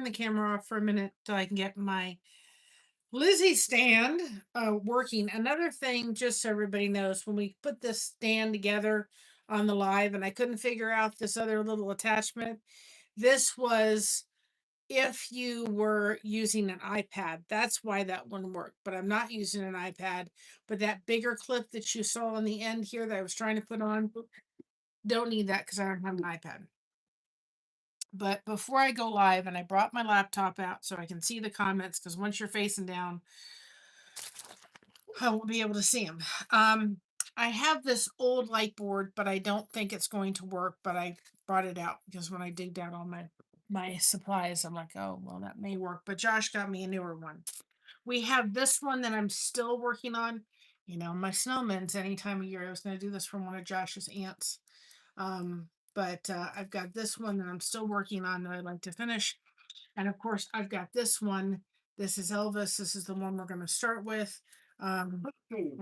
the camera off for a minute till I can get my Lizzie stand working. Another thing, just so everybody knows, when we put this stand together on the live, and I couldn't figure out this other little attachment, this was if you were using an iPad. That's why that one worked, but I'm not using an iPad. But that bigger clip that you saw on the end here that I was trying to put on, don't need that because I don't have an iPad. But before I go live, and I brought my laptop out so I can see the comments, because once you're facing down, I won't be able to see them. I have this old light board, but I don't think it's going to work. But I brought it out because when I digged out all my supplies, I'm like, oh well, that may work. But Josh got me a newer one. We have this one that I'm still working on. You know, my snowman's any time of year. I was going to do this from one of Josh's aunts. But I've got this one that I'm still working on that I'd like to finish. And of course, I've got this one. This is Elvis. This is the one we're going to start with. And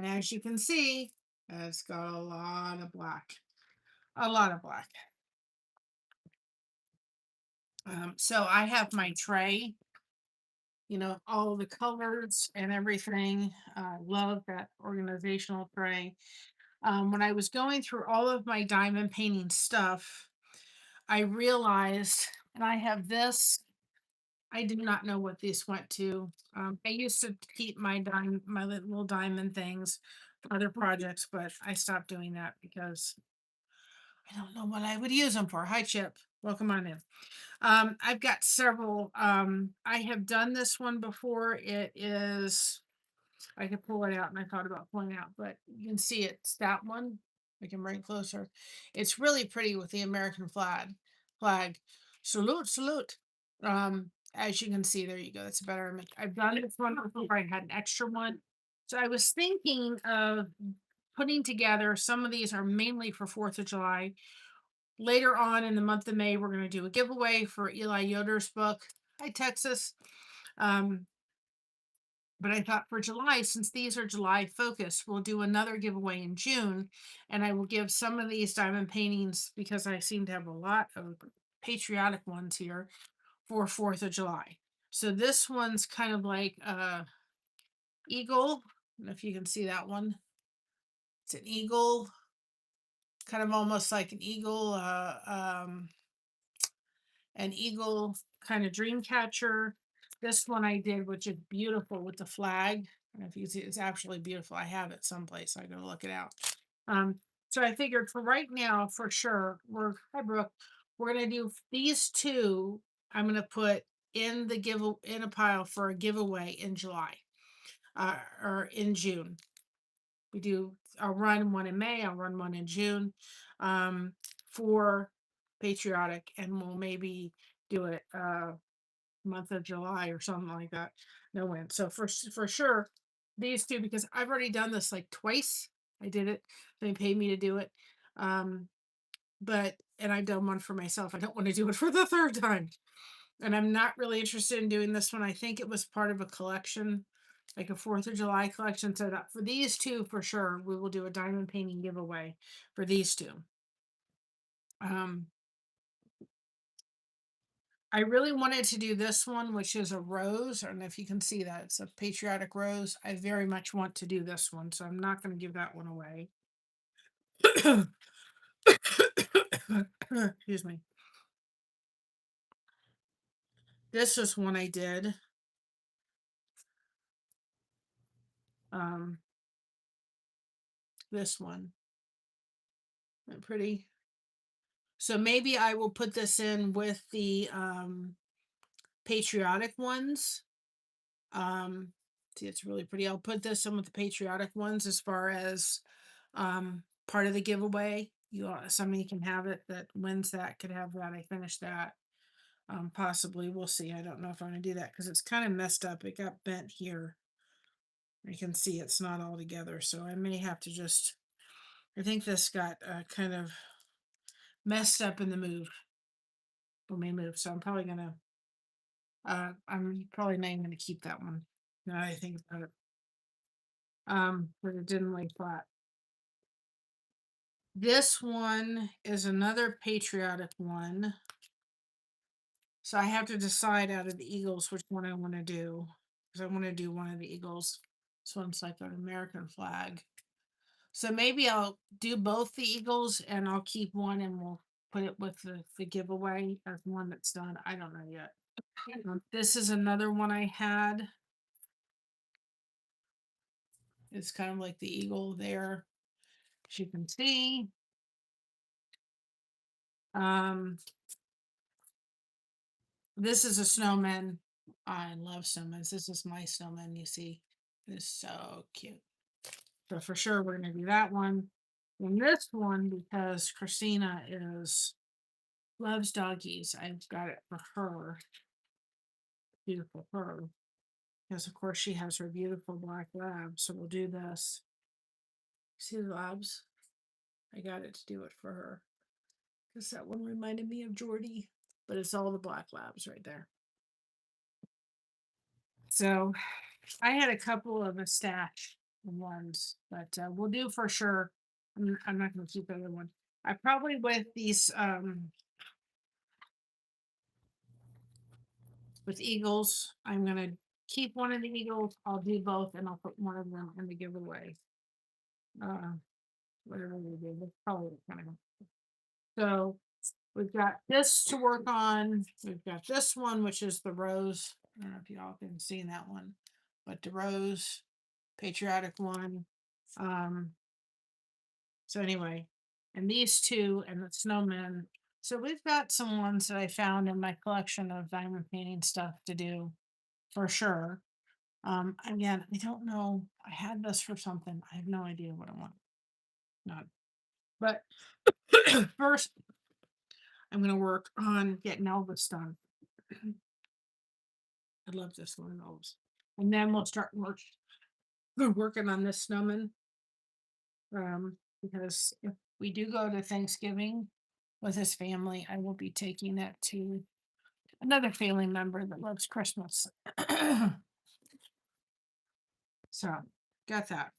as you can see, it's got a lot of black. A lot of black. So I have my tray, you know, all the colors and everything. Love that organizational tray. When I was going through all of my diamond painting stuff, I realized, and I have this. I do not know what this went to. I used to keep my little diamond things for other projects, but I stopped doing that because I don't know what I would use them for. Hi, Chip. Welcome on in. I've got several. I have done this one before. It is, I could pull it out, and I thought about pulling it out, but you can see it's that one. I can bring it closer. It's really pretty with the American flag. Salute, salute. As you can see, there you go. That's a better image. I've done this one before. I had an extra one. So I was thinking of putting together, some of these are mainly for 4th of July. Later on in the month of May, we're going to do a giveaway for Eli Yoder's book. Hi, Texas. But I thought for July, since these are July focused, we'll do another giveaway in June. And I will give some of these diamond paintings, because I seem to have a lot of patriotic ones here, for 4th of July. So this one's kind of like eagle. I don't know if you can see that one. It's an eagle, kind of almost like an eagle kind of dream catcher. This one I did, which is beautiful with the flag. I don't know if you can see it's absolutely beautiful. I have it someplace. I gotta look it out. So I figured for right now, for sure, hi Brooke, we're gonna do these two. I'm gonna put in a pile for a giveaway in July, or in June. I'll run one in May, I'll run one in June, for patriotic, and we'll maybe do it month of July or something like that. No win. So for sure, these two, because I've already done this like twice. I did it. They paid me to do it. And I've done one for myself. I don't want to do it for the third time. And I'm not really interested in doing this one. I think it was part of a collection, like a 4th of July collection. So that for these two, for sure, we will do a diamond painting giveaway for these two. I really wanted to do this one, which is a rose. I don't know if you can see that. It's a patriotic rose. I very much want to do this one, so I'm not going to give that one away. Excuse me. This is one I did. This one. Isn't that pretty? So maybe I will put this in with the patriotic ones. See, it's really pretty. I'll put this in with the patriotic ones as far as part of the giveaway. Somebody can have it that wins that could have that. I finished that. Possibly, we'll see. I don't know if I'm gonna do that because it's kind of messed up. It got bent here. You can see it's not all together, so I may have to just. I think this got kind of messed up in the move. When we move, so I'm probably gonna. I'm probably not even gonna keep that one. Now that I think about it. But it didn't lay flat. This one is another patriotic one. So I have to decide out of the eagles which one I want to do. Because I want to do one of the eagles. This one's like an American flag. So maybe I'll do both the eagles and I'll keep one and we'll put it with the giveaway as one that's done. I don't know yet. This is another one I had. It's kind of like the eagle there, as you can see. This is a snowman. I love snowmen. This is my snowman, you see. It's so cute. So for sure we're gonna do that one. And this one, because Christina loves doggies, I've got it for her. Beautiful fur. Because of course she has her beautiful black lab. So we'll do this. See the labs? I got it to do it for her. Because that one reminded me of Jordy. But it's all the black labs right there. So I had a couple of a stash ones, but we'll do for sure. I'm not going to keep the other one. I probably with these with eagles, I'm going to keep one of the eagles. I'll do both, and I'll put one of them in the giveaway. Whatever we do, that's probably kind of. So we've got this to work on. We've got this one, which is the rose. I don't know if y'all can see that one, but the rose patriotic one. So anyway, and these two and the snowmen. So we've got some ones that I found in my collection of diamond painting stuff to do for sure. Again, I don't know. I had this for something. I have no idea what I want. Not, but first I'm going to work on getting Elvis done. I love this one, Elvis. And then we'll start working on this snowman. Because if we do go to Thanksgiving with his family, I will be taking it to another family member that loves Christmas. So got that.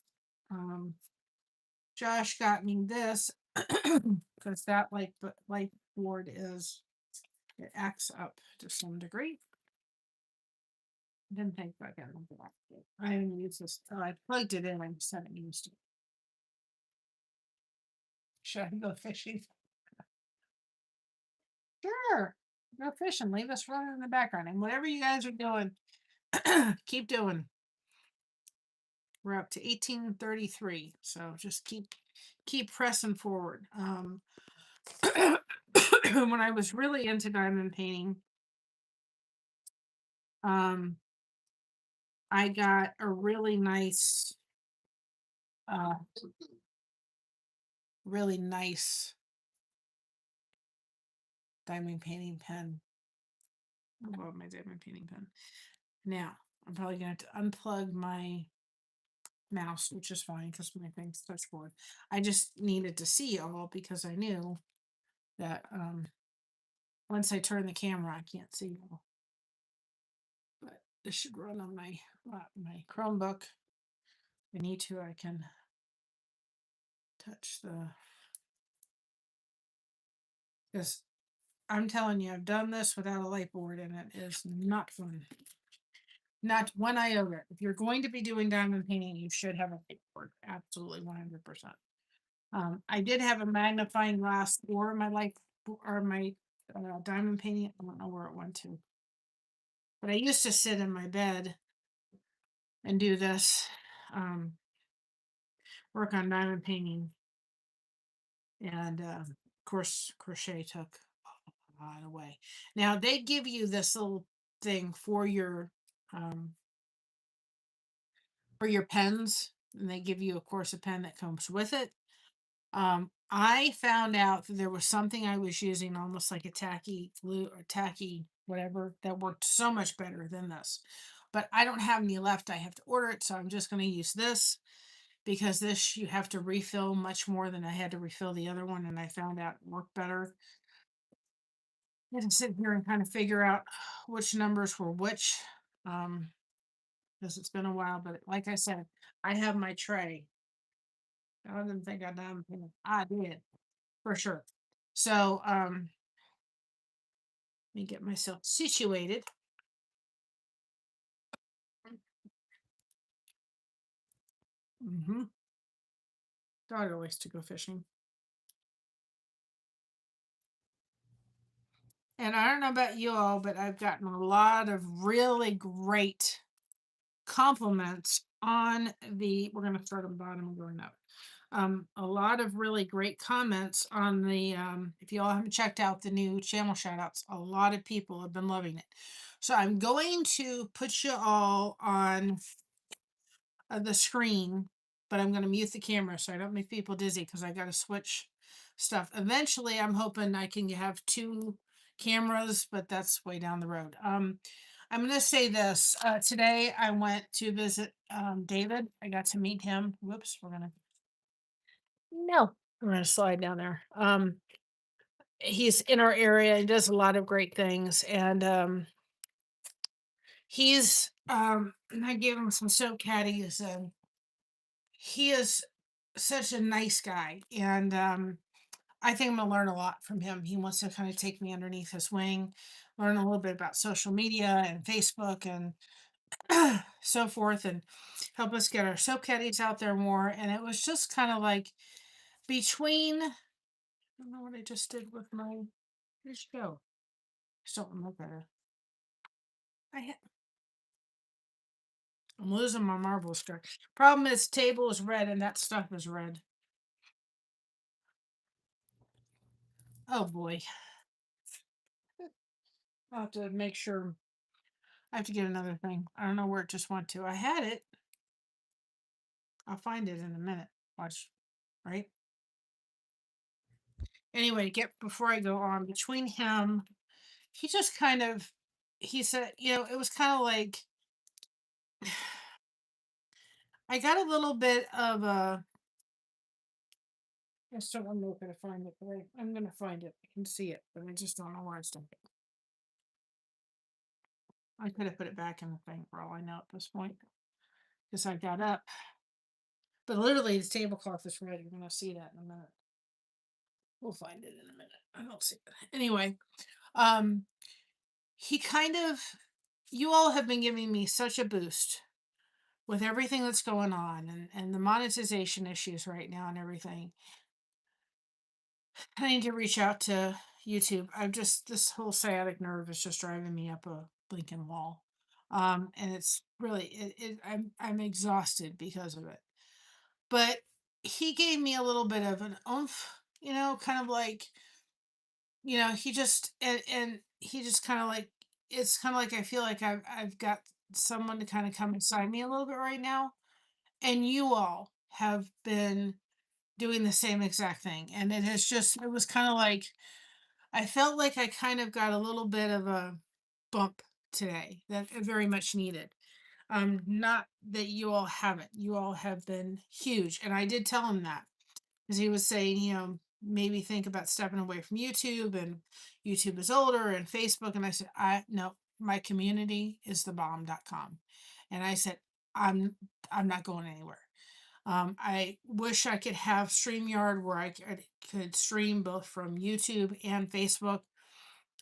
Josh got me this because that light board is, it acts up to some degree. Didn't think about getting that. I haven't used this. Oh, I plugged it in. I just haven't used it. Should I go fishing? Sure. Go fishing. Leave us running in the background. And whatever you guys are doing, keep doing. We're up to 1833. So just keep pressing forward. When I was really into diamond painting, I got a uh, really nice diamond painting pen. I love my diamond painting pen. Now, I'm probably going to have to unplug my mouse, which is fine because my thing's touchboard. I just needed to see all because I knew that once I turn the camera, I can't see all. But this should run on my Chromebook. If I need to, I can touch the. Because I'm telling you, I've done this without a light board, and it is not fun. Not one iota. If you're going to be doing diamond painting, you should have a light board. Absolutely 100%. I did have a magnifying glass for my light or my diamond painting. I don't know where it went to. But I used to sit in my bed and do this, work on diamond painting. And of course, crochet took a lot away. Now they give you this little thing for your pens, and they give you, of course, a pen that comes with it. I found out that there was something I was using almost like a tacky glue or tacky whatever that worked so much better than this. But I don't have any left. I have to order it, so I'm just going to use this because this you have to refill much more than I had to refill the other one, and I found out it worked better. I had to sit here and kind of figure out which numbers were which, because it's been a while. But like I said, I have my tray. I didn't think I'd done. I did for sure. So me get myself situated. Hmm. Daughter likes to go fishing. And I don't know about you all, but I've gotten a lot of really great compliments on we're going to start on the bottom and going up. A lot of really great comments on if you all haven't checked out the new channel shout outs, a lot of people have been loving it. So I'm going to put you all on the screen, but I'm going to mute the camera so I don't make people dizzy because I got to switch stuff. Eventually, I'm hoping I can have two cameras, but that's way down the road. I'm going to say this. Today, I went to visit David. I got to meet him. Whoops, no, we're going to slide down there. He's in our area. He does a lot of great things. And I gave him some soap caddies, and he is such a nice guy. And I think I'm gonna learn a lot from him. He wants to kind of take me underneath his wing, learn a little bit about social media and Facebook and so forth, and help us get our soap caddies out there more. And it was just kind of like between, I don't know what I just did with my, where'd you go? Just don't look at her. I'm losing my marble struck. Problem is, table is red and that stuff is red. Oh boy. I'll have to make sure. I have to get another thing. I don't know where it just went to. I had it. I'll find it in a minute. Watch. Right? Anyway, get before I go on, between him, he just kind of he said, it was kind of like I got a little bit of a I still don't know if I'm gonna find it, but I'm gonna find it. I can see it, but I just don't know where it's done. I could have put it back in the thing for all I know at this point. Because I got up. But literally the tablecloth is red. You're gonna see that in a minute. We'll find it in a minute. I don't see it. Anyway, um, he kind of you all have been giving me such a boost with everything that's going on and the monetization issues right now and everything. I need to reach out to YouTube. I'm just this whole sciatic nerve is just driving me up a blinking wall. And it's really I'm exhausted because of it. But he gave me a little bit of an oomph, kind of like, he just and he just kind of like it's kind of like I feel like I've got someone to kind of come beside me a little bit right now. And you all have been doing the same exact thing. And it was kind of like I felt like I kind of got a little bit of a bump today that I very much needed. Not that you all haven't. You all have been huge. And I did tell him that because he was saying, maybe think about stepping away from YouTube, and YouTube is older, and Facebook. And I said, no, my community is thebomb.com. And I said, I'm not going anywhere. I wish I could have StreamYard where I could stream both from YouTube and Facebook.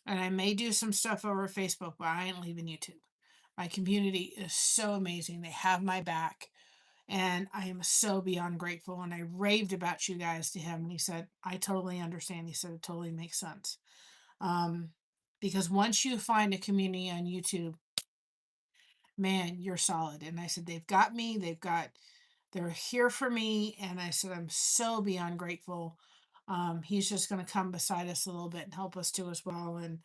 And I may do some stuff over Facebook, but I ain't leaving YouTube. My community is so amazing. They have my back. And I am so beyond grateful. And I raved about you guys to him. And he said, I totally understand. He said, it totally makes sense. Um, because once you find a community on YouTube, man, you're solid. And I said, they've got me. They're here for me. And I said, I'm so beyond grateful. He's just going to come beside us a little bit and help us too as well. And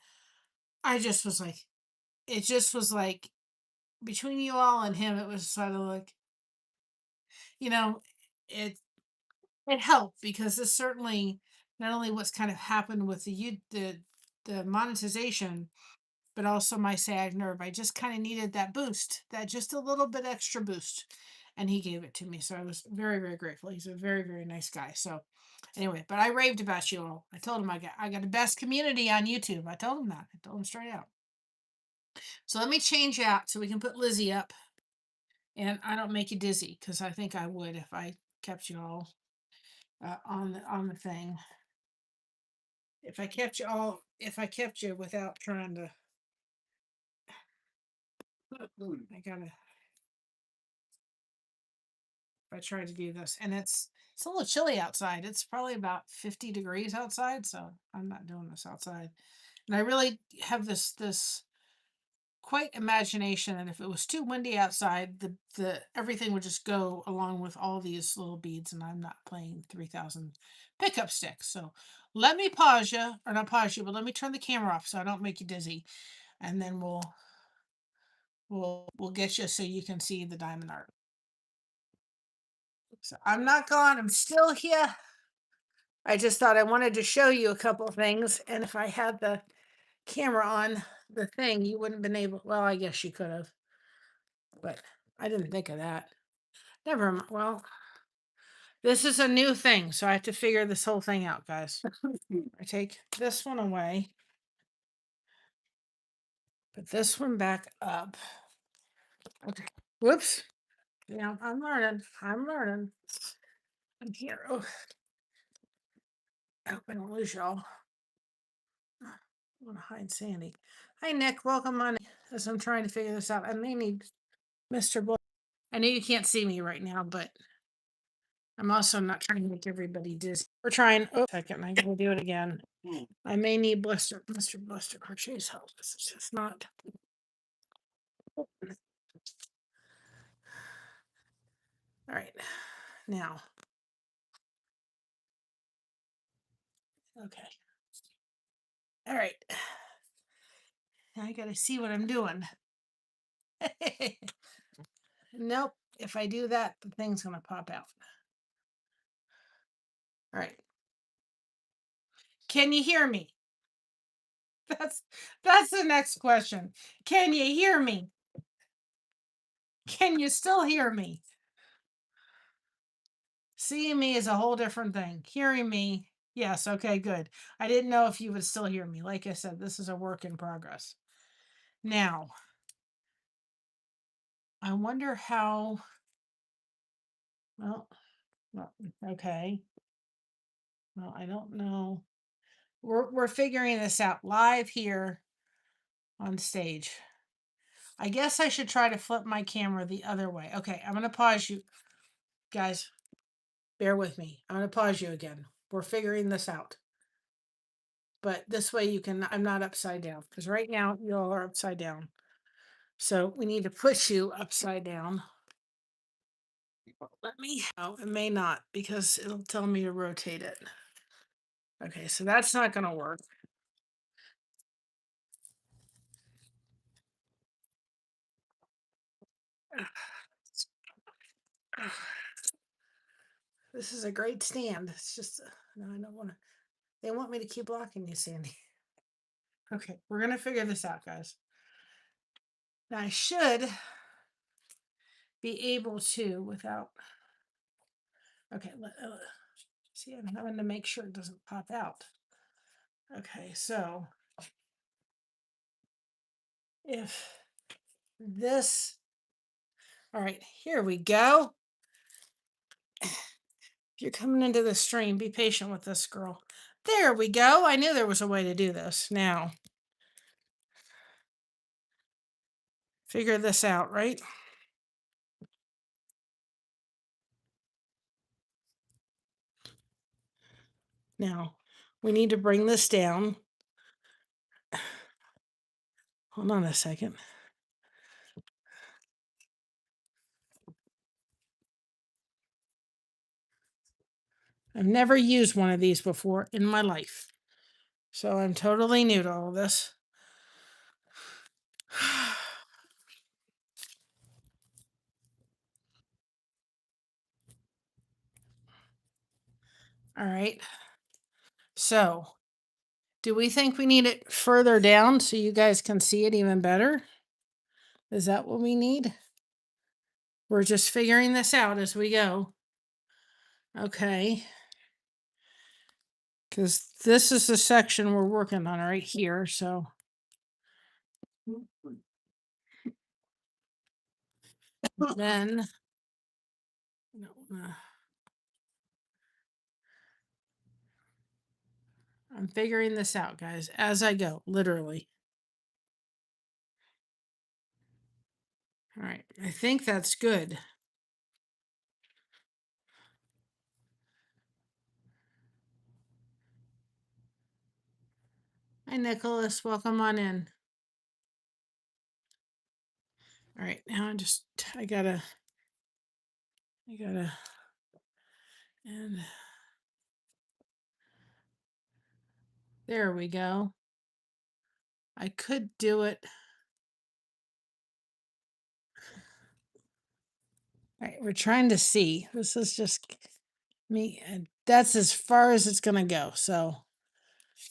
I just was like, it just was like between you all and him, it was sort of like, you know, it it helped because this certainly not only what's kind of happened with the monetization, but also my sag nerve. I just kind of needed that boost, that just a little bit extra boost. And he gave it to me. So I was very, very grateful. He's a very, very nice guy. So anyway, but I raved about you all. I told him I got the best community on YouTube. I told him that. I told him straight out. So let me change out so we can put Lizzie up. And I don't make you dizzy because I think I would if I kept you all on the thing. If I kept you all if I kept you without trying to. I gotta. If I try to do this, and it's a little chilly outside. It's probably about 50 degrees outside, so I'm not doing this outside. And I really have this quite imagination that if it was too windy outside, the everything would just go along with all these little beads, and I'm not playing 3,000 pickup sticks. So let me pause you, or not pause you, but let me turn the camera off so I don't make you dizzy, and then we'll get you so you can see the diamond art. So I'm not gone. I'm still here. I just thought I wanted to show you a couple things, and if I had the camera on the thing, you wouldn't have been able. Well, I guess you could have, but I didn't think of that. Never mind. Well, this is a new thing, so I have to figure this whole thing out, guys. I take this one away, put this one back up. Okay. Whoops. Yeah, I'm learning. I'm learning. I'm here. Oh, I hope I don't lose y'all. I want to hide Sandy. Hi, Nick. Welcome on. As I'm trying to figure this out, I may need Mr. Boy. I know you can't see me right now, but I'm also not trying to make everybody dizzy. We're trying. Oh, second. I gotta do it again. I may need Mr. Blister Crochet's help. This is just not. All right. Now. Okay. All right. Now I gotta see what I'm doing. Nope. If I do that, the thing's gonna pop out. All right. Can you hear me? That's the next question. Can you hear me? Can you still hear me? Seeing me is a whole different thing. Hearing me, yes, okay, good. I didn't know if you would still hear me. Like I said, this is a work in progress. Now, I wonder how. Well, okay. Well, I don't know. We're figuring this out live here on stage. I guess I should try to flip my camera the other way. Okay, I'm gonna pause you guys. Bear with me. I'm gonna pause you again. We're figuring this out. But this way you can, I'm not upside down, because right now you all are upside down. So we need to put you upside down. Let me, oh, it may not, because it'll tell me to rotate it. Okay, so that's not gonna work. This is a great stand. It's just, no, I don't want to. They want me to keep blocking you, Sandy. Okay, we're gonna figure this out, guys. Now I should be able to without. Okay, see, I'm having to make sure it doesn't pop out. Okay, so if this, all right, here we go. If you're coming into the stream, be patient with this, girl. There we go. I knew there was a way to do this. Now, figure this out, right? Now, we need to bring this down. Hold on a second. I've never used one of these before in my life. So I'm totally new to all this. All right. So, do we think we need it further down so you guys can see it even better? Is that what we need? We're just figuring this out as we go. Okay. Because this is the section we're working on right here. So then, I'm figuring this out, guys, as I go, literally. All right, I think that's good. Hi, Nicholas. Welcome on in. All right, now I gotta, and there we go. I could do it. All right, we're trying to see. This is just me, and that's as far as it's gonna go. So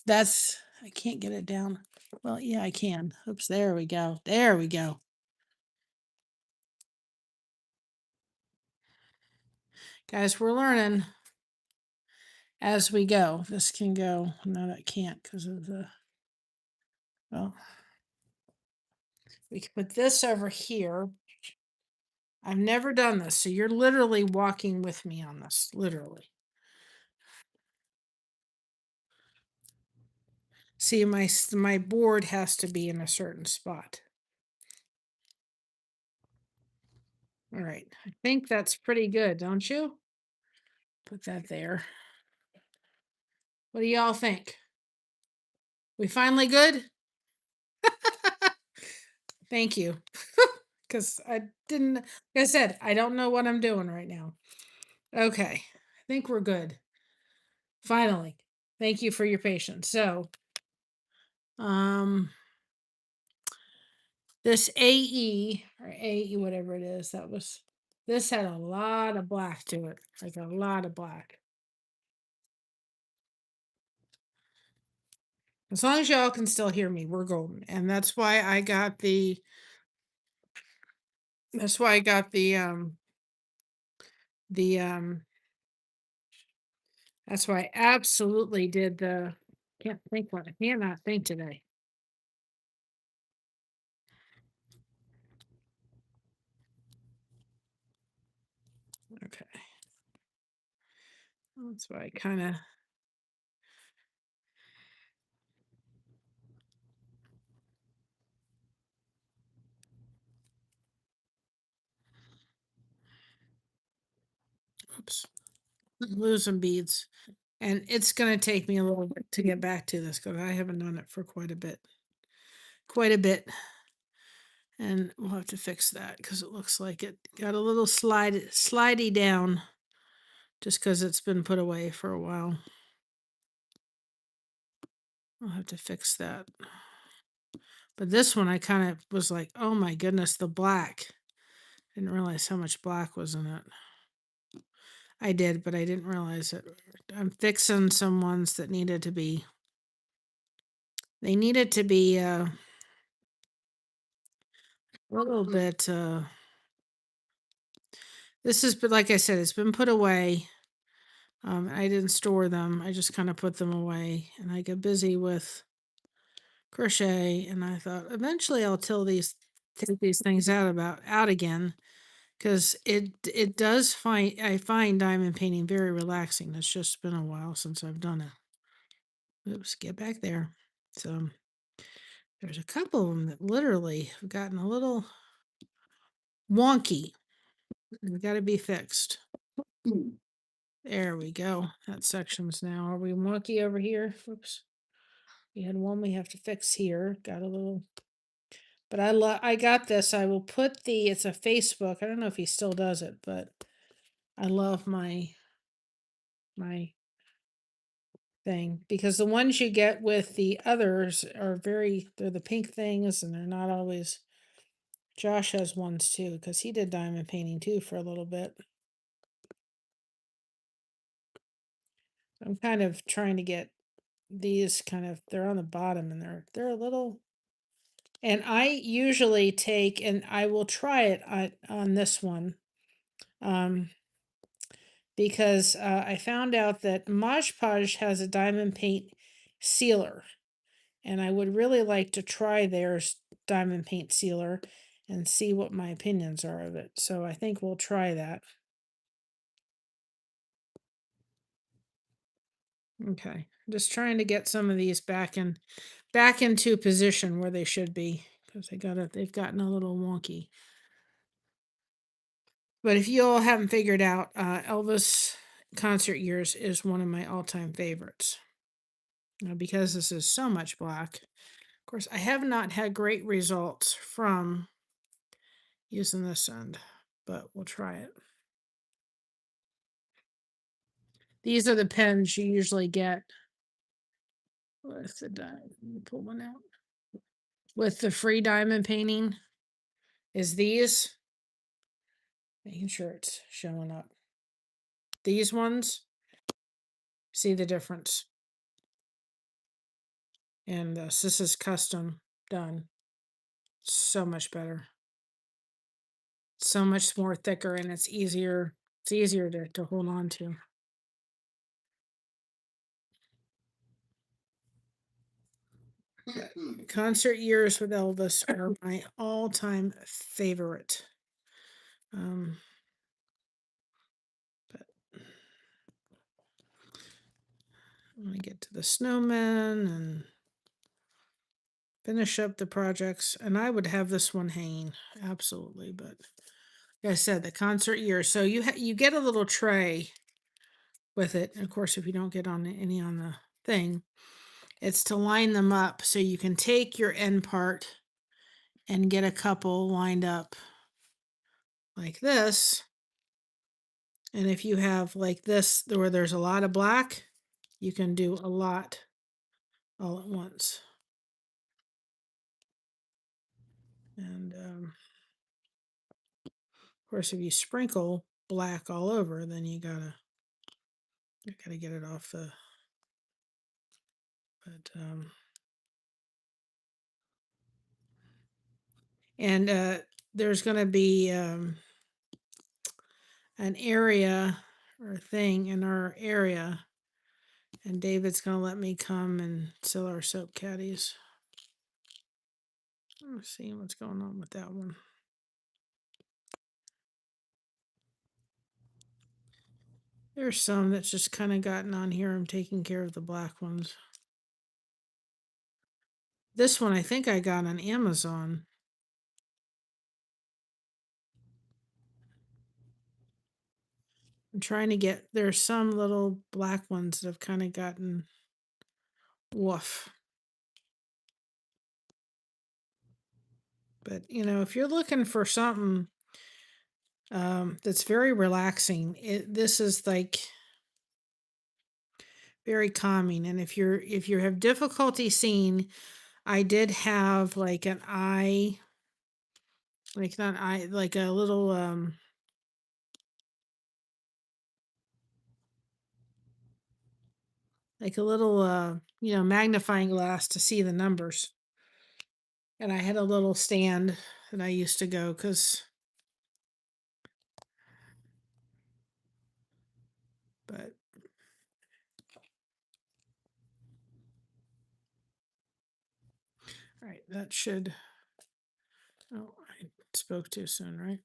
I can't get it down. Well, yeah, I can. Oops, there we go. There we go. Guys, we're learning as we go. This can go. No, that can't because of the, well, we can put this over here. I've never done this, so you're literally walking with me on this, literally. See, my board has to be in a certain spot. All right, I think that's pretty good, don't you? Put that there. What do y'all think? We finally good? Thank you. Because I didn't, like I said, I don't know what I'm doing right now. Okay, I think we're good. Finally. Thank you for your patience. So, this AE or AE, whatever it is, this had a lot of black to it, like a lot of black. As long as y'all can still hear me, we're golden. And that's why I got the, that's why I got the, that's why I absolutely did the, can't think what, I cannot think today. Okay. That's why I kind of, oops, losing beads. And it's going to take me a little bit to get back to this because I haven't done it for quite a bit. Quite a bit. And we'll have to fix that because it looks like it got a little slidey down just because it's been put away for a while. I'll have to fix that. But this one I kind of was like, oh my goodness, the black. Didn't realize how much black was in it. I did, but I didn't realize it. I'm fixing some ones that needed to be, they needed to be a little bit, this is, but like I said, it's been put away. I didn't store them. I just kind of put them away and I got busy with crochet and I thought eventually I'll take these things out again because it does I find diamond painting very relaxing. It's just been a while since I've done it. Oops, get back there. So there's a couple of them that literally have gotten a little wonky. They've got to be fixed. There we go. That section's now. Are we wonky over here? Whoops. We had one we have to fix here. Got a little, but I got this. I will put it's a Facebook. I don't know if he still does it, but I love my thing because the ones you get with the others are they're the pink things and they're not always. Josh has ones too because he did diamond painting too for a little bit. I'm kind of trying to get these they're on the bottom and they're a little. And I usually take, and I will try it on this one, because I found out that Mod Podge has a diamond paint sealer, and I would really like to try their diamond paint sealer and see what my opinions are of it. So I think we'll try that. Okay. Just trying to get some of these back into position where they should be because they've gotten a little wonky. But if you all haven't figured out, Elvis concert years is one of my all-time favorites. Because this is so much black. Of course, I have not had great results from using this end, but we'll try it. These are the pens you usually get with the diamond. Let me pull one out. With the free diamond painting is these. Making sure it's showing up. These ones, see the difference. And this is custom done. So much better. So much more thicker, and it's easier. It's easier to hold on to. Concert years with Elvis are my all-time favorite. But I'm gonna get to the snowman and finish up the projects, and I would have this one hanging absolutely. But like I said, the concert year. So you get a little tray with it. And of course, if you don't get any on the thing, it's to line them up so you can take your end part and get a couple lined up like this. And if you have like this where there's a lot of black, you can do a lot all at once. And of course, if you sprinkle black all over, then you gotta get it off the. But and there's gonna be an area or a thing in our area, and David's gonna let me come and sell our soap caddies. Let's see what's going on with that one. There's some that's just kind of gotten on here. I'm taking care of the black ones. This one I think I got on Amazon. I'm trying to get, there's some little black ones that have kind of gotten woof. But if you're looking for something that's very relaxing, this is like very calming. And if you have difficulty seeing, I did have like an eye, like not eye, like a little magnifying glass to see the numbers. And I had a little stand that I used to go but all right, that should, oh, I spoke too soon, right?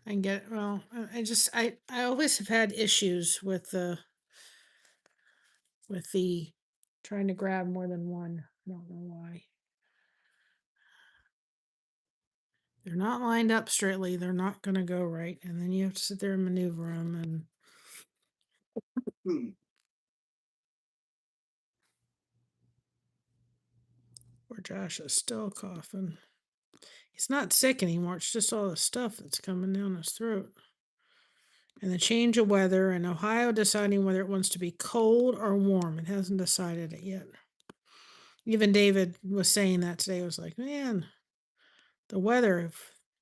I can get, well, I always have had issues with the trying to grab more than one. I don't know why. They're not lined up straightly. They're not going to go right. And then you have to sit there and maneuver them. And poor Josh is still coughing. He's not sick anymore. It's just all the stuff that's coming down his throat. And the change of weather, and Ohio deciding whether it wants to be cold or warm. It hasn't decided it yet. Even David was saying that today. He was like, man, the weather,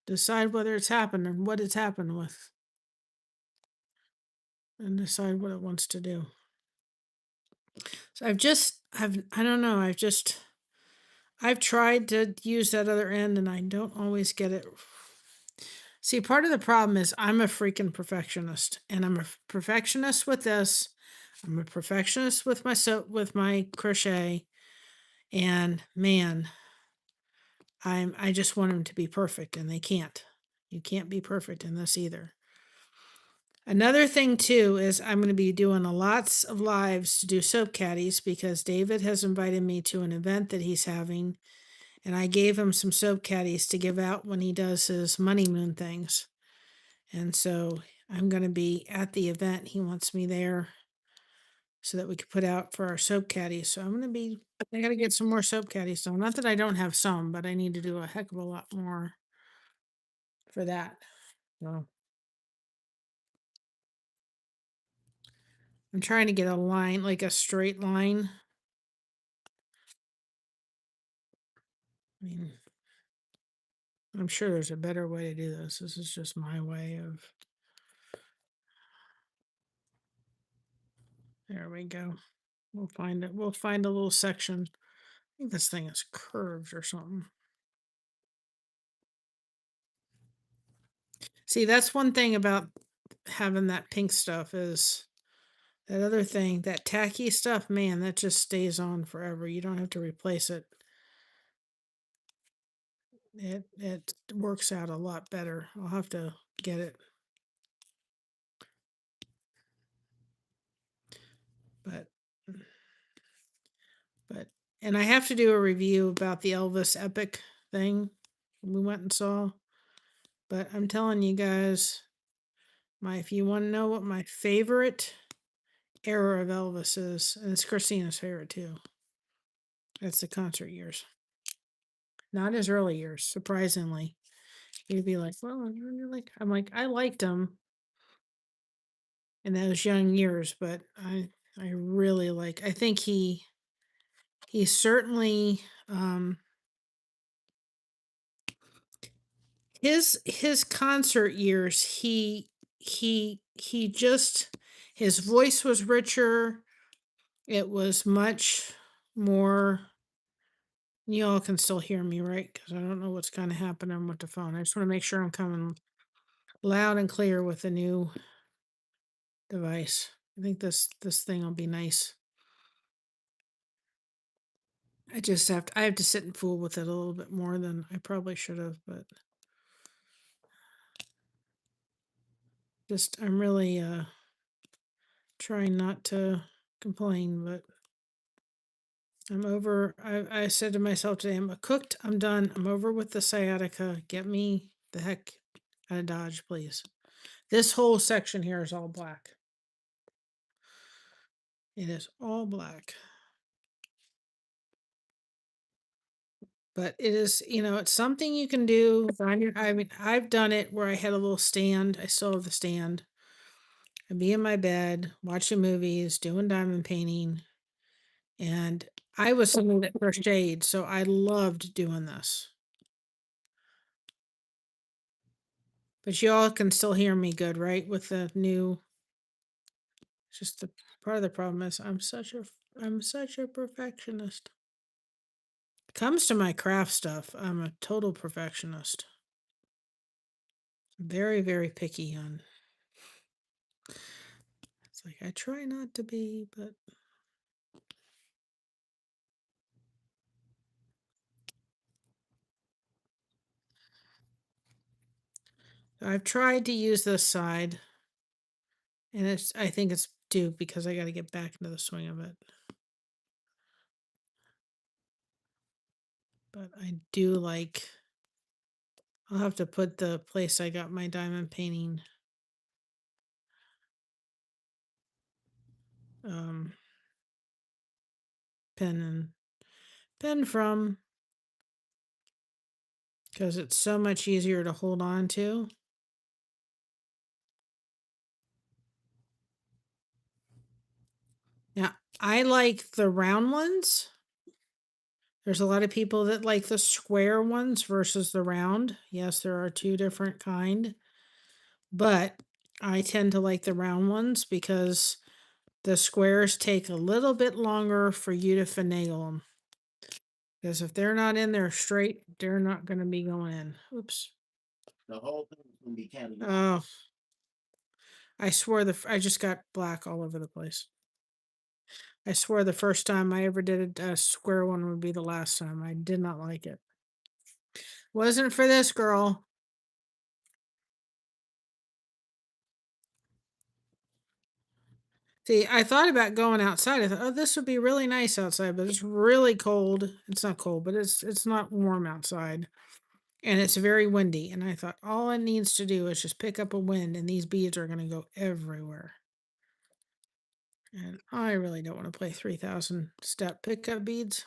decide whether it's happened and what it's happened with, and decide what it wants to do. So I don't know, I've tried to use that other end and I don't always get it. See, part of the problem is I'm a freaking perfectionist, and I'm a perfectionist with this. I'm a perfectionist with with my crochet, and man, I just want them to be perfect, and they can't. You can't be perfect in this either. Another thing too is I'm going to be doing a lots of lives to do soap caddies because David has invited me to an event that he's having, and I gave him some soap caddies to give out when he does his money moon things. And so I'm going to be at the event. He wants me there so that we could put out for our soap caddies. So I'm going to be, I got to get some more soap caddies. So not that I don't have some, but I need to do a heck of a lot more for that. So I'm trying to get a line, like a straight line. I mean, I'm sure there's a better way to do this. This is just my way of. There we go. We'll find it. We'll find a little section. I think this thing is curved or something. See, that's one thing about having that pink stuff is that other thing, that tacky stuff, man, that just stays on forever. You don't have to replace it. It works out a lot better. I'll have to get it. But and I have to do a review about the Elvis Epic thing we went and saw. But I'm telling you guys, if you want to know what my favorite era of Elvis is, and it's Christina's favorite too, it's the concert years. Not his early years, surprisingly. You'd be like, well, I'm like, I liked him in those young years, but I really I think he certainly his concert years, he just, his voice was richer. It was much more. You all can still hear me, right? Because I don't know what's kind of happening with the phone. I just want to make sure I'm coming loud and clear with the new device. I think this thing will be nice. I have to sit and fool with it a little bit more than I probably should have, but I'm really trying not to complain, but I'm over. I said to myself today, I'm cooked, I'm done, I'm over with the sciatica. Get me the heck out of Dodge, please. This whole section here is all black. It is all black. But it is, it's something you can do. I mean, I've done it where I had a little stand. I still have the stand. I'd be in my bed, watching movies, doing diamond painting. And I was someone that crocheted, so I loved doing this. But you all can still hear me good, right? With the new. Just the part of the problem is I'm such a perfectionist. Comes to my craft stuff, I'm a total perfectionist. Very, very picky on. It's like I try not to be, but I've tried to use this side, and I think it's due because I got to get back into the swing of it. But I do like. I'll have to put the place I got my diamond painting pen from, because it's so much easier to hold on to. Now, I like the round ones. There's a lot of people that like the square ones versus the round. Yes, there are two different kind, but I tend to like the round ones because the squares take a little bit longer for you to finagle them. Because if they're not in there straight, they're not going to be going in. Oops. The whole thing is going to be candy. Oh, I swore I just got black all over the place. I swear the first time I ever did a square one would be the last time. I did not like it. Wasn't for this girl. See, I thought about going outside. I thought, oh, this would be really nice outside, but it's really cold. It's not cold, but it's not warm outside. And it's very windy. And I thought all it needs to do is just pick up a wind and these beads are gonna go everywhere. And I really don't want to play 3,000 step pickup beads.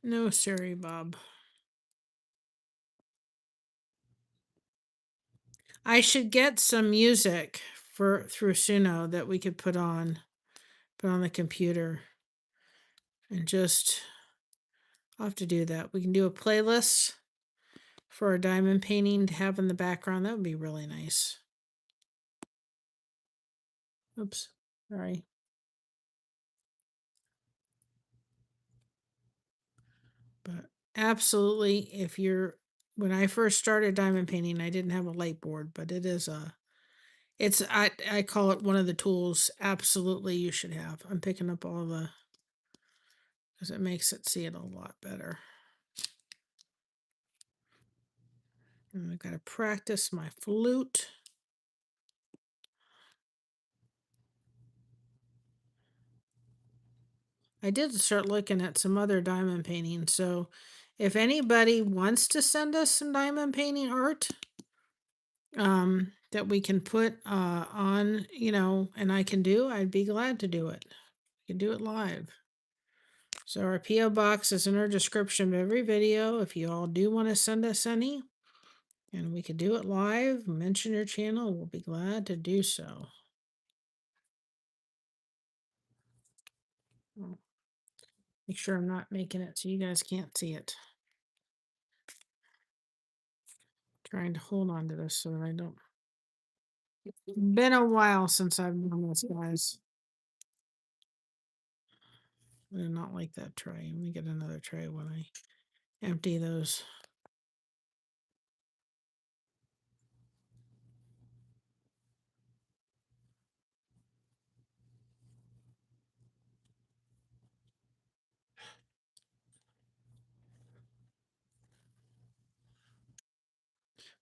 No, sorry, Bob. I should get some music for through Suno that we could put on the computer and just I'll have to do that. We can do a playlist for a diamond painting to have in the background. That would be really nice. Oops. Sorry. But absolutely, if you're when I first started diamond painting, I didn't have a light board, but it is a it's I call it one of the tools absolutely you should have. I'm picking up all the because it makes it see it a lot better. And I've got to practice my flute. I did start looking at some other diamond painting. So if anybody wants to send us some diamond painting art, that we can put on, and I can do, I'd be glad to do it. We can do it live. So our PO box is in our description of every video. If you all do want to send us any, and we could do it live, mention your channel, we'll be glad to do so. Make sure I'm not making it so you guys can't see it. Trying to hold on to this so that I don't. It's been a while since I've done this, guys. I do not like that tray. Let me get another tray when I empty those.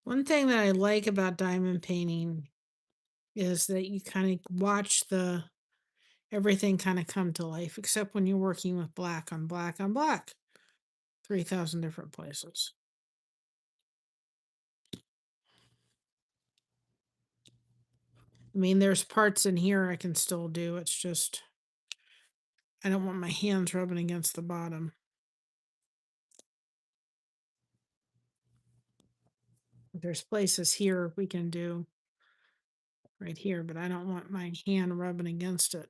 One thing that I like about diamond painting is that you kind of watch the everything kind of come to life, except when you're working with black on black on black, 3,000 different places. I mean, there's parts in here I can still do. It's just I don't want my hands rubbing against the bottom. There's places here we can do right here, but I don't want my hand rubbing against it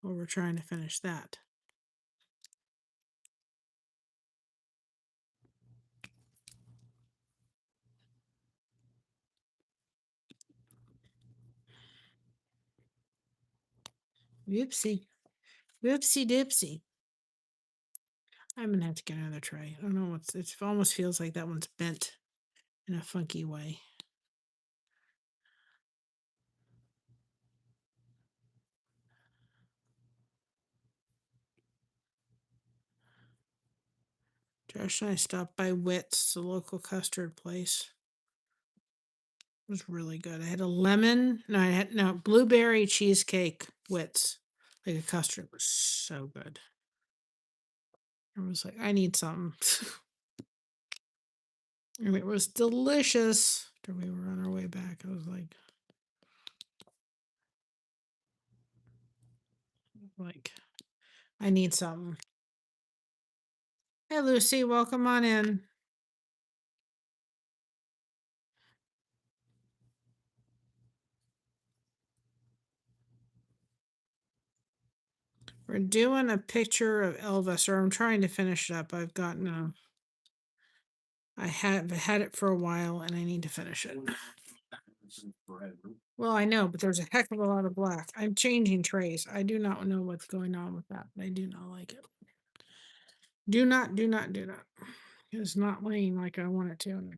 while we're trying to finish that. Whoopsie. Whoopsie dipsy. I'm gonna have to get another tray. I don't know what's it almost feels like that one's bent in a funky way. Josh and I stopped by Witt's, the local custard place. It was really good. I had a lemon, no, I had no blueberry cheesecake Witt's, like a custard. It was so good. I was like, I need something. And it was delicious. After we were on our way back, I was like, I need something. Hey Lucy, welcome on in. We're doing a picture of Elvis, or I'm trying to finish it up. I've gotten I have had it for a while and I need to finish it. Well, I know, but there's a heck of a lot of black. I'm changing trays. I do not know what's going on with that, but I do not like it. Do not, do not, do not. It's not laying like I want it to, and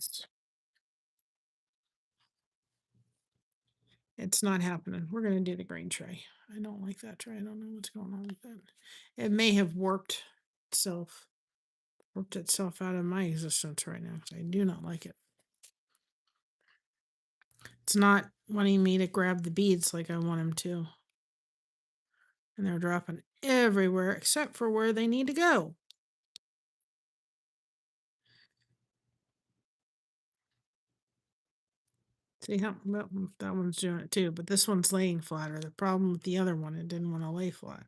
it's not happening. We're gonna do the green tray. I don't like that tray. I don't know what's going on with that. It may have warped itself. worked itself out of my existence right now. I do not like it. It's not wanting me to grab the beads like I want him to. And they're dropping everywhere except for where they need to go. See how well, that one's doing it too, but this one's laying flatter. The problem with the other one, it didn't want to lay flat.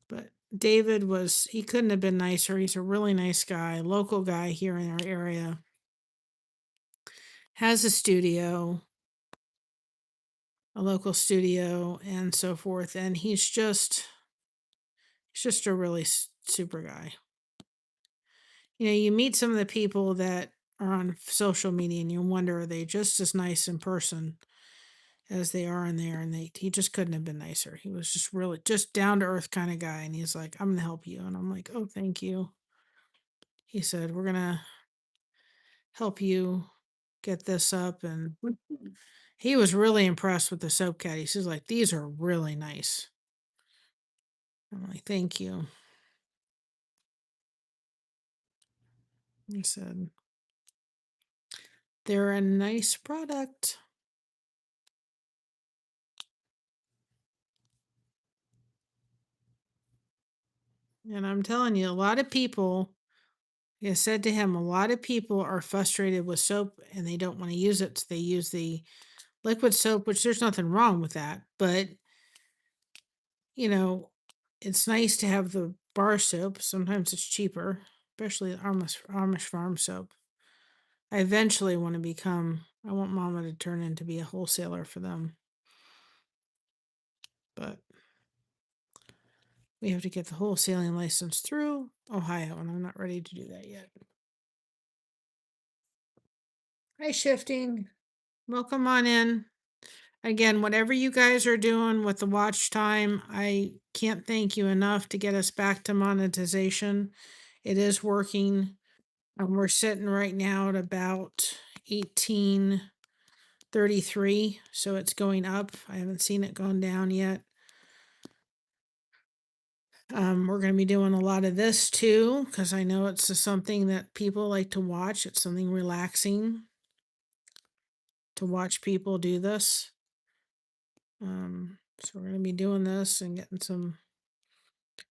But David he couldn't have been nicer. He's a really nice guy, local guy here in our area. Has a studio, a local studio, and so forth. And he's just a really super guy. You meet some of the people that are on social media and you wonder, are they just as nice in person as they are in there? And he just couldn't have been nicer. He was just really just down to earth kind of guy. And he's like, I'm going to help you. And I'm like, oh, thank you. He said, we're going to help you get this up. And he was really impressed with the soap caddies. He's like, these are really nice. I'm like, thank you. He said, they're a nice product. And I'm telling you, a lot of people, I said to him, a lot of people are frustrated with soap and they don't want to use it. So they use the liquid soap, which there's nothing wrong with that. But, it's nice to have the bar soap. Sometimes it's cheaper, especially Amish farm soap. I eventually want I want Mama to turn into be a wholesaler for them. But we have to get the wholesaling license through Ohio, and I'm not ready to do that yet. Hi, Shifting. Welcome on in. Again, whatever you guys are doing with the watch time, I can't thank you enough to get us back to monetization. It is working. We're sitting right now at about 1833, so it's going up. I haven't seen it going down yet. We're going to be doing a lot of this too, because I know it's something that people like to watch. It's something relaxing to watch people do this. So we're going to be doing this and getting some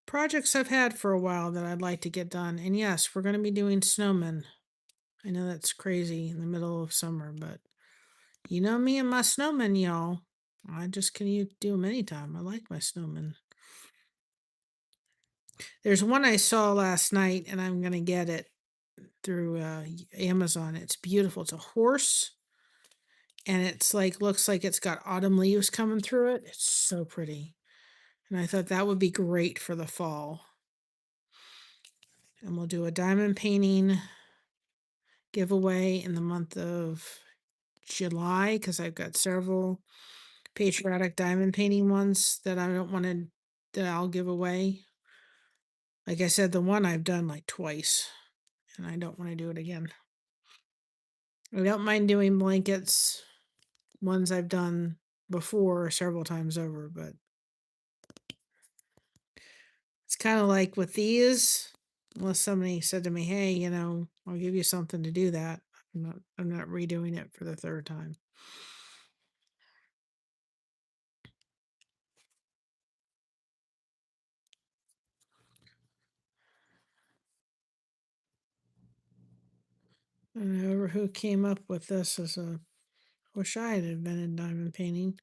projects I've had for a while that I'd like to get done. And yes, we're going to be doing snowmen. I know that's crazy in the middle of summer, but you know me and my snowmen, y'all. I just can do them anytime. I like my snowmen. There's one I saw last night, and I'm going to get it through Amazon. It's beautiful. It's a horse, and it's looks like it's got autumn leaves coming through it. It's so pretty. And I thought that would be great for the fall. And we'll do a diamond painting giveaway in the month of July, because I've got several patriotic diamond painting ones that that I'll give away. Like I said, the one I've done like twice, and I don't want to do it again. I don't mind doing blankets, ones I've done before several times over, but it's kind of like with these, unless somebody said to me, hey, I'll give you something to do that. I'm not redoing it for the third time. And whoever who came up with this wish I had invented diamond painting.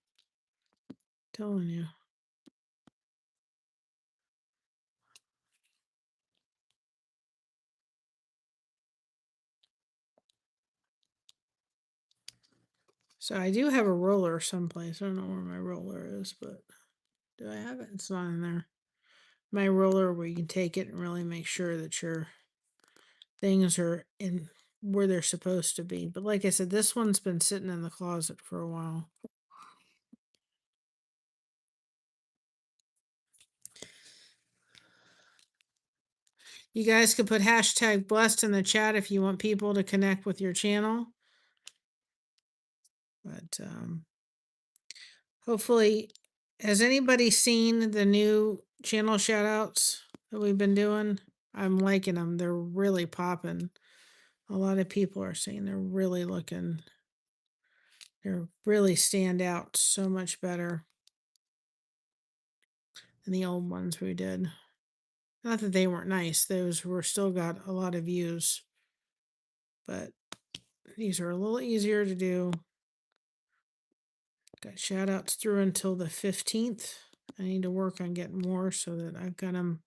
Telling you. So I do have a roller someplace. I don't know where my roller is, but do I have it? It's not in there. My roller where you can take it and really make sure that your things are in where they're supposed to be. But like I said, this one's been sitting in the closet for a while. You guys could put hashtag blessed in the chat if you want people to connect with your channel. But hopefully, has anybody seen the new channel shout outs that we've been doing? I'm liking them. They're really popping. A lot of people are saying they're really stand out so much better than the old ones we did. Not that they weren't nice, those were still got a lot of views, but these are a little easier to do. Got shout outs through until the 15th. I need to work on getting more so that I've got them.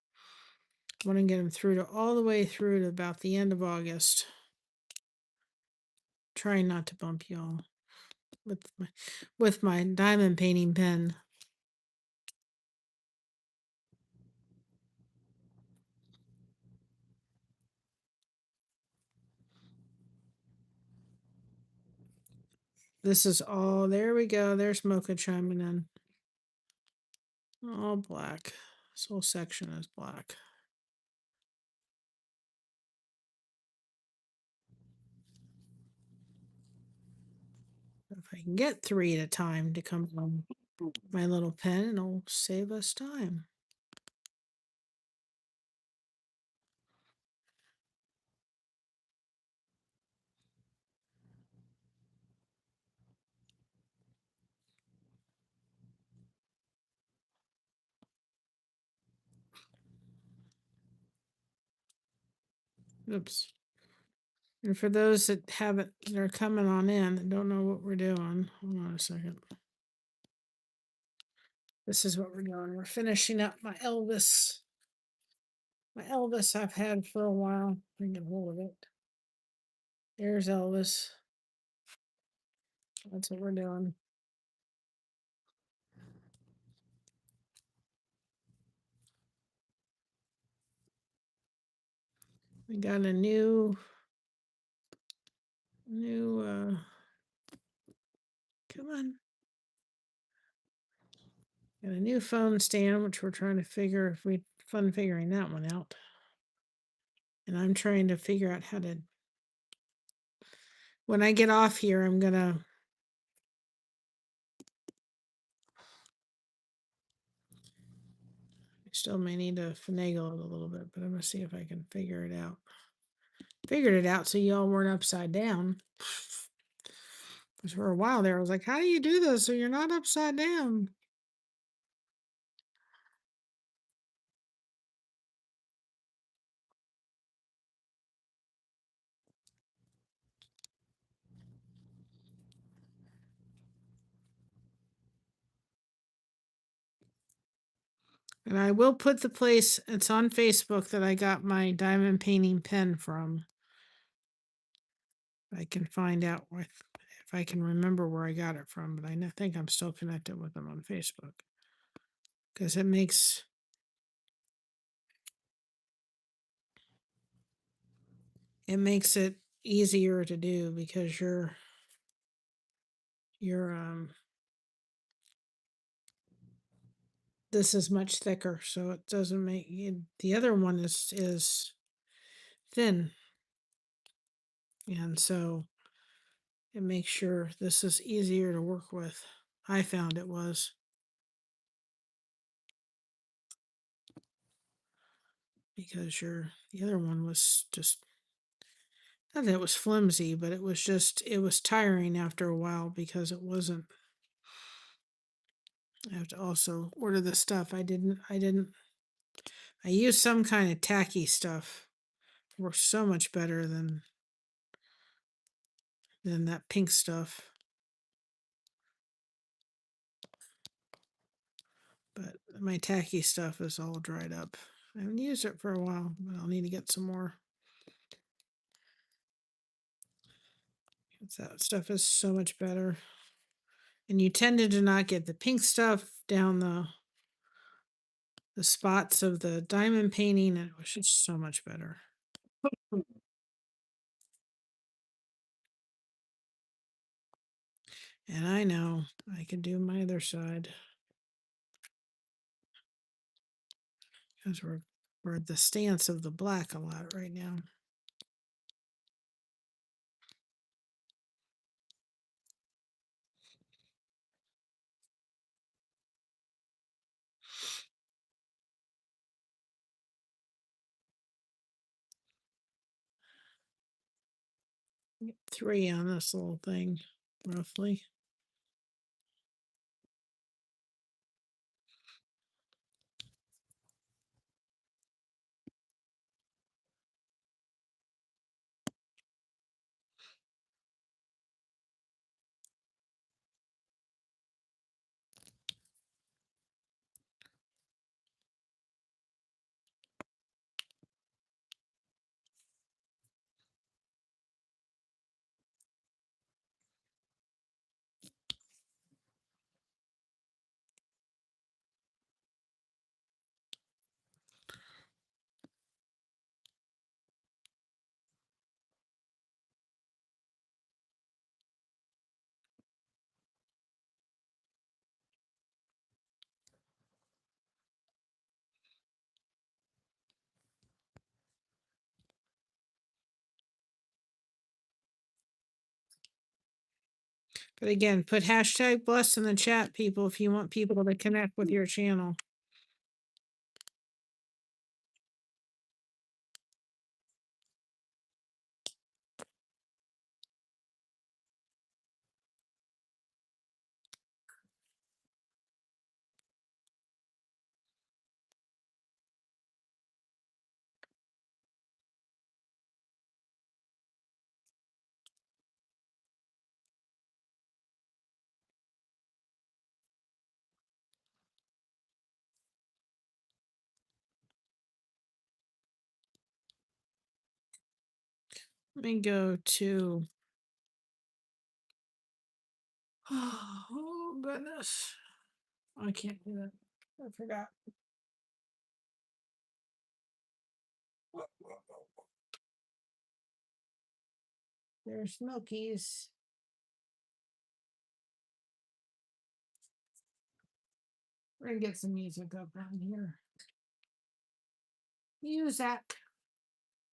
I want to get them through to all the way through to about the end of August. Trying not to bump y'all with my diamond painting pen. This is all, there we go. There's Mocha chiming in. All black. This whole section is black. If I can get 3 at a time to come from my little pen, it'll save us time. Oops. And for those that haven't, that are coming on in, that don't know what we're doing, hold on a second. This is what we're doing. We're finishing up my Elvis. My Elvis I've had for a while. I can get hold of it. There's Elvis. That's what we're doing. We got a new come on. Got a new phone stand, which we're trying to figure if we fun figuring that one out. And I'm trying to figure out how to, when I get off here, I'm gonna still may need to finagle it a little bit, but I'm gonna see if I can figure it out. Figured it out so y'all weren't upside down. Because for a while there, I was like, how do you do this so you're not upside down? And I will put the place, it's on Facebook that I got my diamond painting pen from. I can find out if I can remember where I got it from, but I think I'm still connected with them on Facebook. Because it makes it easier to do because you're this is much thicker, so it doesn't make it, the other one is thin, and so it makes sure this is easier to work with. I found it was, because the other one was just, not that it was flimsy, but it was just, it was tiring after a while because it wasn't. I have to also order the stuff. I used some kind of tacky stuff. It works so much better than that pink stuff. But my tacky stuff is all dried up. I haven't used it for a while, but I'll need to get some more. That stuff is so much better. And you tended to not get the pink stuff down the spots of the diamond painting, and it was just so much better. And I know I can do my other side because we're or the stance of the black a lot right now. 3 on this little thing, roughly. But again, put hashtag blessed in the chat, people, if you want people to connect with your channel. Let me go to. Oh, goodness. I can't do that. I forgot. There's Milky's. We're going to get some music up on here. Music.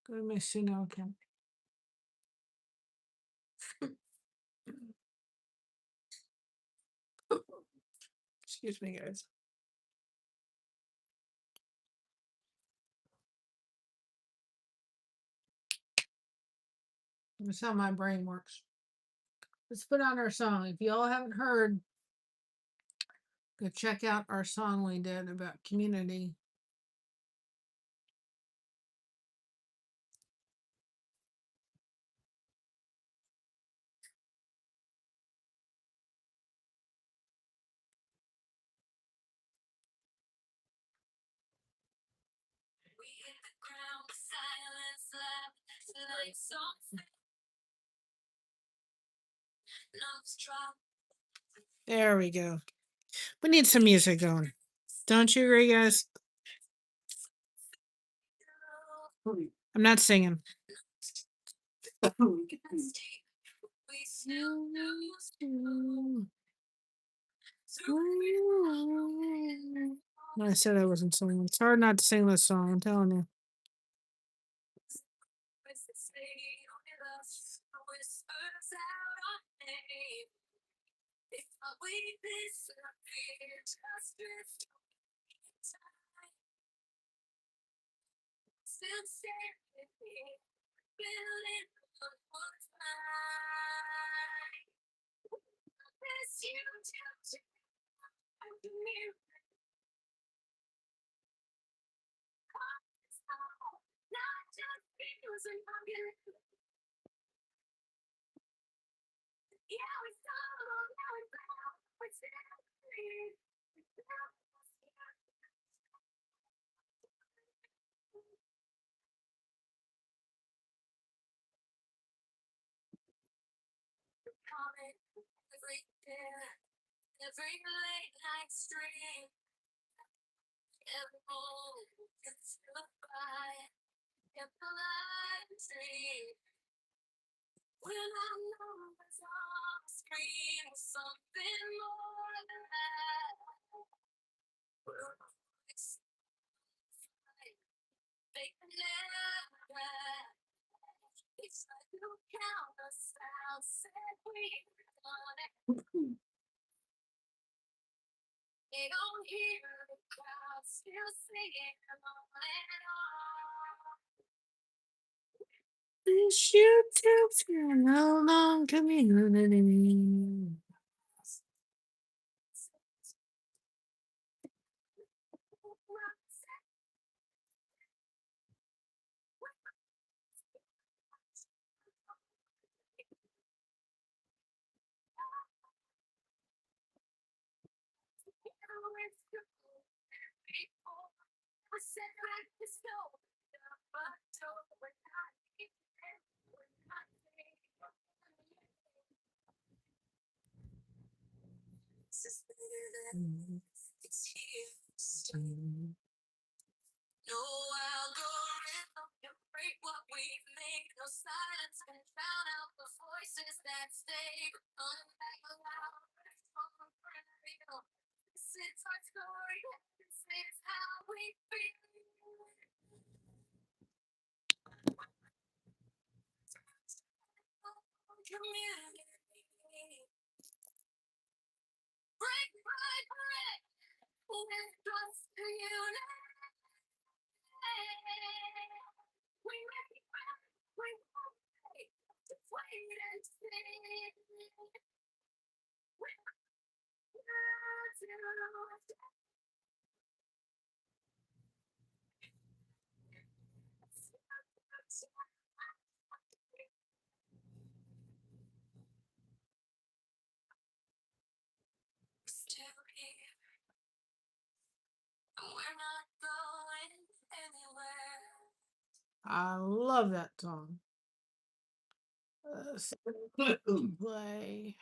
Go to my Suno account. Excuse me, guys. That's how my brain works. Let's put on our song. If you all haven't heard, go check out our song we did about community. There we go. We need some music going. Don't you agree, guys? I'm not singing. I said I wasn't singing. It's hard not to sing this song, I'm telling you. Wish you to feel no long community. I love that song. So play.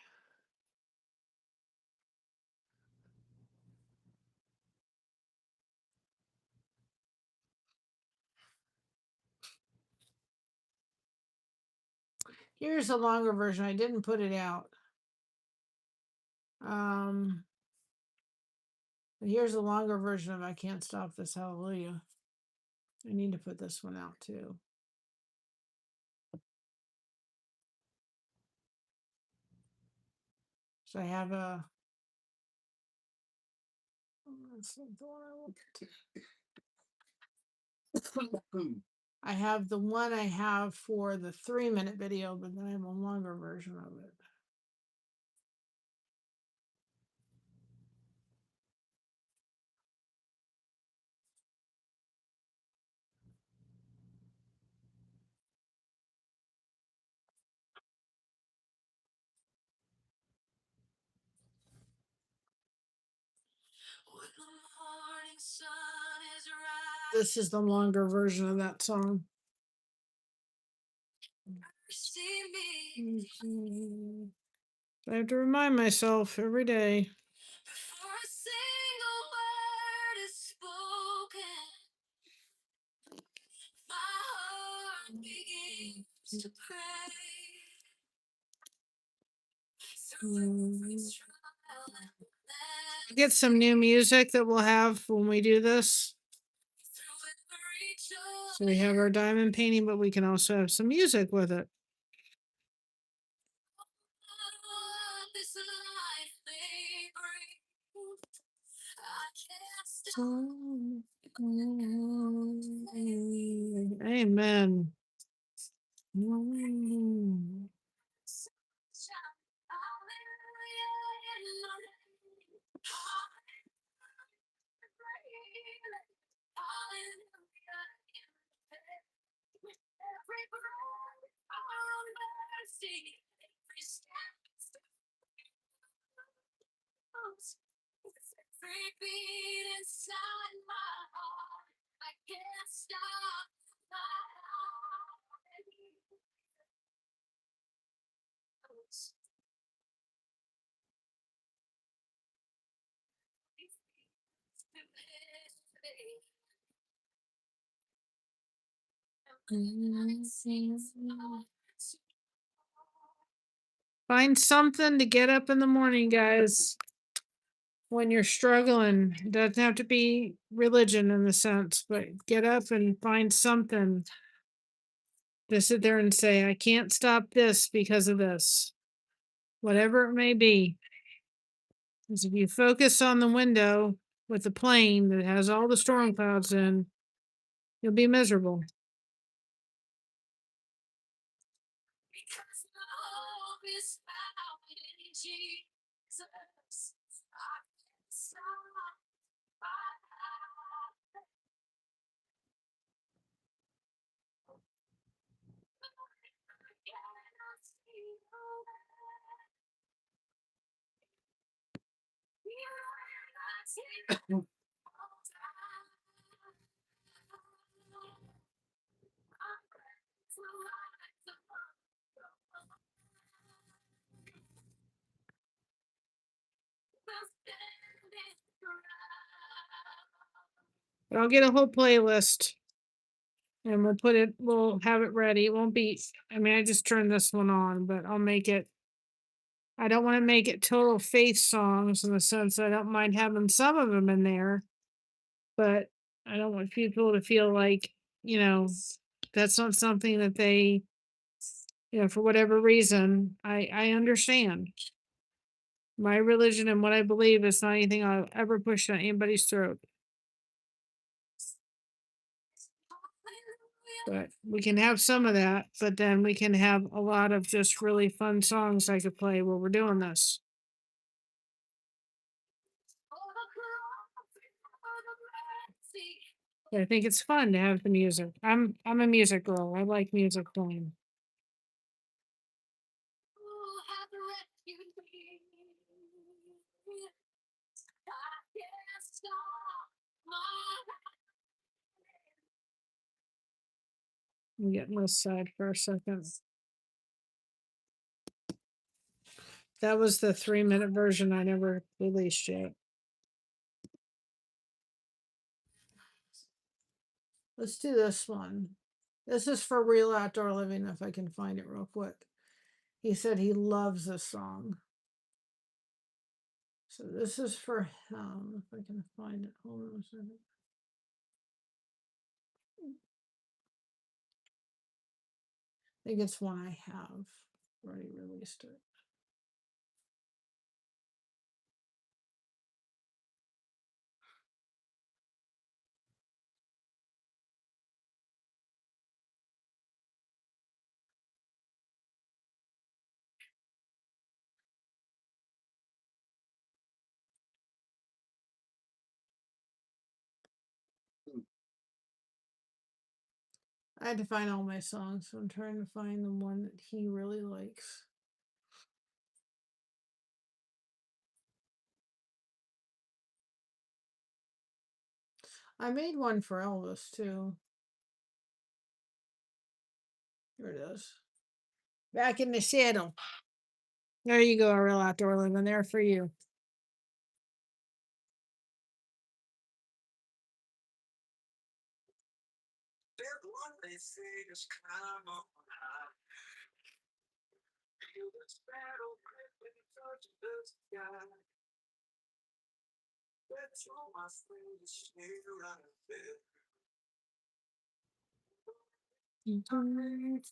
Here's a longer version. I didn't put it out. Here's a longer version of I Can't Stop This Hallelujah. I need to put this one out too. So I have a I have the one I have for the 3-minute video, but then I have a longer version of it. This is the longer version of that song. I have to remind myself every day. Get some new music that we'll have when we do this. So we have our diamond painting, but we can also have some music with it. Amen. Find something to get up in the morning, guys. When you're struggling, it doesn't have to be religion in the sense, but get up and find something to sit there and say, I can't stop this because of this, whatever it may be. Because if you focus on the window with the plane that has all the storm clouds in, you'll be miserable. But I'll get a whole playlist and we'll have it ready. It won't be, I mean, I just turned this one on, but I don't want to make it total faith songs in the sense I don't mind having some of them in there, but I don't want people to feel like, you know, that's not something that they, for whatever reason, I understand. My religion and what I believe is not anything I'll ever push down anybody's throat. But we can have some of that, but then we can have a lot of just really fun songs I could play while we're doing this. I think it's fun to have the music. I'm a music girl. I like music playing. I'm getting this side for a second. That was the 3-minute version I never released yet. Let's do this one. This is for Real Outdoor Living, if I can find it real quick. He said he loves this song. So this is for him, if I can find it. Hold on a second. I think it's one I have already released it. I had to find all my songs, so I'm trying to find the one that he really likes. I made one for Elvis too. Here it is. Back in the saddle. There you go, Real Outdoor Living. There for you.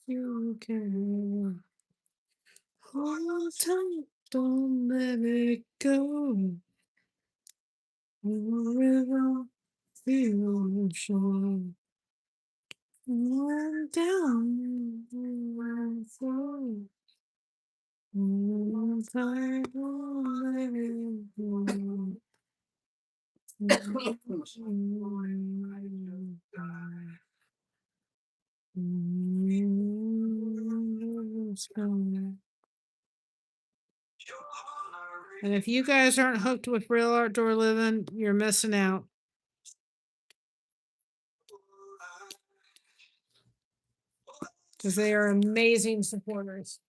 You can hold tight, don't let it go. River, the ocean, one down, one flow. One time, don't let it go. And if you guys aren't hooked with Real Outdoor Living, you're missing out. Because they are amazing supporters.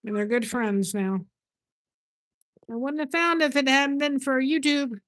And they're good friends now. I wouldn't have found if it hadn't been for YouTube.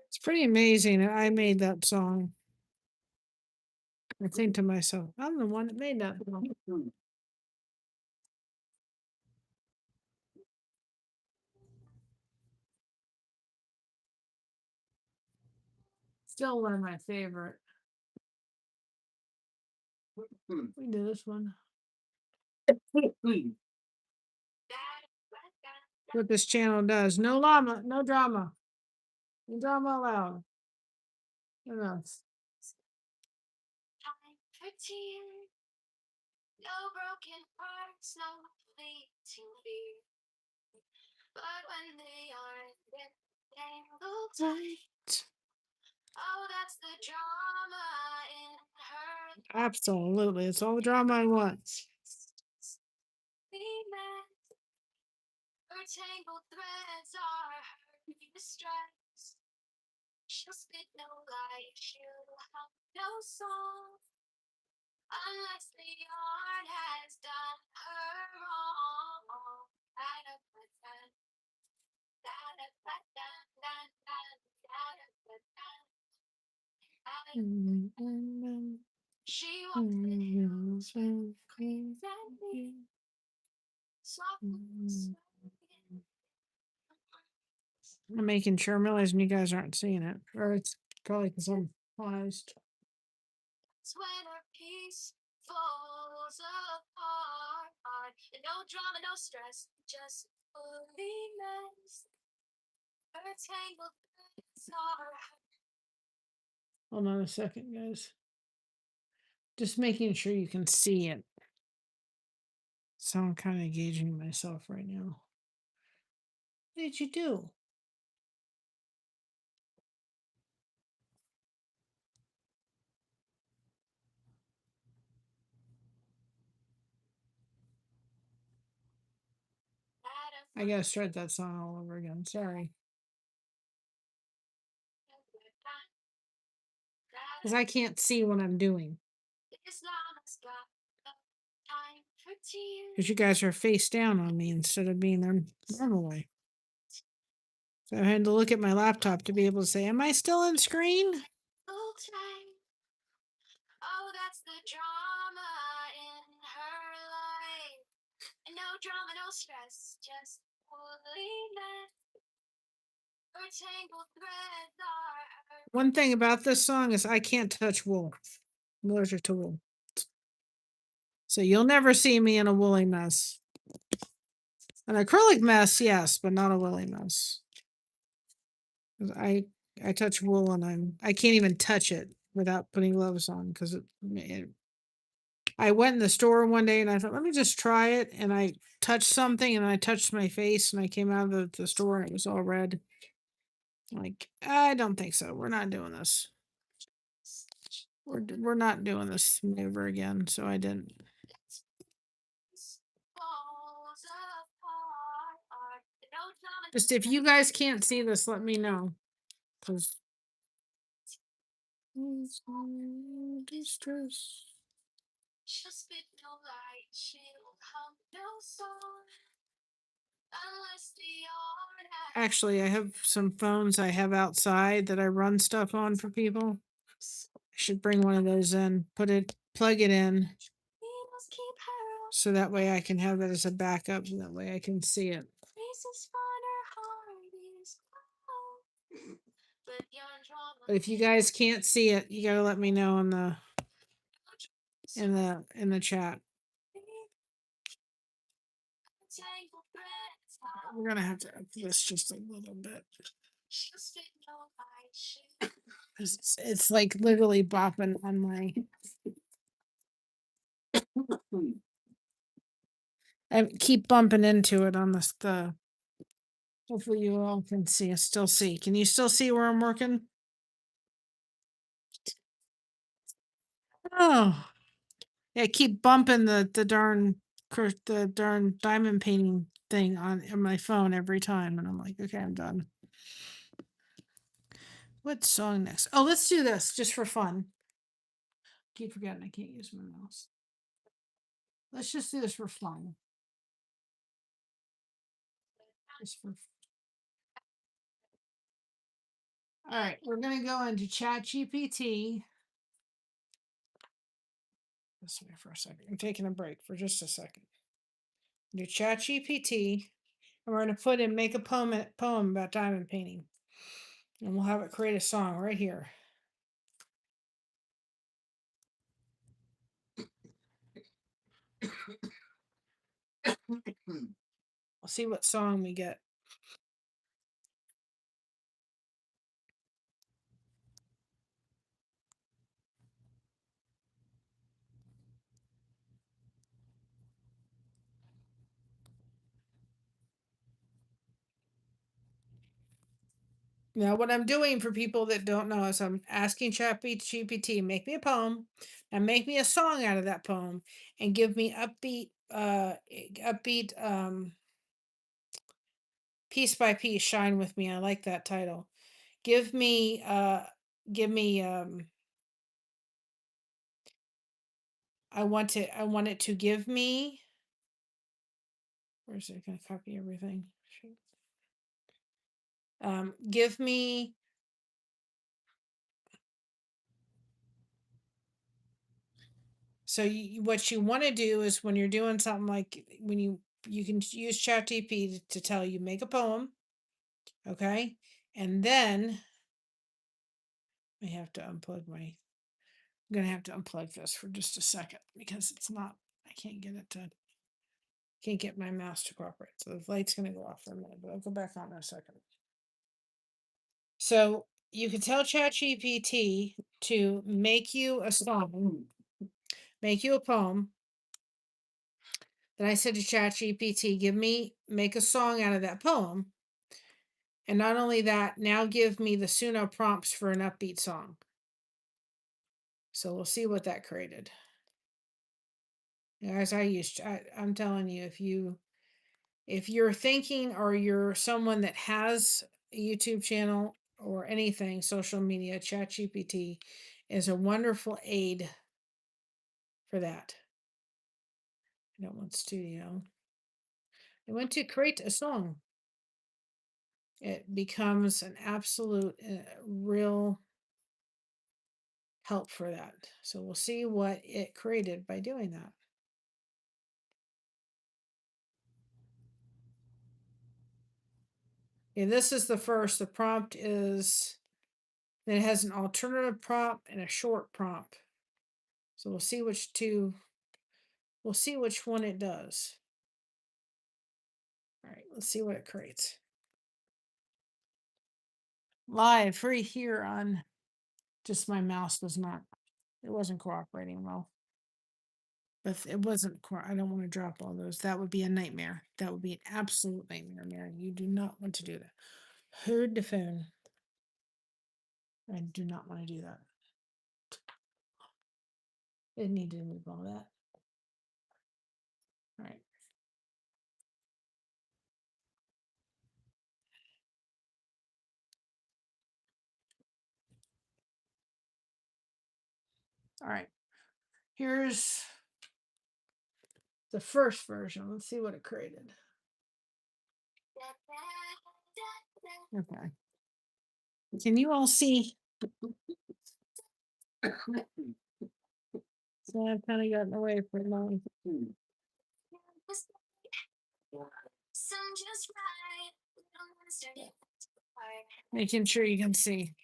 It's pretty amazing. I made that song. I think to myself, I'm the one that made that song. Still one of my favorite. We do this one. What this channel does. No llama, no drama. No drama allowed. What else? No broken hearts, no fleeting fear. But when they aren't tangled tight. Oh, that's the drama in her. Absolutely. It's all the drama I want. Her tangled threads are her distress. She'll spit no light, she'll hum no song. Unless the yarn has done her wrong. She walked the hills with queens and me. I'm making sure I'm realizing you guys aren't seeing it. Or it's probably because I'm paused. It's when her peace falls apart. And no drama, no stress, just holiness. Her tangled threads are. Hold on a second, guys. Just making sure you can see it. So I'm kind of gauging myself right now. What did you do? I gotta start that song all over again. Sorry. Because I can't see what I'm doing. Because you guys are face down on me instead of being the normal way. So I had to look at my laptop to be able to say, am I still on screen? Oh, that's the drama in her life. And no drama, no stress, just holiness. Her tangled threads are. One thing about this song is I can't touch wool. I'm allergic to wool. So you'll never see me in a woolly mess. An acrylic mess, yes, but not a woolly mess. 'Cause I touch wool and I can't even touch it without putting gloves on because I went in the store one day and I thought, let me just try it. And I touched something and I touched my face and I came out of the store and it was all red. Like, I don't think so. We're not doing this. We're not doing this ever again. So I didn't. Just if you guys can't see this, let me know. Because distress. She'll spit no light, she'll hum no song. Actually, I have some phones I have outside that I run stuff on for people. I should bring one of those in, plug it in. So that way I can have it as a backup and that way I can see it. But if you guys can't see it, you gotta let me know in the chat. We're gonna have to up this just a little bit. It's like literally bopping on my. I keep bumping into it on the. Hopefully you all can see. Still see. Can you still see where I'm working? Oh, yeah. I keep bumping the darn diamond painting thing on my phone every time, and I'm like, okay, I'm done. What song next? Oh, let's do this just for fun. Keep forgetting I can't use my mouse. Let's just do this for fun. Just for. All right, we're gonna go into Chat GPT. This way for a second. I'm taking a break for just a second. Do Chat GPT, and we're gonna put in make a poem about diamond painting, and we'll have it create a song right here. We'll see what song we get. Now, what I'm doing for people that don't know is I'm asking ChatGPT, make me a poem and make me a song out of that poem and give me upbeat piece by piece, shine with me. I like that title. Give me I want it to give me, where's it gonna copy everything? Give me So what you want to do is when you're doing something like when you can use ChatGPT to tell you make a poem, okay, and then I have to unplug my. I'm gonna have to unplug this for just a second because it's not. I can't get it to. Can't get my mouse to cooperate. So the light's gonna go off for a minute, but I'll go back on in a second. So you can tell ChatGPT to make you a song, make you a poem. Then I said to ChatGPT, make a song out of that poem. And not only that, now give me the Suno prompts for an upbeat song. So we'll see what that created. As I'm telling you, if you're thinking or you're someone that has a YouTube channel or anything, social media, ChatGPT is a wonderful aid for that. I don't want studio. I want to create a song. It becomes an absolute real help for that. So we'll see what it created by doing that. Okay, this is the first. The prompt is, then it has an alternative prompt and a short prompt. So we'll see we'll see which one it does. All right, let's see what it creates. Live, free here on, just my mouse it wasn't cooperating well. But it wasn't, I don't want to drop all those. That would be a nightmare. That would be an absolute nightmare, Mary. You do not want to do that. Heard the phone. I do not want to do that. It needed to move all that. All right. All right. Here's the first version. Let's see what it created. Okay. Can you all see? So I've kind of gotten away for a long. Making sure you can see.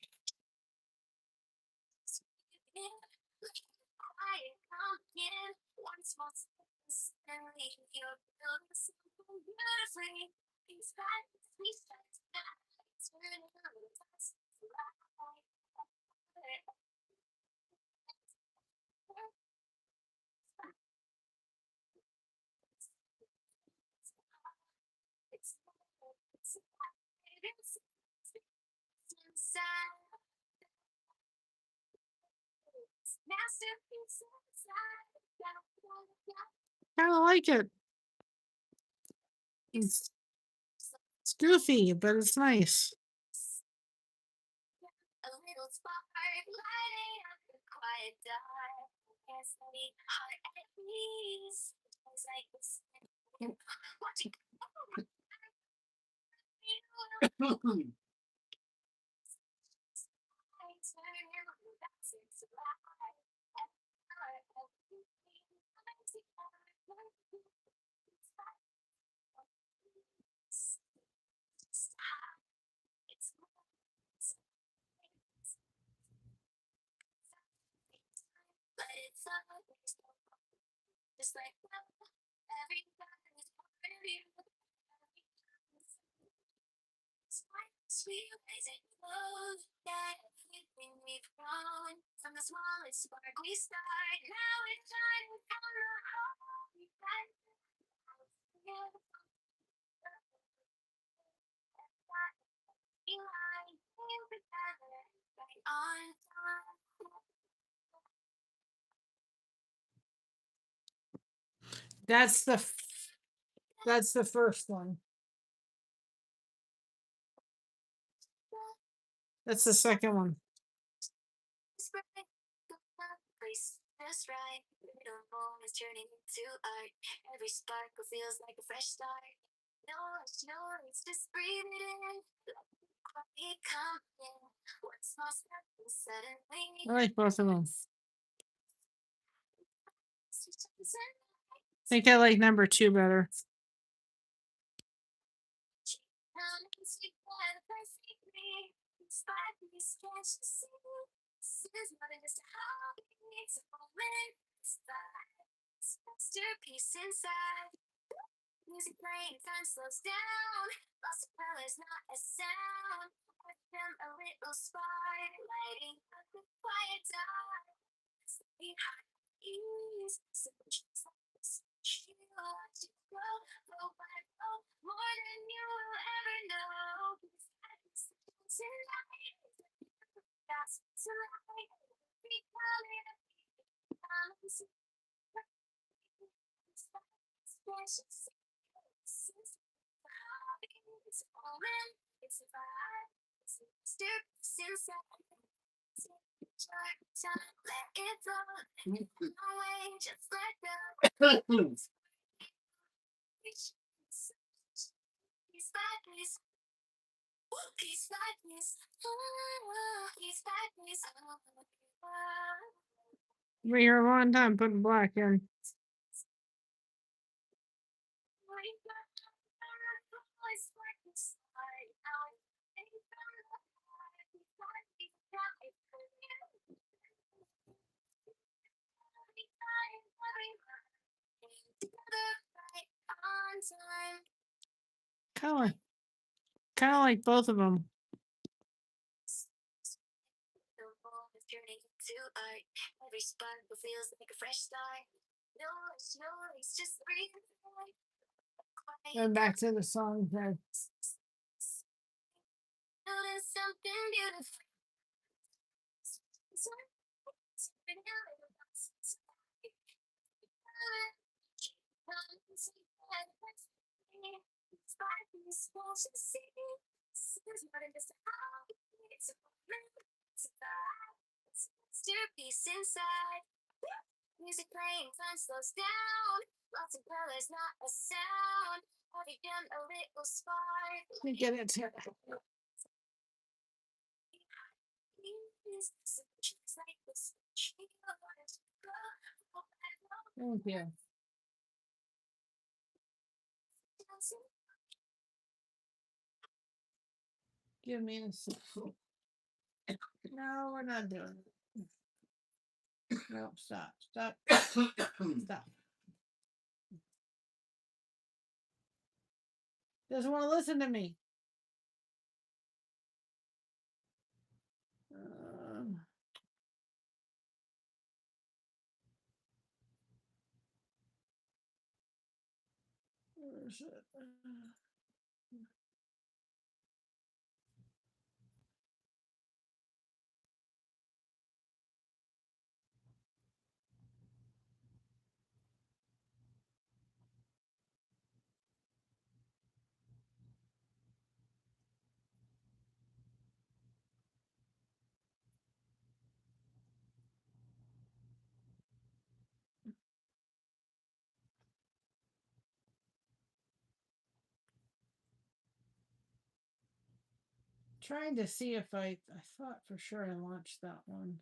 Kind of like it. It's goofy, but it's nice. That's the that's the first one. That's the second one. I like both of them. I think I like number 2 better. We here a long time putting black in. Kind of like both of them. Going back to the song there. Get it to Thank you. Give me a second. No, we're not doing it. No, stop. Stop. Stop. Doesn't want to listen to me. Where is it? trying to see if I thought for sure I launched that one.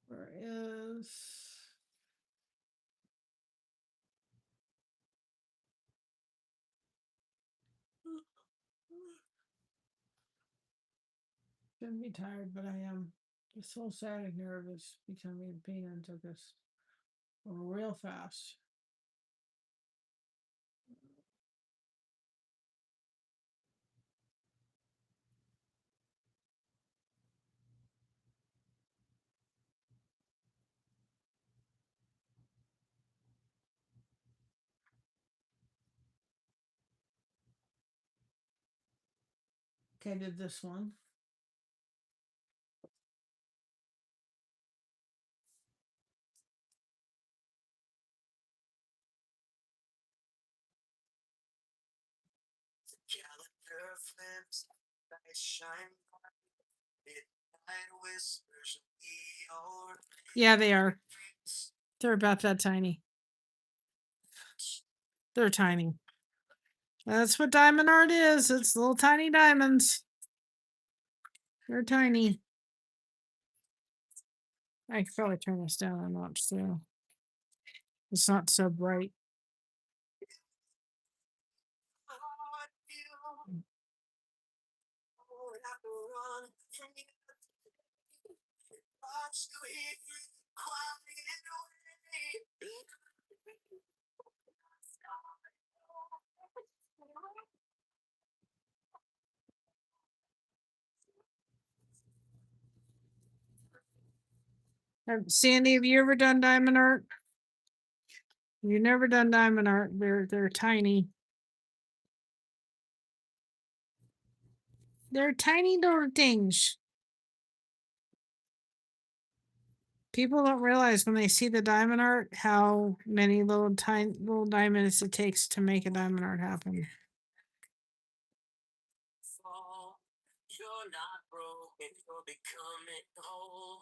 Where is shouldn't be tired, but I am. This whole sciatic nerve is becoming a pain and took us real fast. Okay, I did this one. Calendar flips, lights shine bright, midnight whispers yeah, they are. They're about that tiny. They're tiny. That's what diamond art is. It's little tiny diamonds. They're tiny. I could probably turn this down a notch too. It's not so bright. Sandy, have you ever done diamond art? You've never done diamond art. They're tiny. They're tiny little things. People don't realize when they see the diamond art how many little tiny little diamonds it takes to make a diamond art happen. You're not broken, you're becoming whole.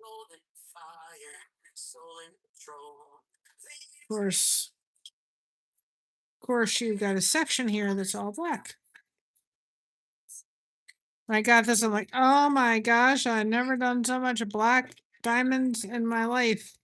Golden fire, soul in control. Of course, you've got a section here that's all black. I got this. I'm like, oh my gosh, I've never done so much black diamonds in my life.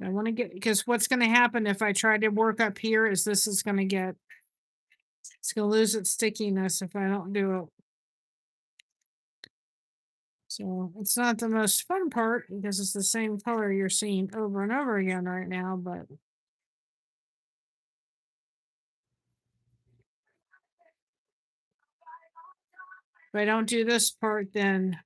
I want to get, because what's going to happen if I try to work up here is this is going to get, it's going to lose its stickiness if I don't do it. So it's not the most fun part because it's the same color you're seeing over and over again right now, but if I don't do this part, then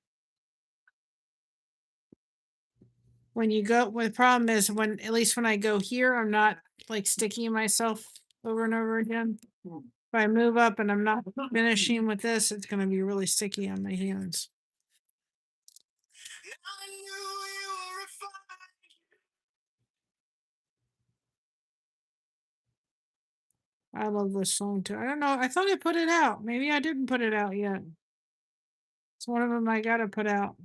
when you go, well, the problem is when, at least when I go here, I'm not like sticking myself over and over again. If I move up and I'm not finishing with this, it's going to be really sticky on my hands. I love this song too. I don't know. I thought I put it out. Maybe I didn't put it out yet. It's one of them I got to put out.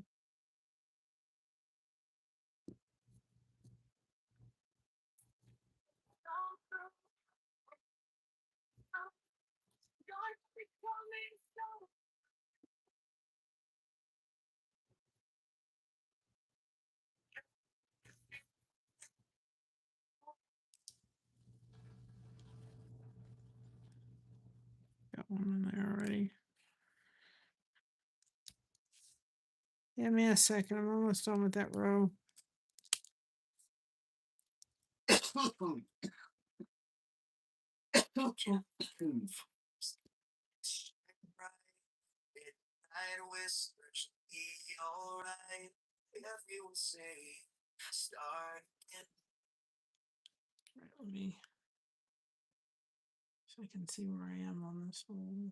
Give me a second. I'm almost done with that row. Let me, so I can see where I am on this whole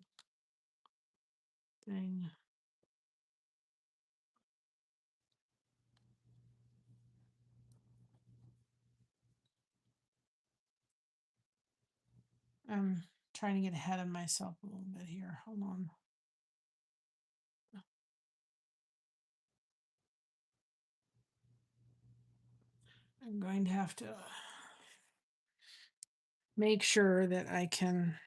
thing. I'm trying to get ahead of myself a little bit here. Hold on. I'm going to have to make sure that I can. I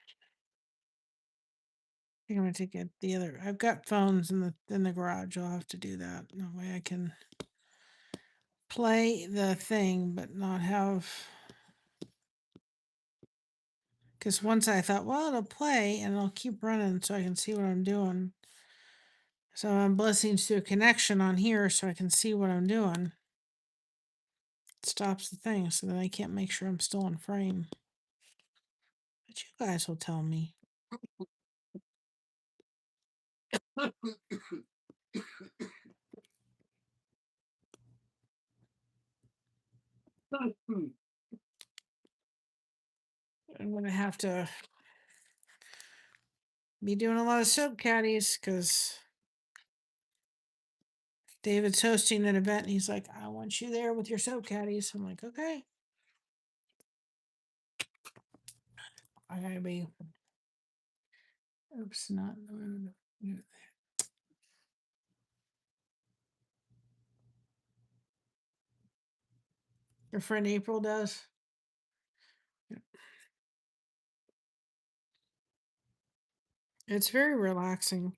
think I'm going to get the other. I've got phones in the garage. I'll have to do that. That way I can play the thing, but not have. Because once I thought, well, it'll play and it'll keep running so I can see what I'm doing. So I'm blessings to a connection on here so I can see what I'm doing. It stops the thing so that I can't make sure I'm still in frame. But you guys will tell me. I'm going to have to be doing a lot of soap caddies because David's hosting an event and he's like, I want you there with your soap caddies. I'm like, okay. I gotta be. Oops, not. Your friend April does. It's very relaxing.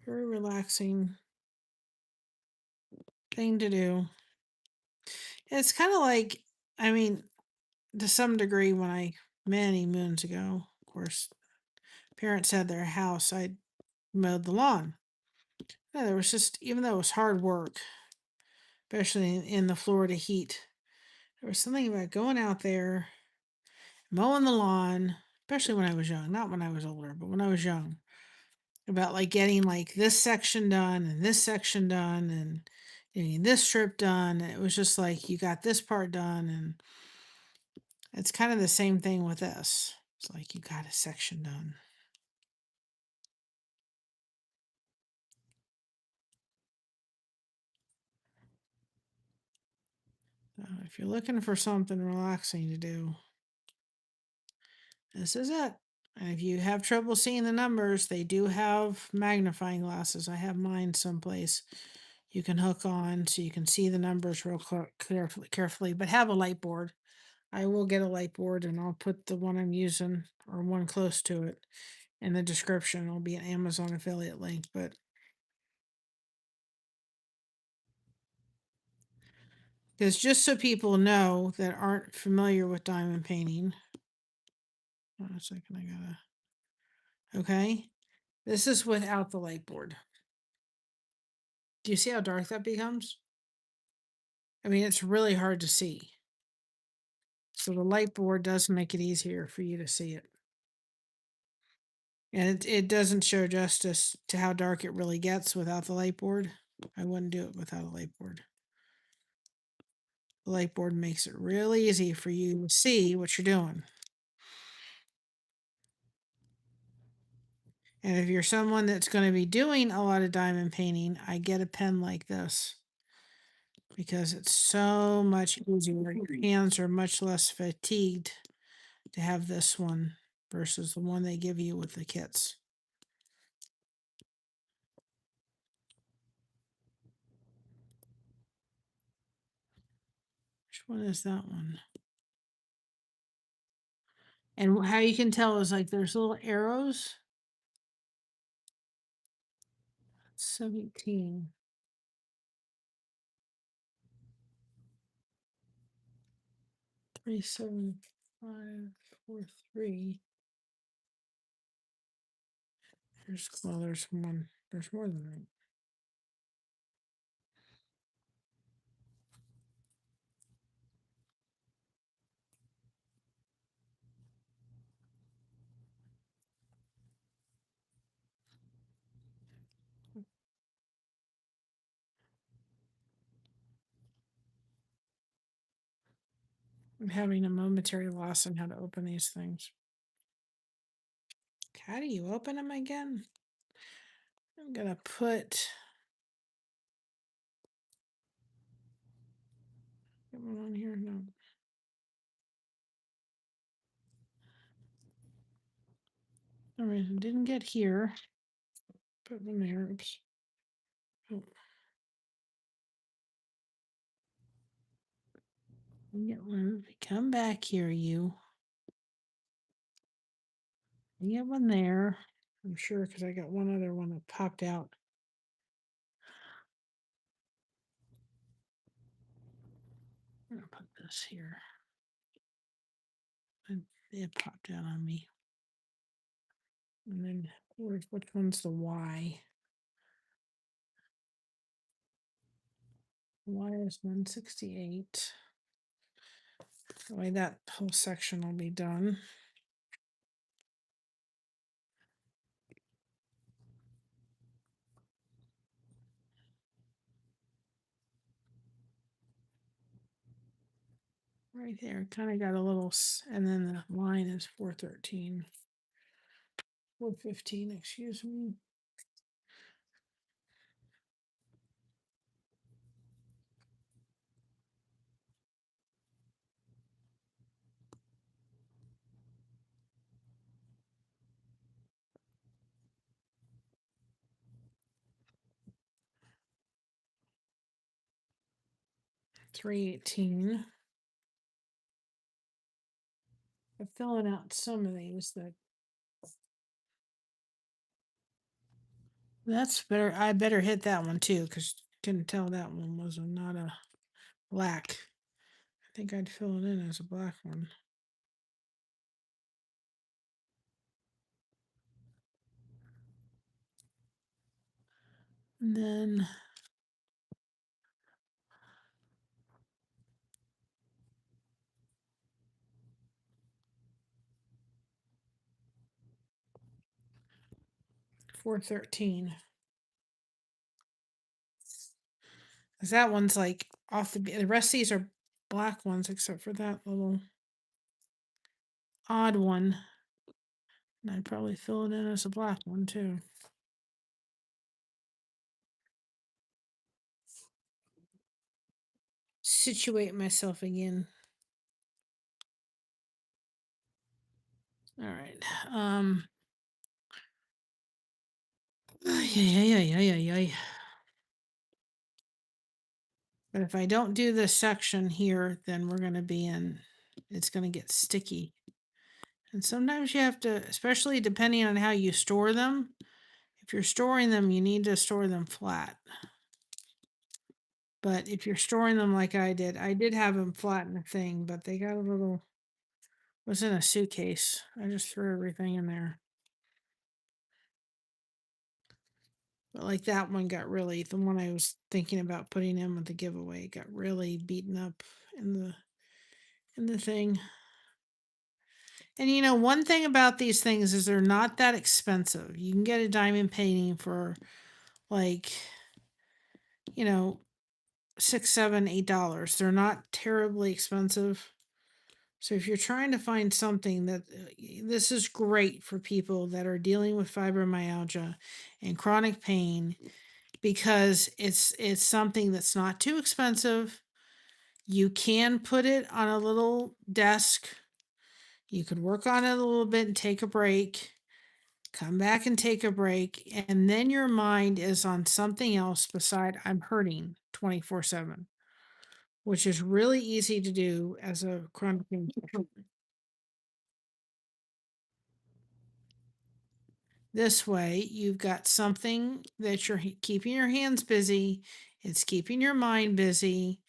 Very relaxing thing to do. It's kind of like, I mean, to some degree, when many moons ago, of course, parents had their house, I mowed the lawn. Yeah, there was just, even though it was hard work, especially in the Florida heat, there was something about going out there, mowing the lawn, especially when I was young, not when I was older, but when I was young, about like getting like this section done and this section done and getting this strip done. It was just like you got this part done, and it's kind of the same thing with this. It's like you got a section done. So if you're looking for something relaxing to do, this is it. And if you have trouble seeing the numbers, they do have magnifying glasses. I have mine someplace you can hook on so you can see the numbers real carefully, but have a light board. I will get a light board and I'll put the one I'm using or one close to it in the description. It'll be an Amazon affiliate link, but because just so people know that aren't familiar with diamond painting. Hold on a second, I gotta. Okay, this is without the light board. Do you see how dark that becomes? I mean, it's really hard to see. So the light board does make it easier for you to see it. And it doesn't show justice to how dark it really gets without the light board. I wouldn't do it without a light board. The light board makes it really easy for you to see what you're doing. And if you're someone that's going to be doing a lot of diamond painting, I get a pen like this because it's so much easier. Your hands are much less fatigued to have this one versus the one they give you with the kits. Which one is that one? And how you can tell is like there's little arrows. 17. 37543. There's one. There's more than that. I'm having a momentary loss on how to open these things. How do you open them again? I'm gonna put get one on here. No. All right, I didn't get here. Put one there. Oops. Oh. Get one. Come back here, you. Get one there. I'm sure because I got one other one that popped out. I'm gonna put this here. And it popped out on me. And then which one's the Y? Y is 168. That way that whole section will be done. Right there, kind of got a little, and then the line is 413. 415, excuse me. $318. I'm filling out some of these that's better. I better hit that one too, because couldn't tell that one was not a black. I think I'd fill it in as a black one. And then $413. Because that one's like off the rest of these are black ones except for that little odd one. And I'd probably fill it in as a black one too. Situate myself again. All right. Yeah. But if I don't do this section here, then we're going to be in, it's going to get sticky. And sometimes you have to, especially depending on how you store them, if you're storing them, you need to store them flat. But if you're storing them like I did have them flat in the thing, but they got a little, was in a suitcase. I just threw everything in there. But like that one got really, the one I was thinking about putting in with the giveaway got really beaten up in the thing. And you know, one thing about these things is they're not that expensive. You can get a diamond painting for like, you know, $6, $7, $8. They're not terribly expensive. So if you're trying to find something that this is great for people that are dealing with fibromyalgia and chronic pain, because it's something that's not too expensive. You can put it on a little desk. You could work on it a little bit and take a break, come back and take a break, and then your mind is on something else beside I'm hurting 24/7, which is really easy to do as a chronic pain patient. This way, you've got something that you're keeping your hands busy, it's keeping your mind busy,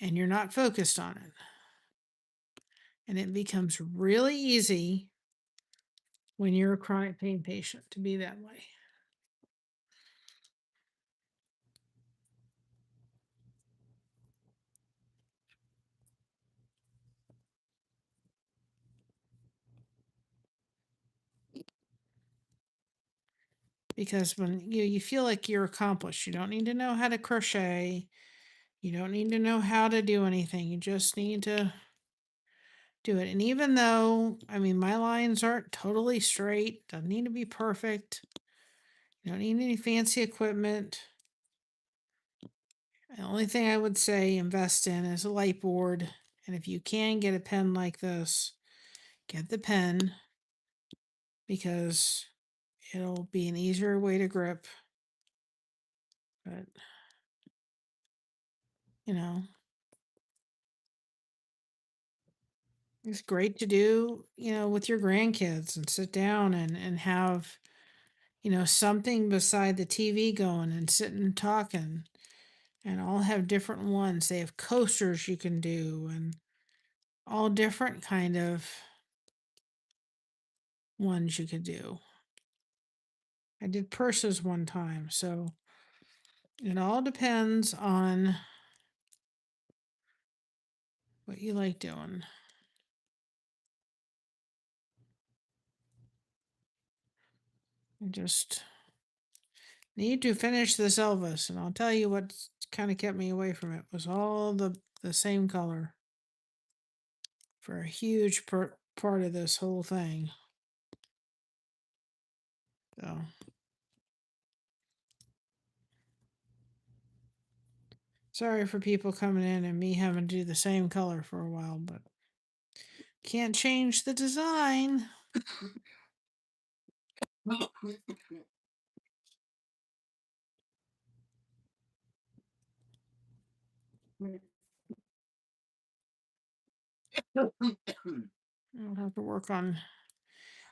and you're not focused on it. And it becomes really easy when you're a chronic pain patient to be that way. because when you feel like you're accomplished, you don't need to know how to crochet. You don't need to know how to do anything. You just need to do it. And even though, I mean, my lines aren't totally straight, doesn't need to be perfect. You don't need any fancy equipment. The only thing I would say invest in is a light board. And if you can get a pen like this, get the pen because it'll be an easier way to grip. But, you know, it's great to do, with your grandkids and sit down and have, something beside the TV going and sitting and talking. And all have different ones. They have coasters you can do and all different kind of ones you could do. I did purses one time, so it all depends on what you like doing. I just need to finish this Elvis, and I'll tell you what kind of kept me away from it was all the same color for a huge part of this whole thing. So sorry for people coming in and me having to do the same color for a while, but can't change the design. I'll have to work on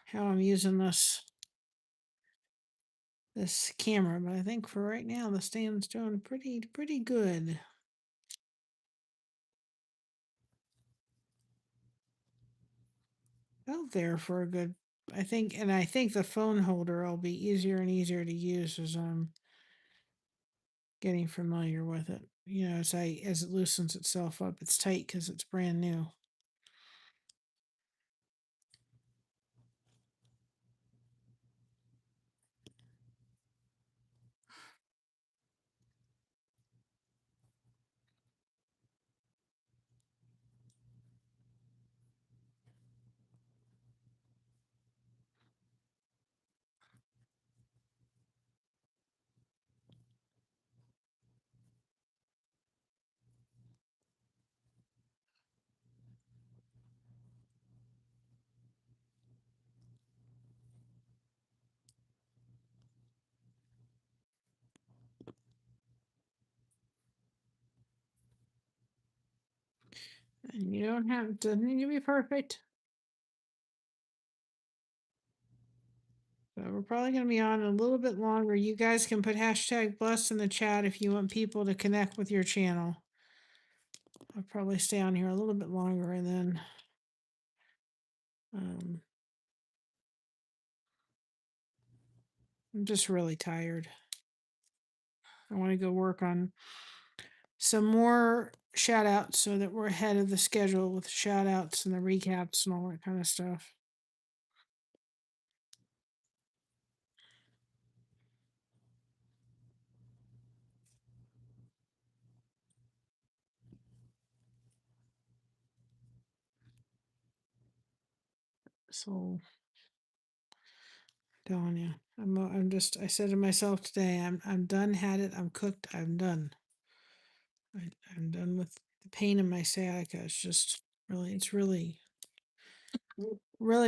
how I'm using this camera, but I think for right now the stand's doing pretty good. Out there for a good, I think, and I think the phone holder will be easier and easier to use as I'm getting familiar with it. As it loosens itself up, it's tight because it's brand new. And you don't have doesn't need to be perfect. So we're probably going to be on a little bit longer. You guys can put hashtag blessed in the chat if you want people to connect with your channel. I'll probably stay on here a little bit longer and then I'm just really tired. I want to go work on some more shout outs so that we're ahead of the schedule with shout outs and the recaps and all that kind of stuff. So telling you, I said to myself today, I'm done, had it, I'm cooked, I'm done. I'm done with the pain in my sciatica. It's really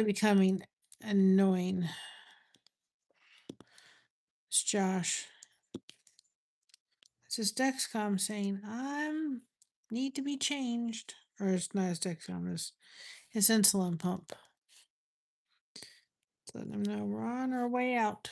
becoming annoying. It's Josh. It's his Dexcom saying I'm need to be changed. Or it's not his Dexcom, it's his insulin pump. So letting him know we're on our way out.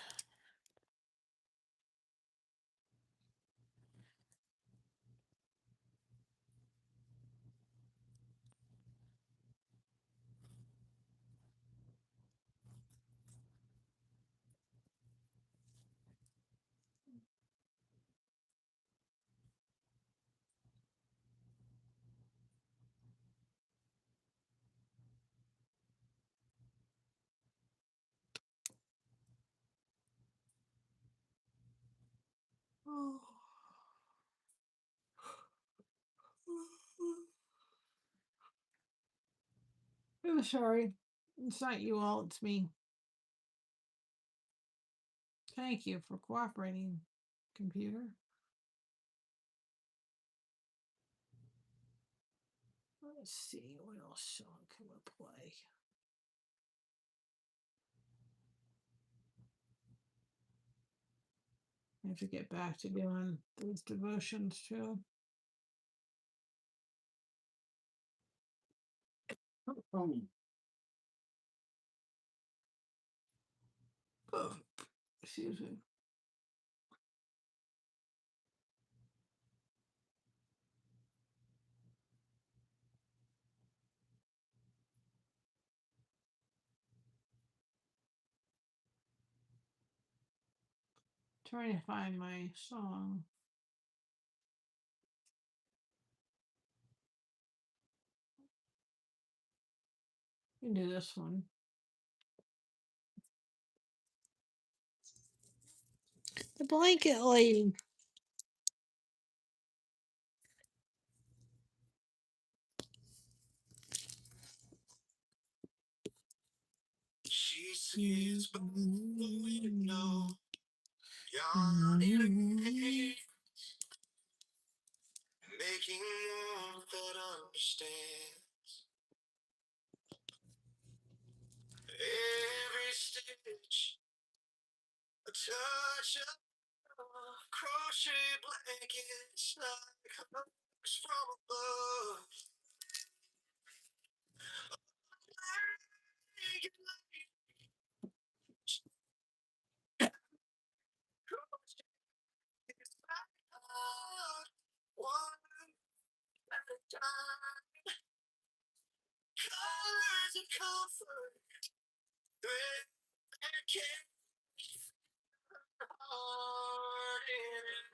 I'm sorry. It's not you all, it's me. Thank you for cooperating, computer. Let's see what else song can we play. I have to get back to doing those devotions too. Oh, excuse me. Trying to find my song. You can do this one. The blanket lady. She sees by the window, yawning, making warmth that understands every stitch, a touch of crochet blankets like hugs from above. One at a time, colors of comfort, thread and care, heart in it.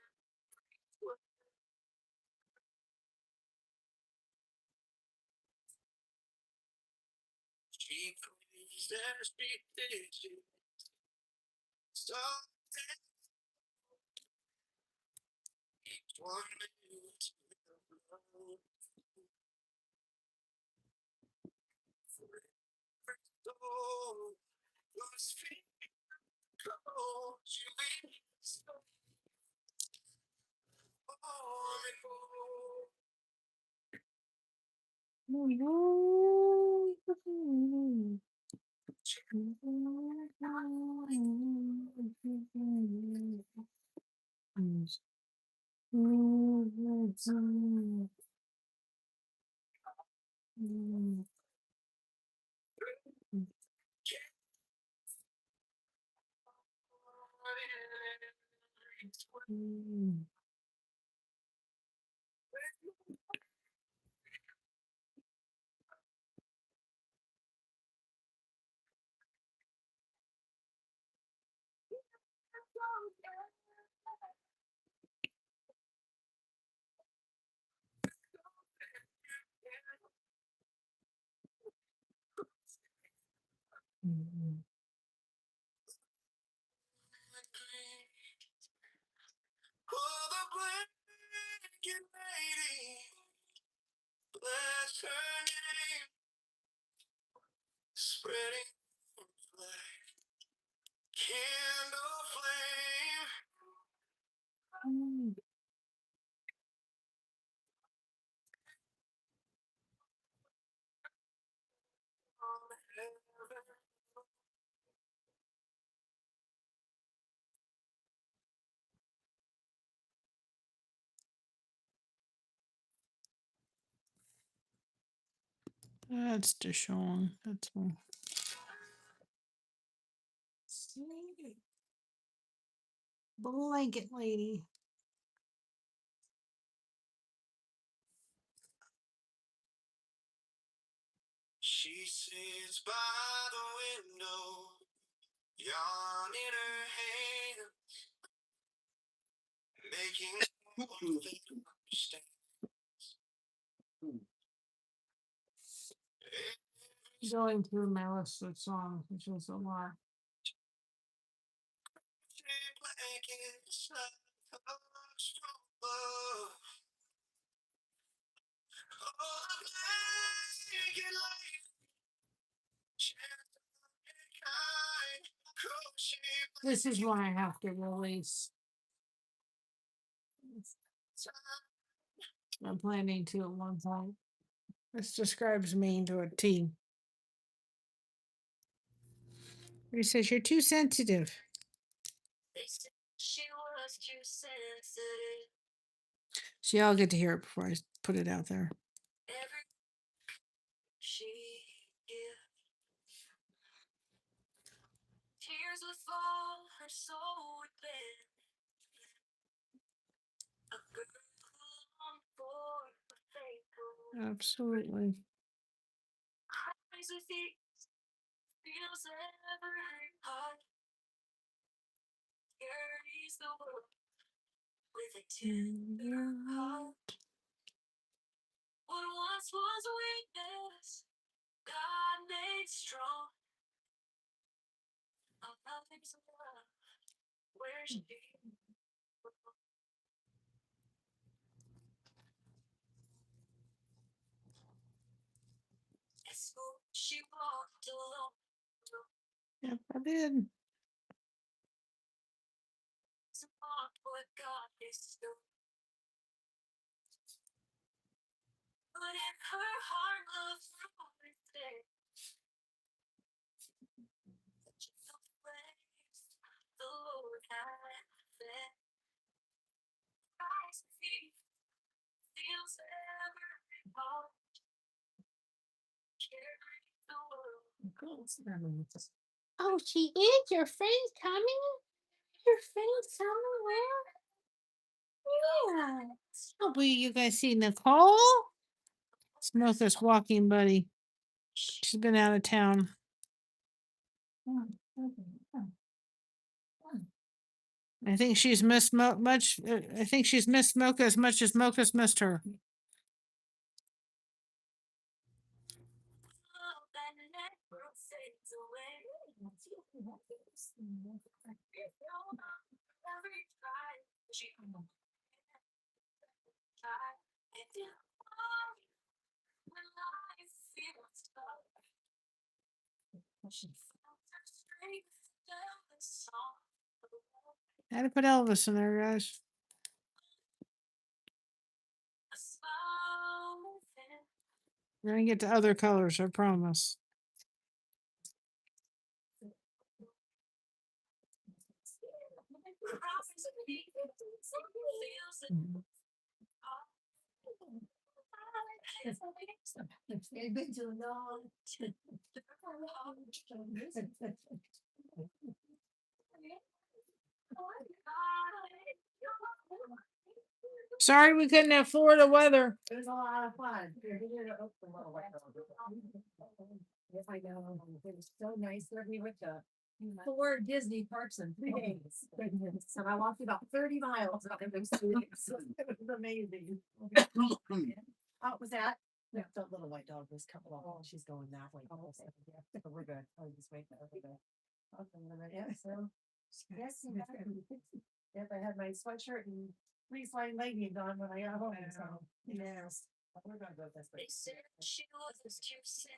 She prays as she stitches, soft each one new to love. For every soul whose feet go, she leads so warm and bold. Oh, the blanket lady, bless her name, spreading like candle flame. That's Deshawn. That's one. Blanket lady. She sits by the window, yarn in her hand, making warmth that understands going through my list of songs, which is a lot. This is one I have to release. I'm planning to at one point. This describes me to a T. He says you're too sensitive. See, I'll get to hear it before I put it out there. Absolutely. In your heart. What once was weakness, God made strong. All nothing's love. Where she she walked alone. Yep, I did. What God is still. But in her heart love through everything. The Lord had fed. Christ's feet feels every heart. Carry the world. Oh, she is. Your friend's coming? Your friend's coming where? Yeah. Oh, will you guys see Nicole? Smokers walking buddy. She's been out of town. I think she's missed much. I think she's missed Mocha as much as Mocha's missed her. I had to put Elvis in there, guys. We're gonna get to other colors, I promise. Sorry we couldn't have Florida weather. It was a lot of fun. Yes, I know. It was so nice that we went to 4 Disney parks in 3 days. Goodness. And I walked about 30 miles out of those 2 days. It was amazing. How was that? Yeah, the little white dog was coming along. She's going that way. Oh, okay. Yeah, we're good. I was just waiting for her. Yeah, so yes, yep, I had my sweatshirt and fleece-lined leggings on when I got home. So yes, we're gonna go this way. She was too sick.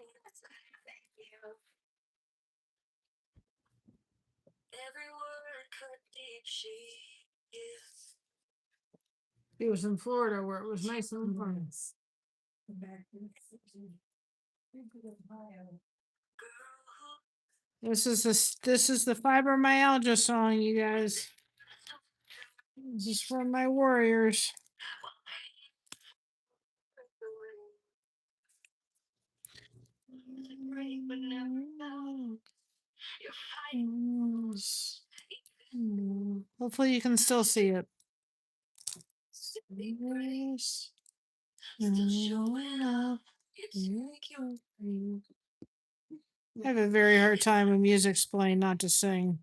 Thank you. Every word cut deep. She is. It was in Florida where it was nice and fun. This is the fibromyalgia song, you guys. This is from my warriors. Hopefully you can still see it. I have a very hard time when music's playing not to sing.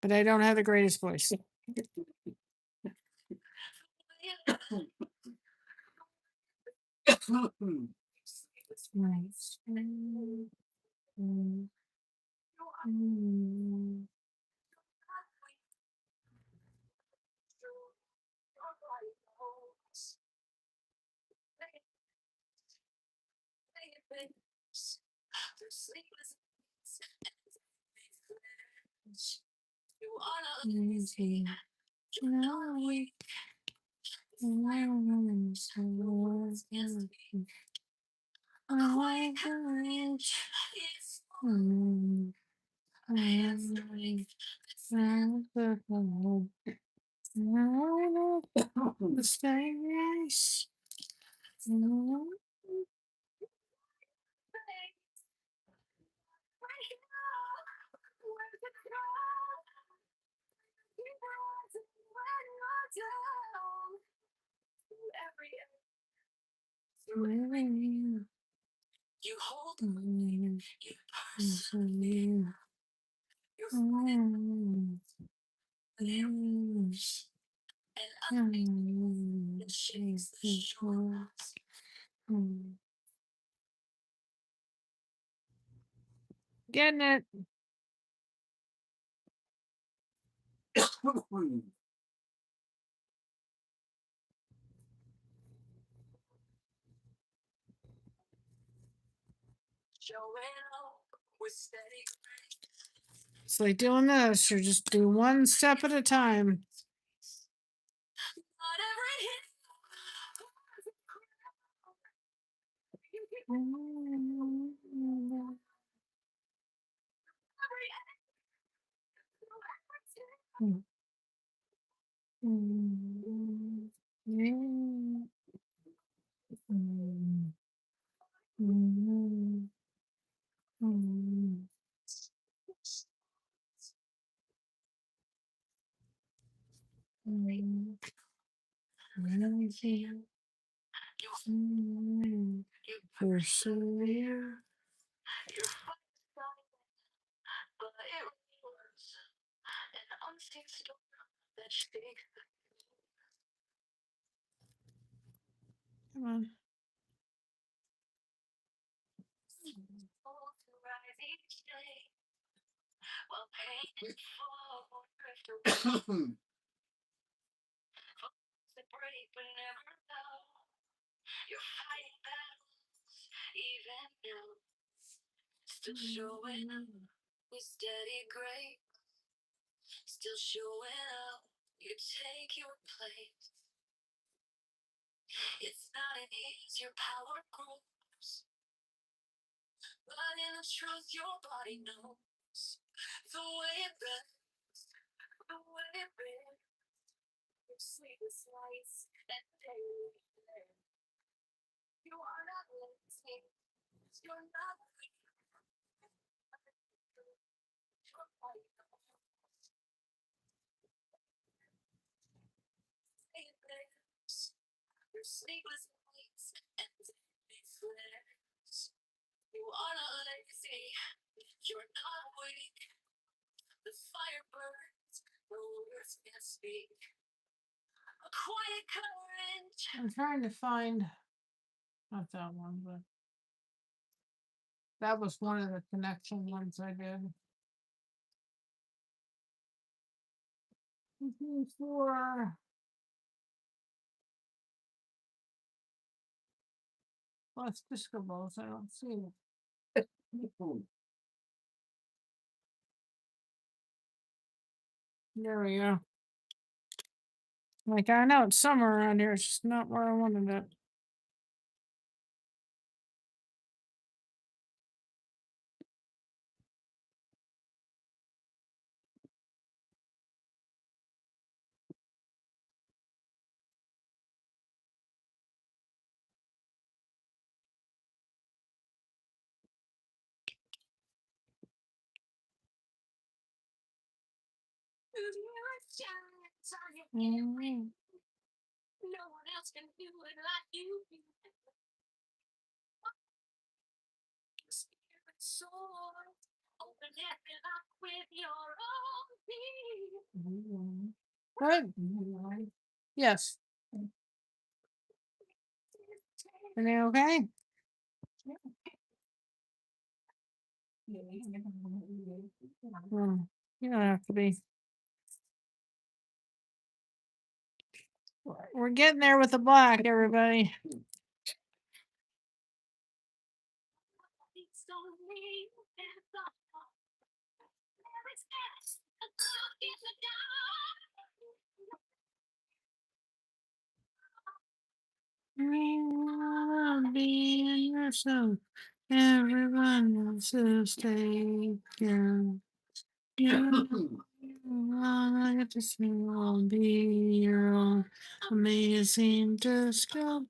But I don't have the greatest voice. Easy. No, I like the range. I am like the home. The space. You hold me. Getting it. It's like doing this. You're just do one step at a time. Persevere. Come on. Still showing up with steady grace. Still showing up. You take your place. It's not an ease, your power grows. But in the truth, your body knows. The way it bends, the way it bends. Your sleepless nights and daily prayer. You are not lazy. You're not weak. Your body knows. It bends. Your sleepless nights and daily flares. You are not lazy. You're not weak. The fire burns. The words can't speak. A quiet courage. I'm trying to find, not that one, but that was one of the connection ones I did. For plus disco balls, I don't see it. There we go. Like I know it's somewhere around here, it's just not where I wanted it. Mm. No one else can do it like you do. Spirit soar, open heaven up with your own feet. Good. Yes. Are they okay? You don't have to be. We're getting there with the black, everybody. Being yourself. Everyone else is taken. You I get to sing, I'll be your own amazing discover.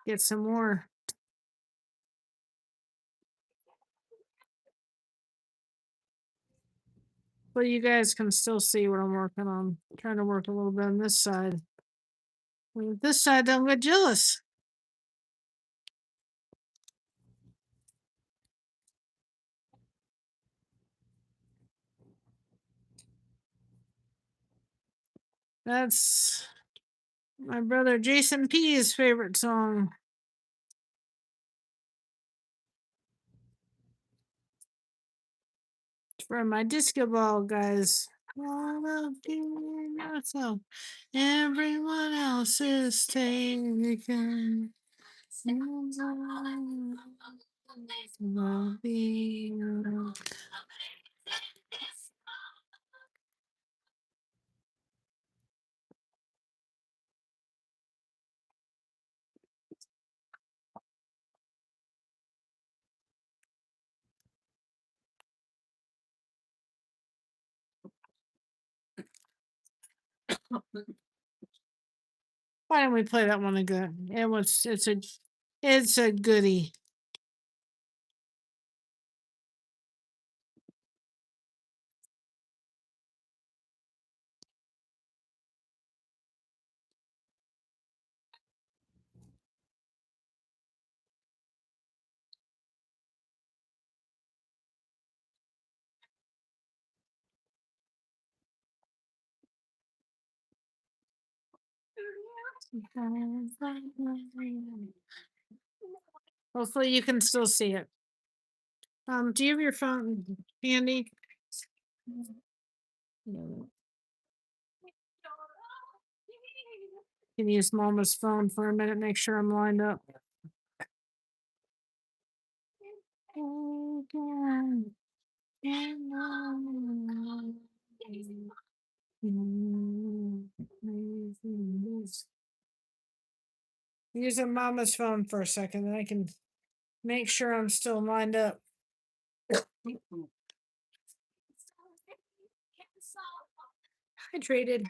Get some more. Well, you guys can still see what I'm working on. I'm trying to work a little bit on this side. This side don't get jealous. That's my brother Jason P's favorite song. It's from my disco ball guys. All of you yourself. Everyone else is taken. Will be your- Why don't we play that one again? It's a goodie. Hopefully you can still see it. Do you have your phone handy? No. Can use Mama's phone for a minute, make sure I'm lined up. Using Mama's phone for a second, and I can make sure I'm still lined up. Hydrated.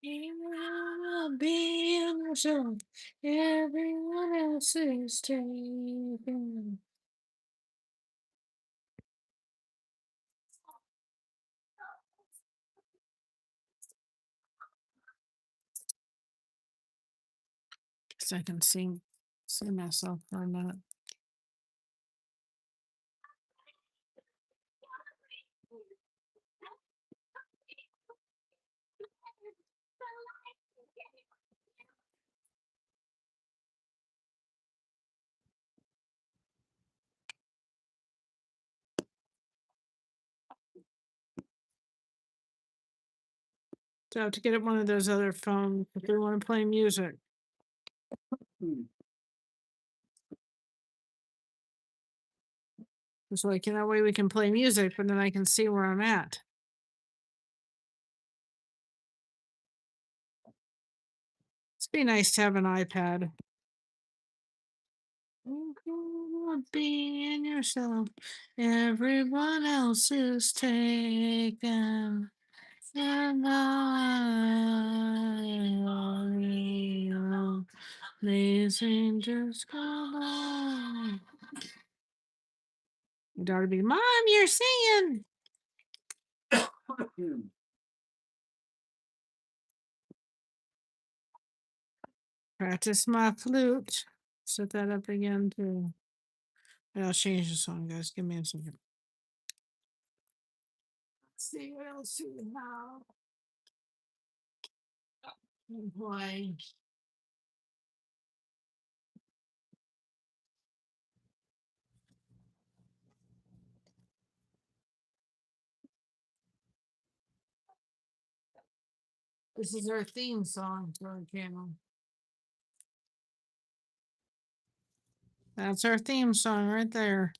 I'll be in the zone. Everyone else is taken. Guess I can see myself for a minute. So I have to get at one of those other phones if we want to play music. It's like in that way we can play music, but then I can see where I'm at. It's be nice to have an iPad. Being yourself, everyone else is taken. And these angels come on. Your daughter be, Mom, you're singing. Practice my flute. Set that up again too. And I'll change the song, guys. Give me a second. Let's see what else we have. Play. This is our theme song for our channel. That's our theme song right there.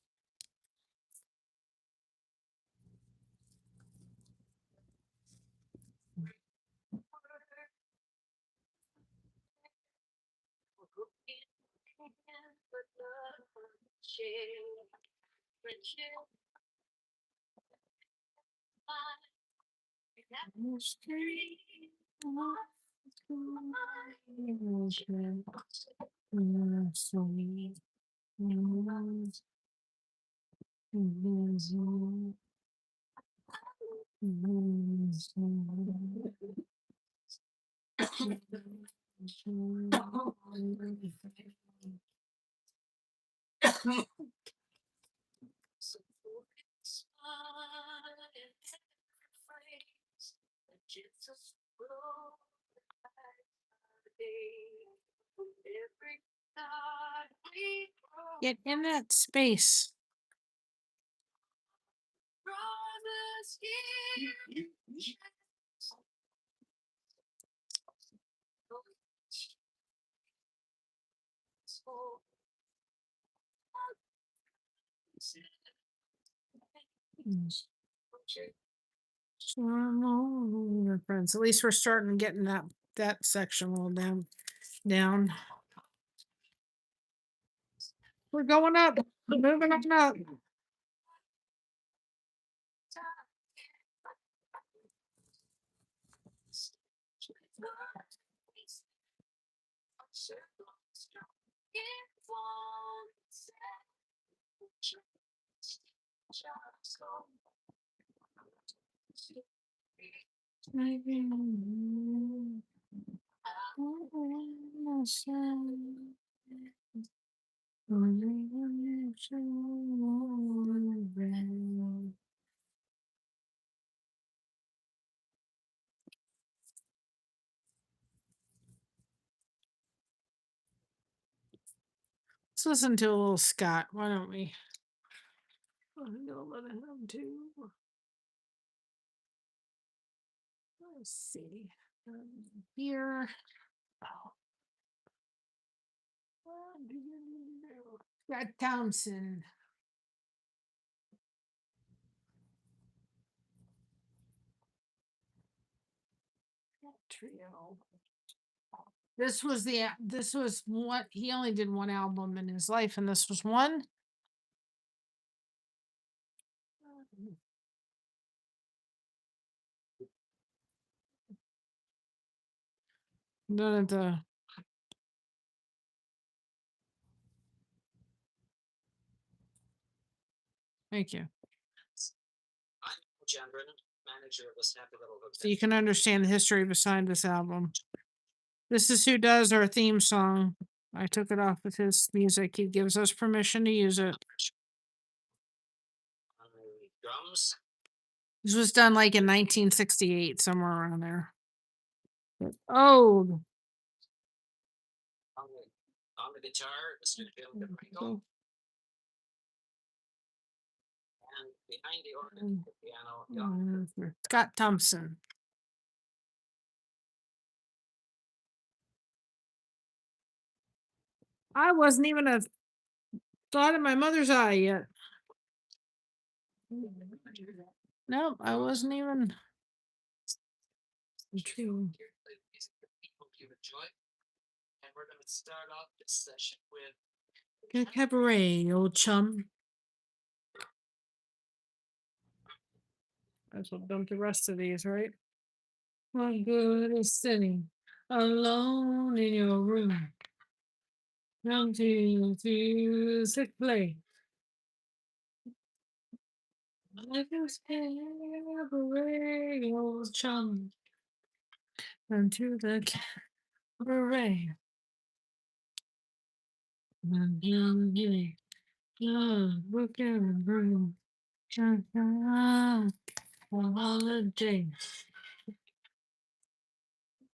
Get in that space. Friends. At least we're starting getting that section a little down. We're going up. Moving on up. Let's listen to a little Scott. Why don't we? I'm gonna let him too. Let's see. Here. Scott Thompson. Trio. This was what he only did one album in his life, and this was one. Done at the. Thank you. So you can understand the history behind this album. This is who does our theme song. I took it off of his music. He gives us permission to use it. Drums. This was done like in 1968, somewhere around there. Oh. On the guitar, Mr. Jim DeFranco. And behind the organ, the piano, Scott Thompson. I wasn't even a thought in my mother's eye yet. Nope, I wasn't even. True. And we're going to start off this session with Cabaret, old chum. I will dump the rest of these, right? What good is sitting alone in your room? Come to music play. Like a cabaret, old chum. Into the cabaret. Look at the room. Holiday.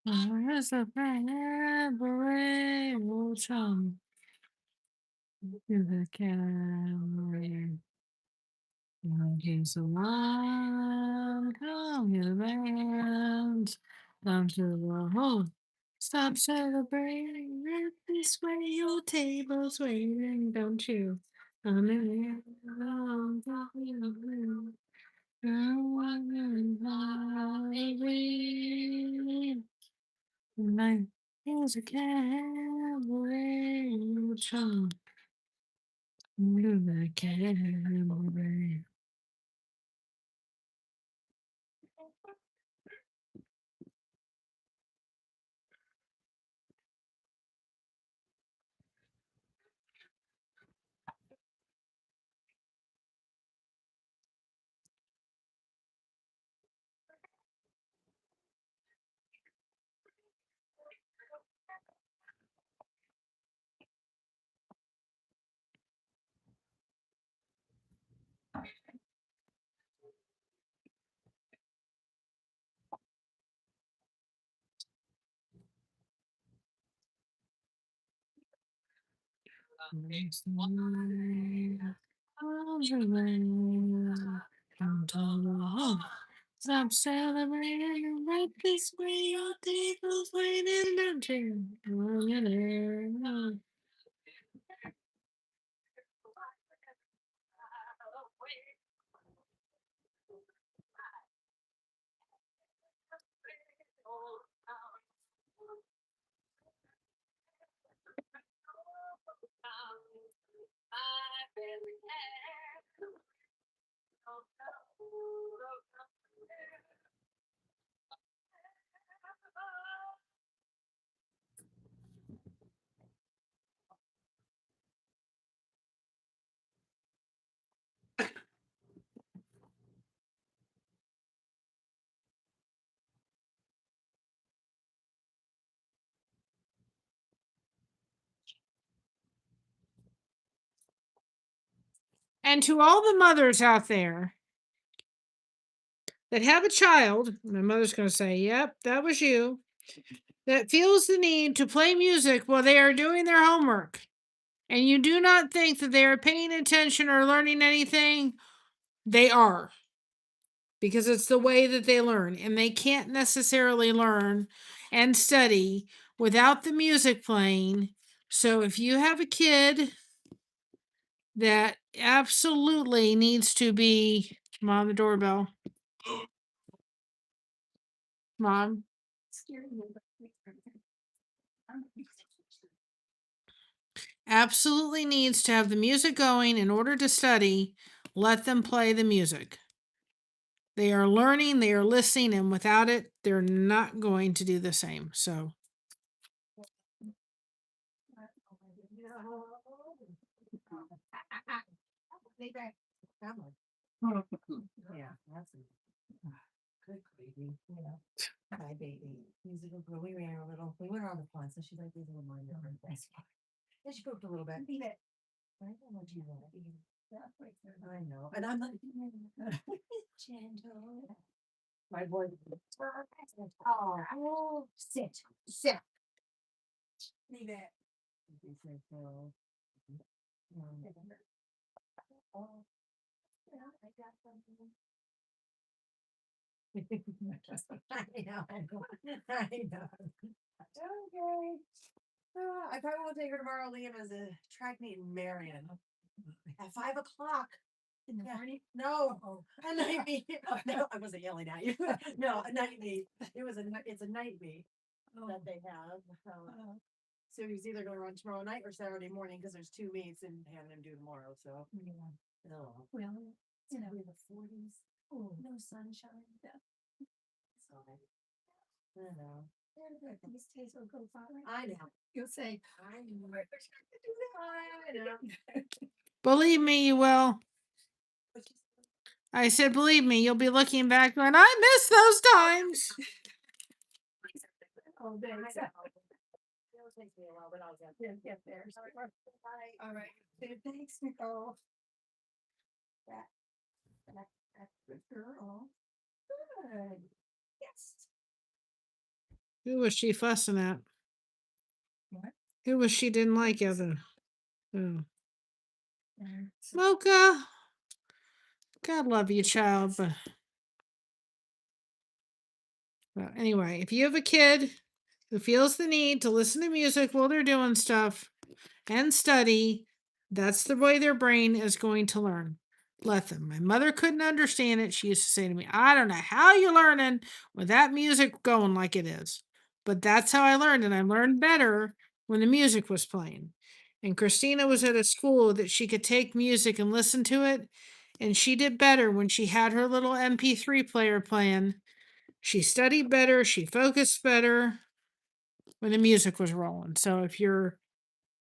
Where's the cabaret, old chum? To the cabaret. Here's the one, come here, the band. Come to the home. Stop celebrating. Let this way your table's waiting, don't you? I'm in my is a cabaret song. The cabaret. Stop celebrating right this way. Your table's waiting, don't you? And to all the mothers out there that have a child, my mother's going to say, yep, that was you, that feels the need to play music while they are doing their homework, and you do not think that they are paying attention or learning anything, they are. Because it's the way that they learn, and they can't necessarily learn and study without the music playing. So if you have a kid that absolutely needs to be, Mom, the doorbell. Mom. Absolutely needs to have the music going in order to study, let them play the music. They are learning, they are listening, and without it, they're not going to do the same. So Yeah, that's good baby. My baby. He's a good girl. We ran a little. We went around the pond, so she's like, "These little mind her best." Yeah, she pooped a little bit. Leave it. I don't want you to. I know, and I'm like, gentle. My boy. Oh, sit, sit. Leave it. Oh, yeah, I got something. I know. I know. Okay. I probably won't take her tomorrow. Liam has a track meet in Marion at 5 o'clock in the morning. No, a night meet. No, I wasn't yelling at you. No, a night meet. It's a night meet that they have. So he's either going to run tomorrow night or Saturday morning because there's two meets and having him do tomorrow. So yeah. Oh. Well, it's gonna be the 40s. Oh, no sunshine. So I know. These days will go far. I know. You'll say, I know. I know. believe me, you will. I said, believe me, you'll be looking back going, I miss those times. Oh, thanks. It'll take me a while, but I'll get there. All right. Thanks, Nicole. That's good girl. Good. Yes. Who was she fussing at? What? Who was she didn't like other? Oh. Mocha. God love you, child, but Well, anyway, if you have a kid who feels the need to listen to music while they're doing stuff and study, that's the way their brain is going to learn. Let them. My mother couldn't understand it. She used to say to me, I don't know how you learning with that music going like it is. But that's how I learned, and I learned better when the music was playing. And Christina was at a school that she could take music and listen to it. And she did better when she had her little MP3 player playing. She studied better, she focused better when the music was rolling. So if you're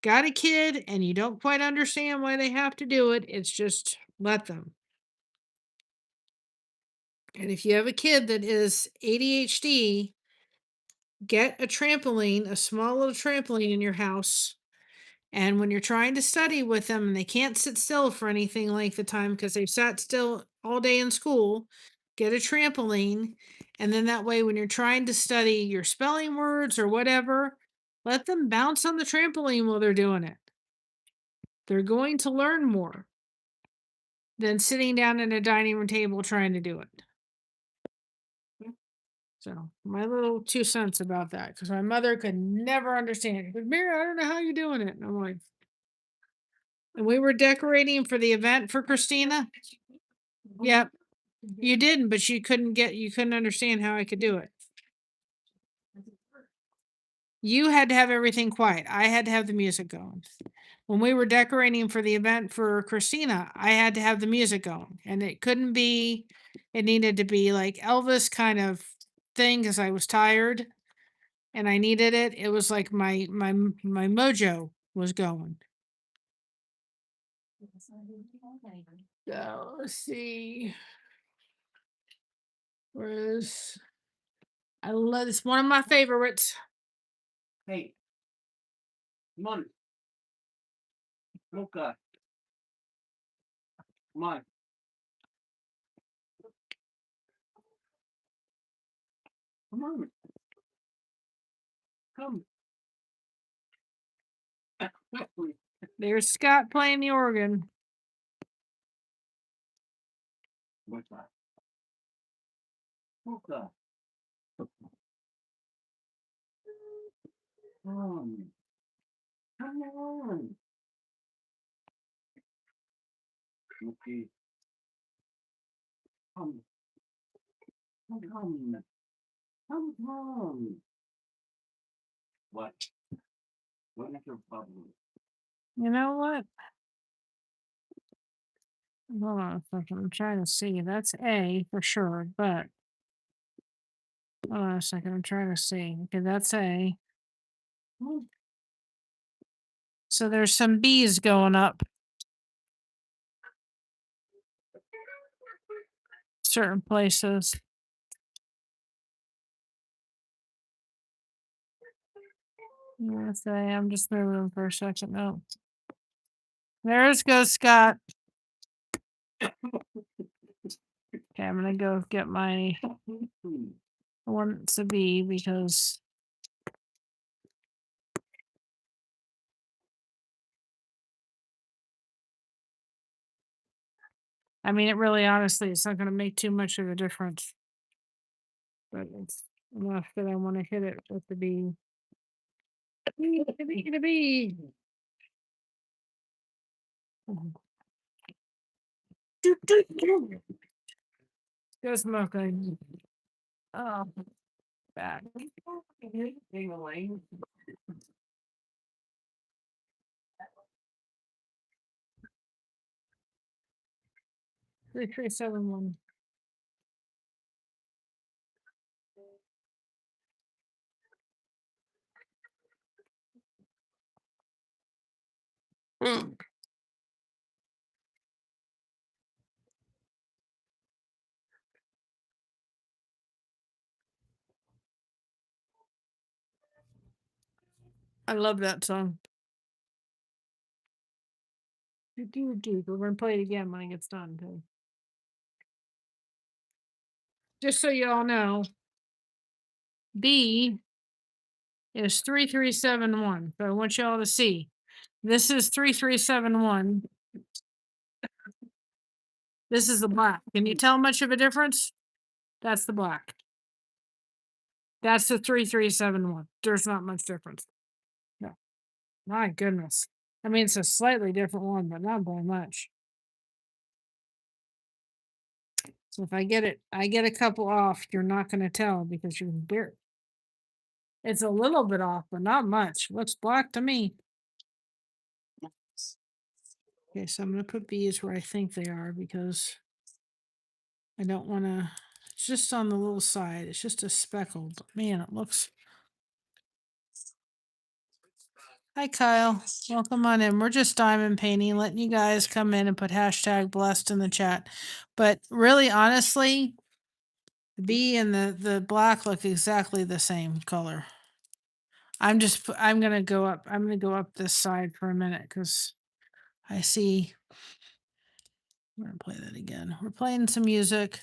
got a kid and you don't quite understand why they have to do it, it's just let them. And if you have a kid that is ADHD, get a trampoline, a small little trampoline in your house. And when you're trying to study with them and they can't sit still for anything like the time because they've sat still all day in school, get a trampoline. And then that way, when you're trying to study your spelling words or whatever, let them bounce on the trampoline while they're doing it. They're going to learn more than sitting down at a dining room table trying to do it. So, my little 2 cents about that, because my mother could never understand it. But Mary, I don't know how you're doing it. And I'm like, and we were decorating for the event for Christina. Yep, you didn't, but you couldn't understand how I could do it. You had to have everything quiet. I had to have the music going. When we were decorating for the event for Christina, I had to have the music going, and it needed to be like Elvis kind of thing because I was tired and I needed it. It was like my mojo was going. So let's see. Where's I love it's one of my favorites. Hey, come on. Luca, come on. Come on. Come. There's Scott playing the organ. What's that? Luca. Come on. Come on. Okay. Come. Come on. Come on. What? What is your problem? You know what? Hold on a second. I'm trying to see. That's A for sure, but hold on a second. I'm trying to see. Okay, that's A. So there's some B's going up certain places. Let's say I'm just moving them for a second. No. There's goes Scott. Okay, I'm gonna go get my one to B because I mean it really honestly it's not gonna make too much of a difference. But it's enough that I want to hit it with the B. The B. Go smoking. Oh, back. Ding-a-ling. 3371. I love that song. We're gonna play it again when it gets done too. Just so you all know, B is 3371. So I want y'all to see. This is 3371. This is the black. Can you tell much of a difference? That's the black. That's the 3371. There's not much difference. No. My goodness. I mean, it's a slightly different one, but not by much. So if I get a couple off, you're not going to tell because you can bear it. It's a little bit off, but not much. Looks black to me. Okay, so I'm going to put bees where I think they are because I don't want to. It's just on the little side. It's just a speckle. But man, it looks. Hi, Kyle. Welcome on in. We're just diamond painting, letting you guys come in and put hashtag blessed in the chat. But really, honestly, the bee and the black look exactly the same color. I'm gonna go up. I'm gonna go up this side for a minute because I see. I'm gonna play that again. We're playing some music.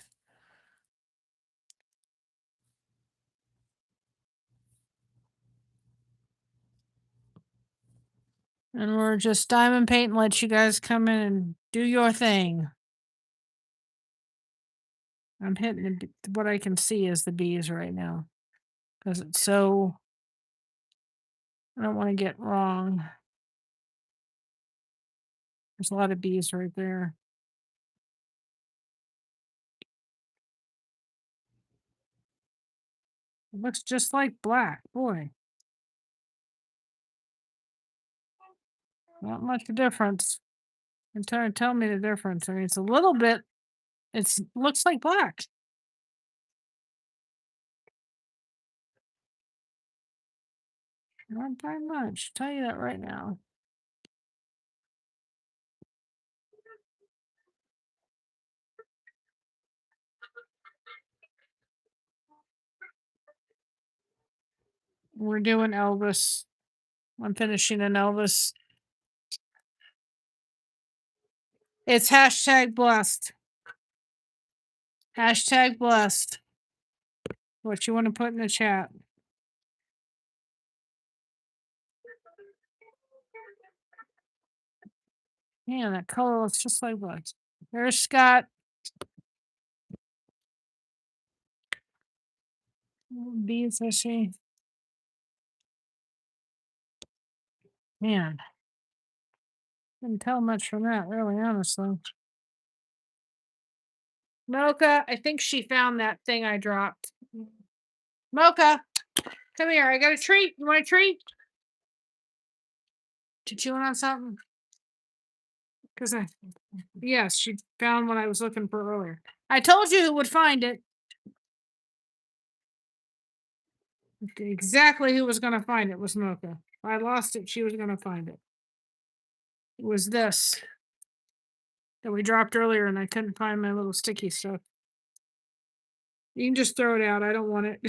And we're just diamond painting, let you guys come in and do your thing. I'm hitting what I can see is the bees right now. Because it's so, I don't want to get wrong. There's a lot of bees right there. It looks just like black, boy. Not much difference. And tell me the difference. I mean, it's a little bit, it's looks like black. Not by much. Tell you that right now. We're doing Elvis. I'm finishing an Elvis. It's hashtag blessed. Hashtag blessed. What you want to put in the chat? Yeah, that color looks just like what? There's Scott. Bees, I see. Man, couldn't tell much from that, really, honestly. Mocha, I think she found that thing I dropped. Mocha, come here. I got a treat. You want a treat? Did you want something? Because yes, she found what I was looking for earlier. I told you who would find it. Exactly who was going to find it was Mocha. If I lost it, she was going to find it. It was this that we dropped earlier, and I couldn't find my little sticky stuff. You can just throw it out. I don't want it.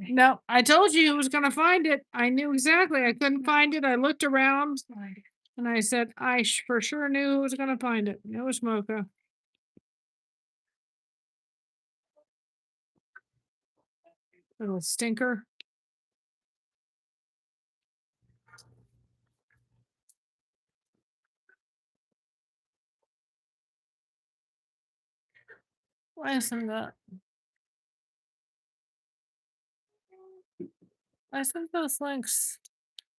No, I told you who was going to find it. I knew exactly. I couldn't find it. I looked around and I said, for sure knew who was going to find it. It was Mocha. Little stinker. Why isn't that? I sent those links.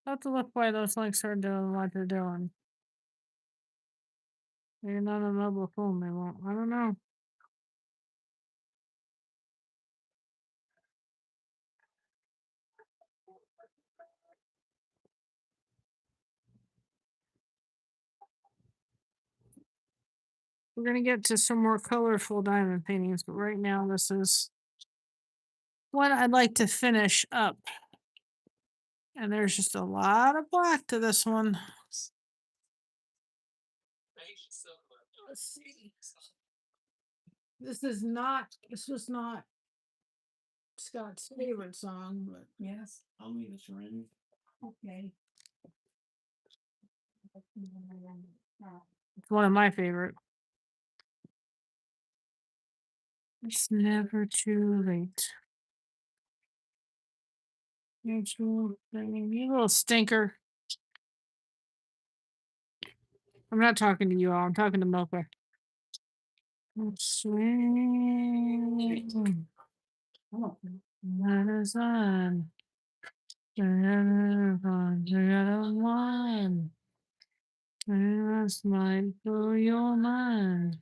I have to look why those links are doing what they're doing. Maybe not a mobile phone, they won't. I don't know. We're gonna get to some more colorful diamond paintings, but right now this is one I'd like to finish up. And there's just a lot of black to this one. Let's see. This was not Scott's favorite song, but Yes. I'll leave this ring. Okay. it's one of my favorite. It's never too late. You little stinker. I'm not talking to you all. I'm talking to Mocha. Swing. Come on. That is on. One. That's mine for your mind.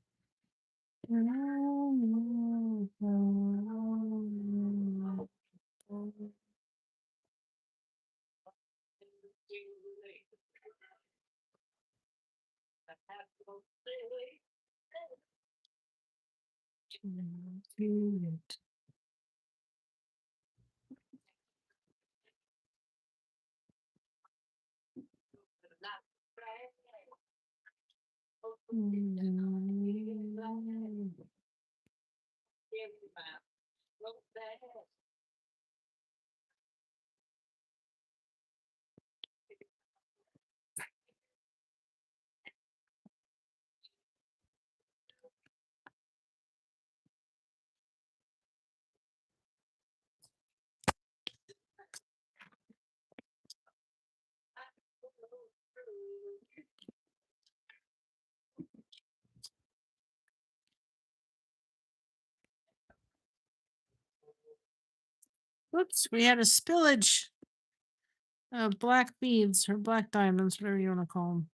Whoops, we had a spillage of black beads or black diamonds, whatever you want to call them.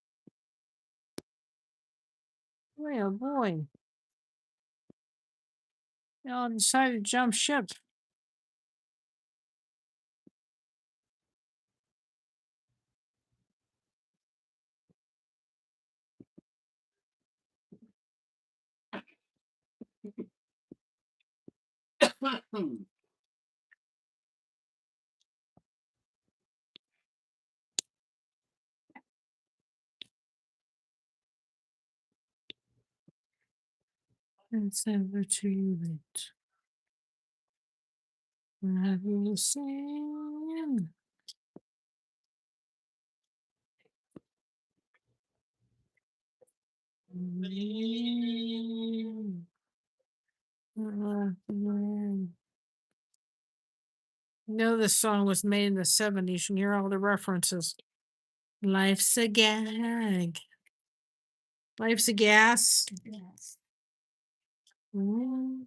Boy, oh boy. They all decided to jump ship. It's never too late. Have you seen? No, this song was made in the 70s. You can hear all the references. Life's a gag. Life's a gas. Yes. And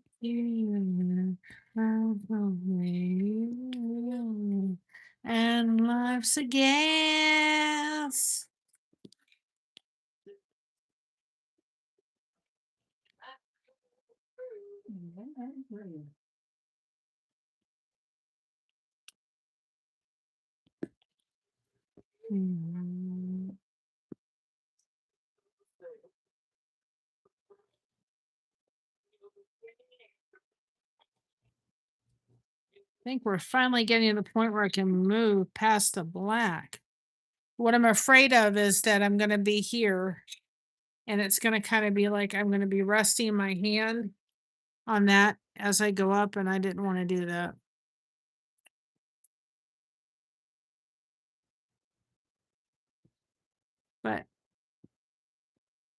life's a gas. Mm. I think we're finally getting to the point where I can move past the black. What I'm afraid of is that I'm going to be here and it's going to kind of be like I'm going to be resting my hand on that as I go up, and I didn't want to do that. But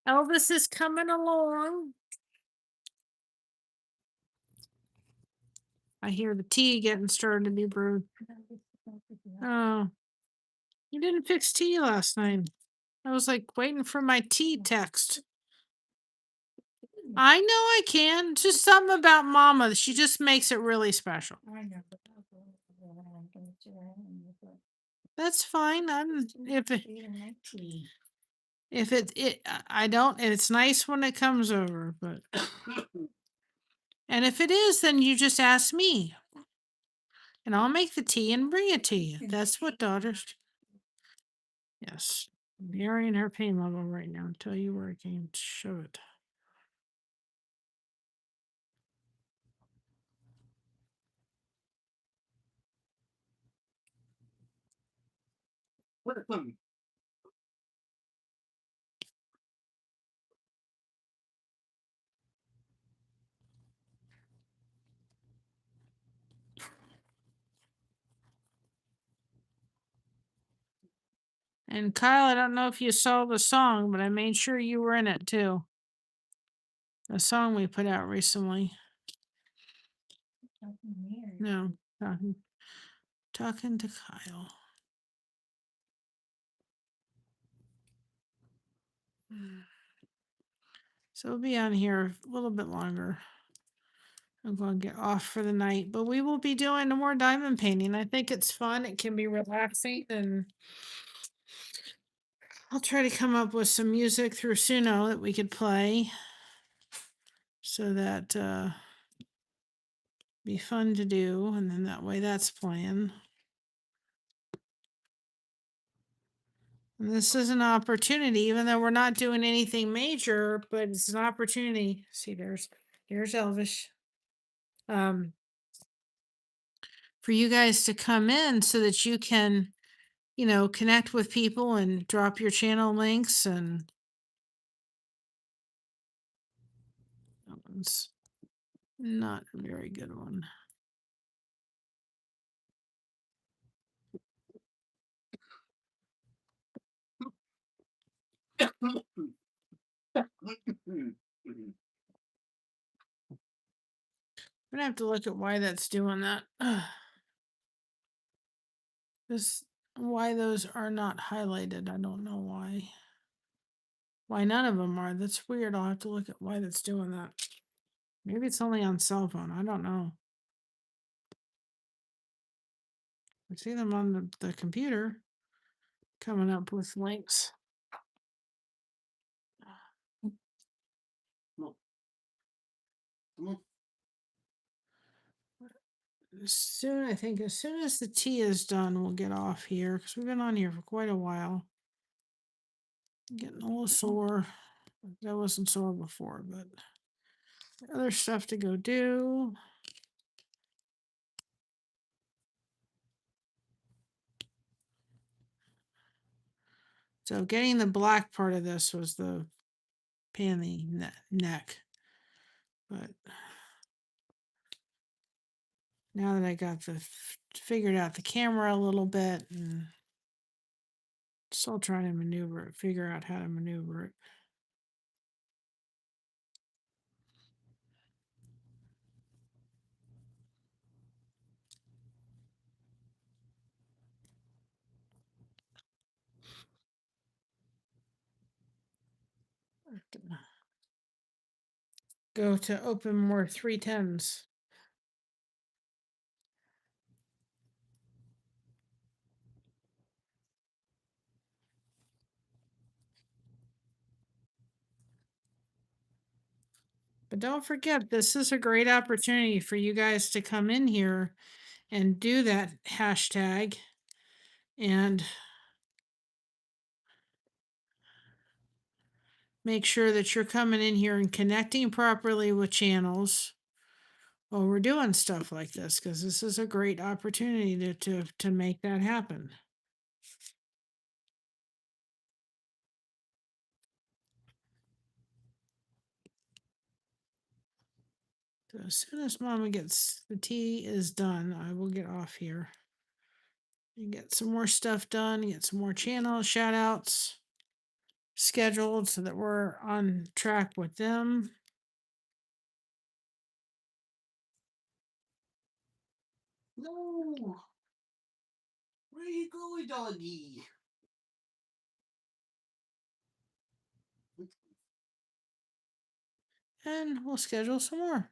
Elvis is coming along. I hear the tea getting started to be brewed. Oh, you didn't fix tea last night. I was like waiting for my tea text. I know I can. Just something about Mama. She just makes it really special. That's fine. I'm if it I don't. It's nice when it comes over, but and if it is, then you just ask me, and I'll make the tea and bring it to you. That's what daughters. Yes, varying her pain level right now. Tell you where I can show it. And Kyle, I don't know if you saw the song, but I made sure you were in it too. The song we put out recently. No, talking to Kyle. So it'll be on here a little bit longer. I'm going to get off for the night, but we will be doing more diamond painting. I think it's fun. It can be relaxing, and I'll try to come up with some music through Suno that we could play so that be fun to do, and then that way that's playing. And this is an opportunity, even though we're not doing anything major, but it's an opportunity. See, there's Elvish. For you guys to come in so that you can, connect with people and drop your channel links. And that one's not a very good one. I'm gonna have to look at why that's doing that. This why those are not highlighted. I don't know why. Why none of them are. That's weird. I'll have to look at why that's doing that. Maybe it's only on cell phone. I don't know. I see them on the computer coming up with links. I think as soon as the tea is done, we'll get off here because we've been on here for quite a while. Getting a little sore. That wasn't sore before, but other stuff to go do. So getting the black part of this was the pain in the neck. But now that I got figured out the camera a little bit and still trying to figure out how to maneuver it. Go to open more 310s. But don't forget, this is a great opportunity for you guys to come in here and do that hashtag and make sure that you're coming in here and connecting properly with channels while we're doing stuff like this, because this is a great opportunity to make that happen. So as soon as Mama gets the tea is done, I will get off here and get some more stuff done, get some more channel shout outs scheduled so that we're on track with them. No. Where are you going, doggy? And we'll schedule some more.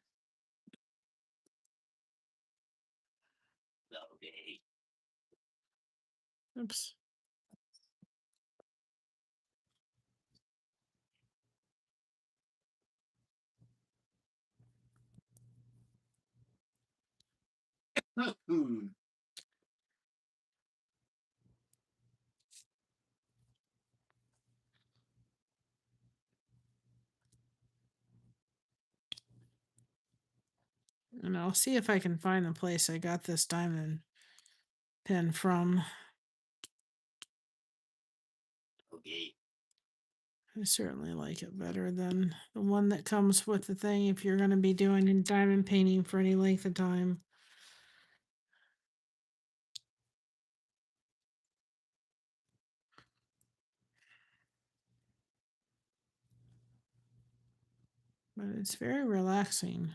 Okay. Oops. And I'll see if I can find the place I got this diamond pin from. Okay. I certainly like it better than the one that comes with the thing if you're going to be doing diamond painting for any length of time. But it's very relaxing.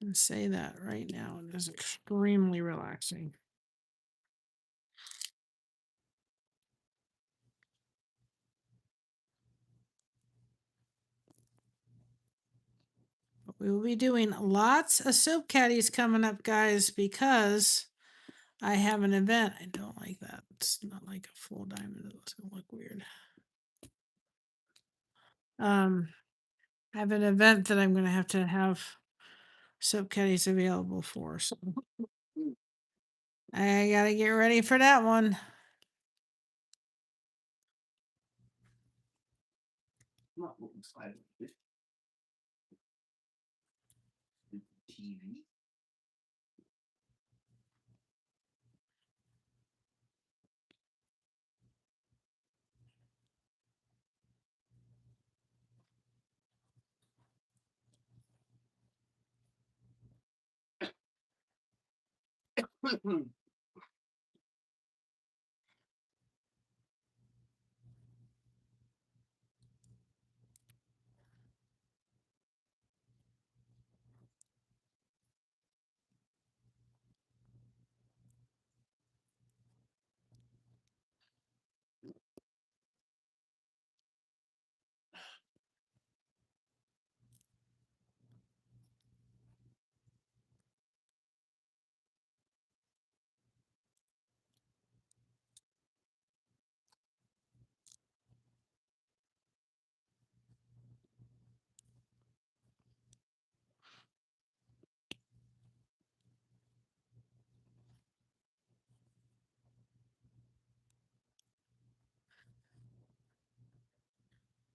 And say that right now. It is extremely relaxing. But We will be doing lots of soap caddies coming up, guys, because I have an event. I don't like that. It's not like a full diamond. It's gonna look weird. I have an event that I'm gonna have to have soap caddies available for. So I gotta get ready for that one. Not what inside of it. TV.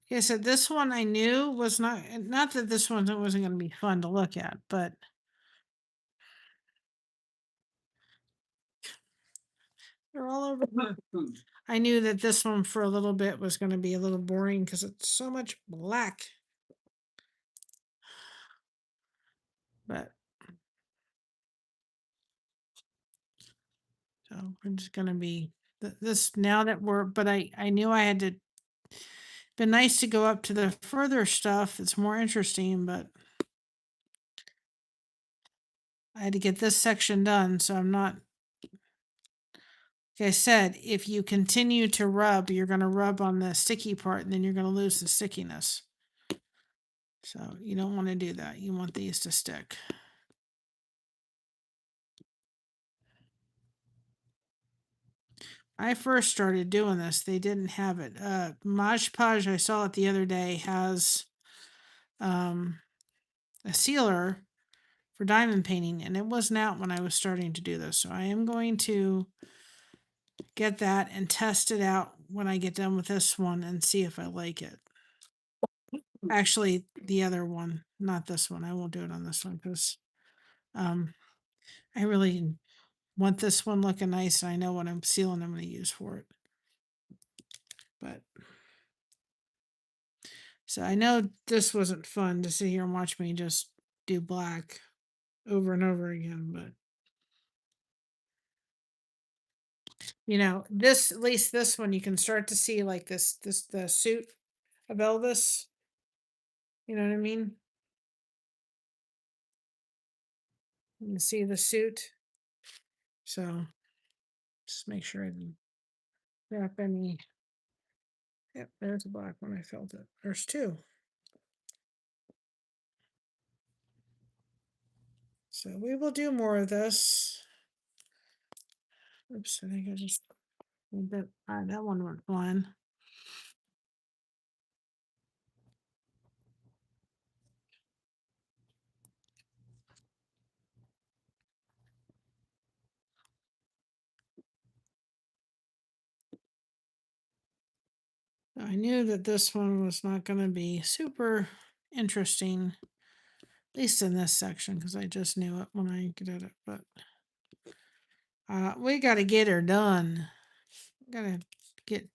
Like I said, this one I knew was not that this one wasn't gonna be fun to look at, but they're all over. I knew that this one for a little bit was gonna be a little boring because it's so much black. But so we're just gonna be this now that we're. But I knew I had to. Been nice to go up to the further stuff. It's more interesting, but I had to get this section done, so I'm not. Like I said, if you continue to rub, you're going to rub on the sticky part, and then you're going to lose the stickiness. So you don't want to do that. You want these to stick. I first started doing this, they didn't have it. Maj Podge, I saw it the other day, has a sealer for diamond painting, and it wasn't out when I was starting to do this. So I am going to get that and test it out when I get done with this one and see if I like it. Actually, the other one, not this one. I won't do it on this one because I really want this one looking nice. And I know what I'm sealing I'm going to use for it. But so I know this wasn't fun to sit here and watch me just do black over and over again, but this, at least this one, you can start to see like this the suit of Elvis. You know what I mean? You can see the suit. So just make sure I didn't wrap any. Yep, there's a black one. I felt it. There's two. So we will do more of this. Oops, I think I just made that. That one went flying. I knew that this one was not going to be super interesting, at least in this section, because I just knew it when I did it. But we got to get her done. Got to get,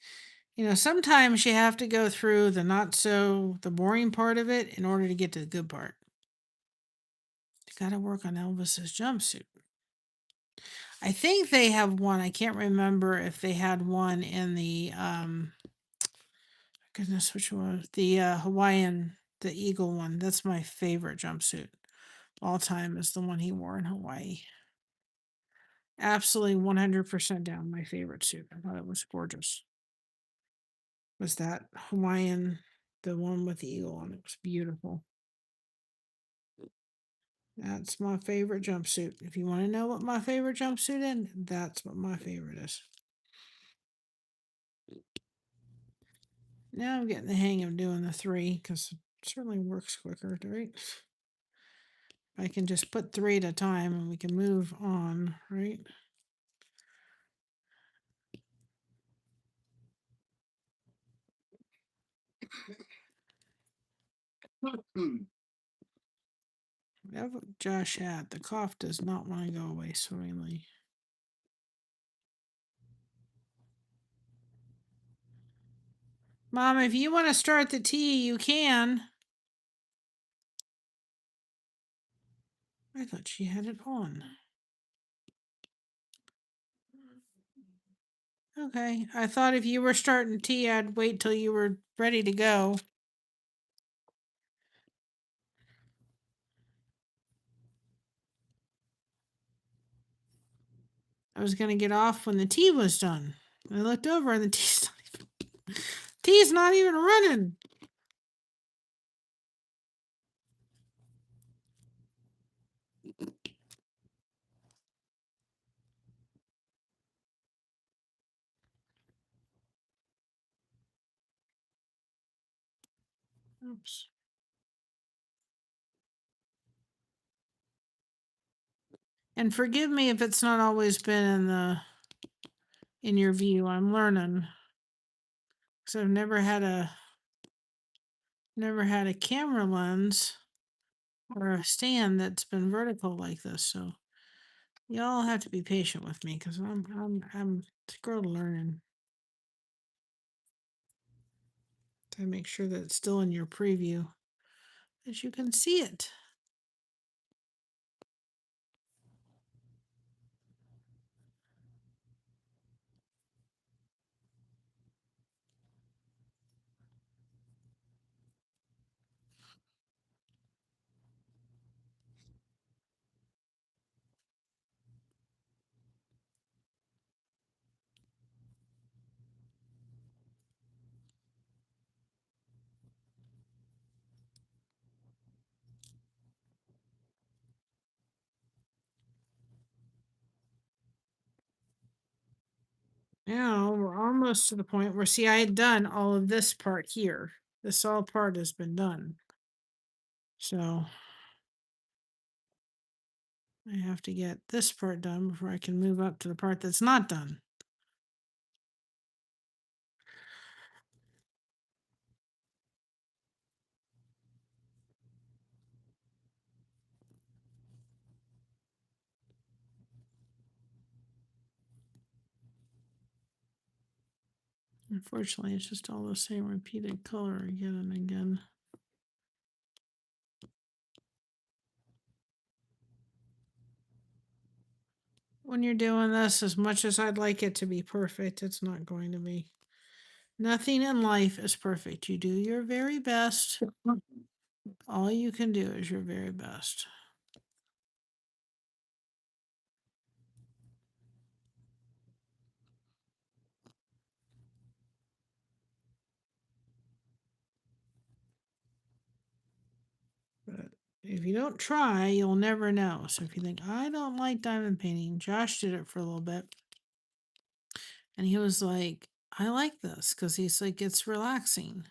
sometimes you have to go through the boring part of it in order to get to the good part. You got to work on Elvis's jumpsuit. I think they have one. I can't remember if they had one in the goodness, which one? The Hawaiian, the eagle one. That's my favorite jumpsuit all time, is the one he wore in Hawaii. Absolutely 100% down my favorite suit. I thought it was gorgeous. Was that Hawaiian, the one with the eagle on it? Was beautiful. That's my favorite jumpsuit. If you want to know what my favorite jumpsuit is, that's what my favorite is. Now I'm getting the hang of doing the 3 because it certainly works quicker, right? I can just put 3 at a time and we can move on, right? Whatever Josh had, the cough does not want to go away swimmingly. Mom, if you want to start the tea, you can. I thought she had it on. Okay, I thought if you were starting tea, I'd wait till you were ready to go. I was gonna get off when the tea was done. I looked over and the tea's not even running. Oops. And forgive me if it's not always been in your view. I'm learning. Because I've never had a camera lens or a stand that's been vertical like this. So y'all have to be patient with me because I'm still learning. To make sure that it's still in your preview, as you can see it. Now we're almost to the point where, see, I had done all of this part here. This all part has been done. So I have to get this part done before I can move up to the part that's not done. Unfortunately, it's just all the same repeated color again and again. When you're doing this, as much as I'd like it to be perfect, it's not going to be. Nothing in life is perfect. You do your very best. All you can do is your very best. But if you don't try, you'll never know. So if you think, I don't like diamond painting, Josh did it for a little bit. And he was like, I like this because he's like, it's relaxing.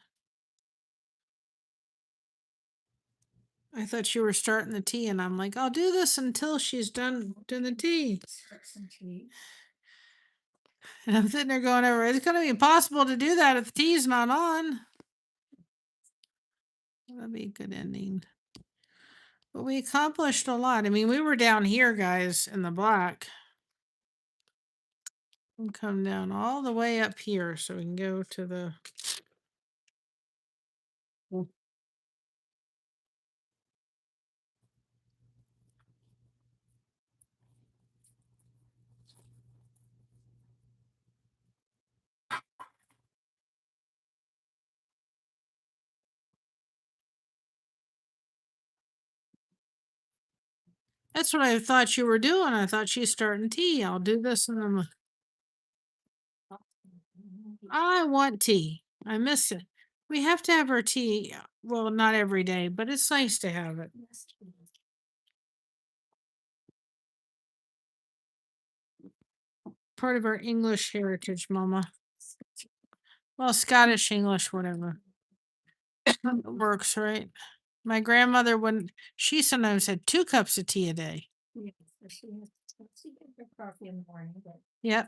I thought you were starting the tea, and I'm like, I'll do this until she's done doing the tea. And I'm sitting there going over, it's going to be impossible to do that if the tea's not on. That'd be a good ending. But we accomplished a lot. I mean, we were down here, guys, in the black. We'll come down all the way up here so we can go to the. That's what I thought you were doing. I thought she's starting tea. I'll do this and then I want tea. I miss it. We have to have our tea. Well, not every day, but it's nice to have it. part of our English heritage, Mama. Well, Scottish English, whatever. It works, right? My grandmother, when she sometimes had 2 cups of tea a day. Yes, but she had her coffee in the morning, but Yep.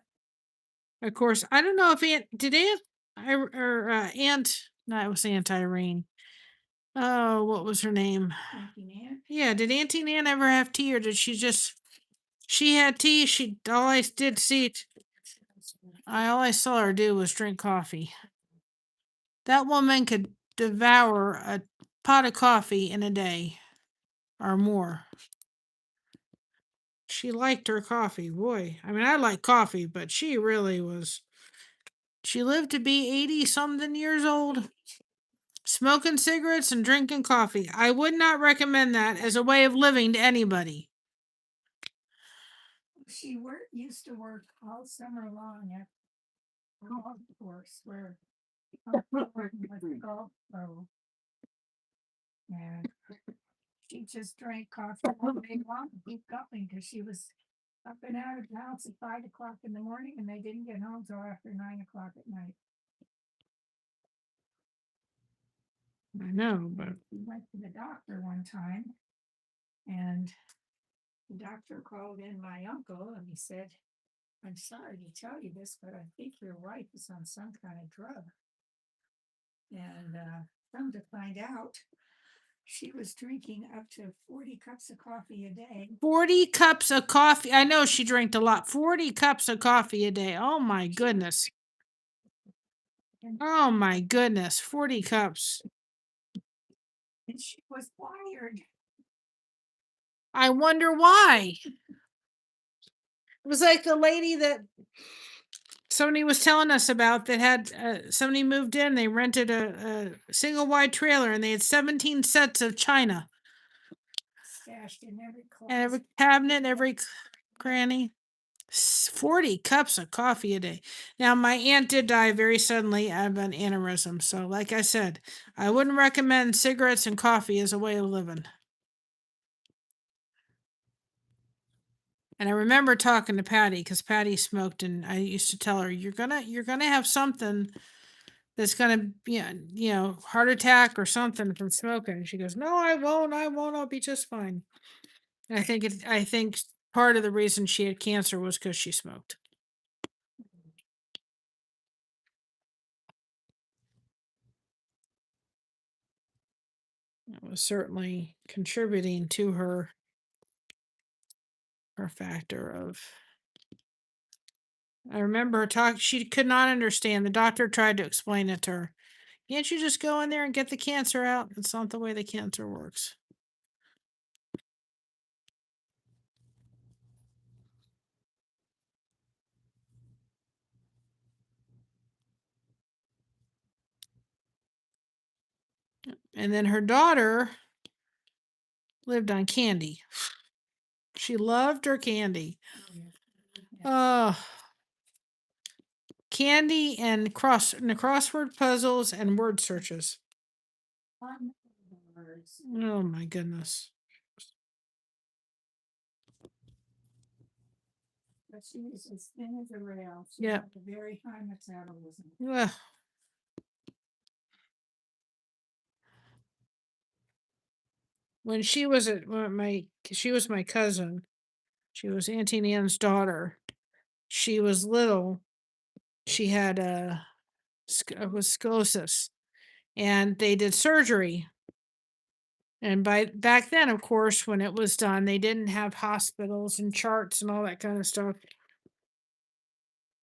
Of course, I don't know if no, it was Aunt Irene. Oh, what was her name? Auntie Nan. Yeah, did Auntie Nan ever have tea, or did she had tea? All I saw her do was drink coffee. That woman could devour a pot of coffee in a day or more. She liked her coffee. Boy, I mean, I like coffee, but she really was. She lived to be 80 something years old, smoking cigarettes and drinking coffee. I would not recommend that as a way of living to anybody. She used to work all summer long at a golf course where working with the golf pro. And she just drank coffee all day long and keep going because she was up and out of the house at 5 o'clock in the morning and they didn't get home till after 9 o'clock at night. I know, but We went to the doctor one time and the doctor called in my uncle and he said, I'm sorry to tell you this, but I think your wife is on some kind of drug. And come to find out, she was drinking up to 40 cups of coffee a day. 40 cups of coffee. I know she drank a lot. 40 cups of coffee a day. Oh my goodness. Oh my goodness. 40 cups. And she was wired. I wonder why. It was like the lady that somebody was telling us about that had somebody moved in. They rented a single wide trailer and they had 17 sets of china. Stashed in every closet. And every cabinet, every cranny. 40 cups of coffee a day. Now, my aunt did die very suddenly of an aneurysm. So, like I said, I wouldn't recommend cigarettes and coffee as a way of living. And I remember talking to Patty because Patty smoked, and I used to tell her, "You're gonna have something that's gonna, heart attack or something from smoking." And she goes, "No, I won't. I won't. I'll be just fine." And I think part of the reason she had cancer was because she smoked. It was certainly contributing to her factor of. I remember her talk. She could not understand. The doctor tried to explain it to her. Can't you just go in there and get the cancer out? That's not the way the cancer works. And then her daughter lived on candy. She loved her candy. Oh, candy and crossword puzzles and word searches. Oh my goodness. But she was as thin as a rail. She Yeah. had a very high metabolism. Ugh. When she was she was my cousin. She was Auntie Nan's daughter. She was little. She had was scoliosis, and they did surgery. And back then, of course, when it was done, they didn't have hospitals and charts and all that kind of stuff.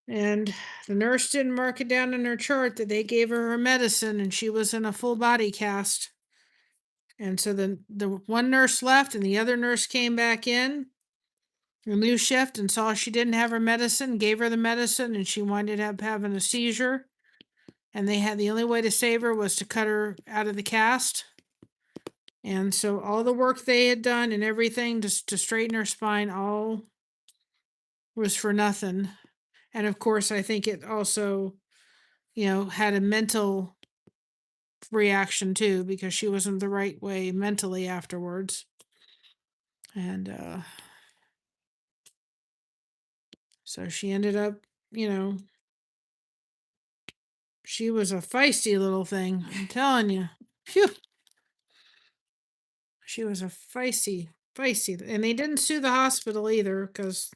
And the nurse didn't mark it down in her chart that they gave her medicine, and she was in a full body cast. And so the one nurse left, and the other nurse came back in, a new shift, and saw she didn't have her medicine, gave her the medicine, and she winded up having a seizure. And the only way to save her was to cut her out of the cast. And so all the work they had done and everything to straighten her spine all was for nothing. And of course, I think it also, had a mental reaction too, because she wasn't the right way mentally afterwards. And So she ended up, you know, she was a feisty little thing. I'm telling you. Phew. She was a feisty. And they didn't sue the hospital either because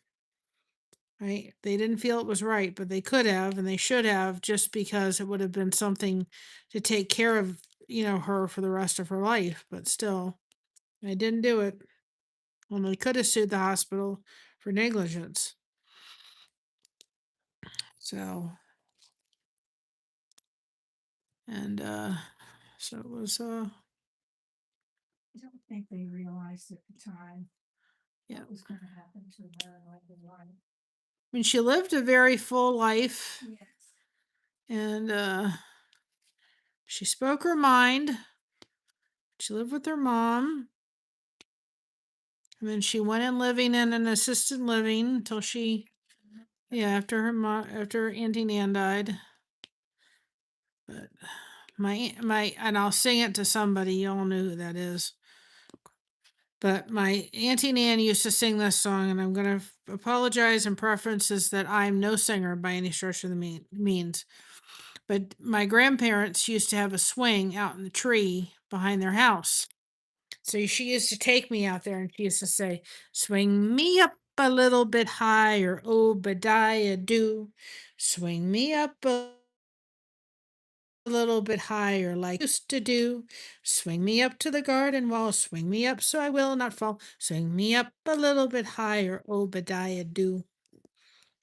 they didn't feel it was right, but they could have and they should have just because it would have been something to take care of, her for the rest of her life. But still, they didn't do it. Well, they could have sued the hospital for negligence. So, and so it was I don't think they realized at the time yeah. what was going to happen to her in later life. I mean, she lived a very full life, Yes. and she spoke her mind. She lived with her mom, and then she went in living in an assisted living until after Auntie Nan died. But and I'll sing it to somebody. You all know who that is. But my Auntie Nan used to sing this song, and I'm going to apologize and preferences that I'm no singer by any stretch of the means. But my grandparents used to have a swing out in the tree behind their house. So she used to take me out there and she used to say, "Swing me up a little bit higher, Obadiah do. Swing me up a little bit higher like you used to do. Swing me up to the garden wall, swing me up so I will not fall. Swing me up a little bit higher, Obadiah do."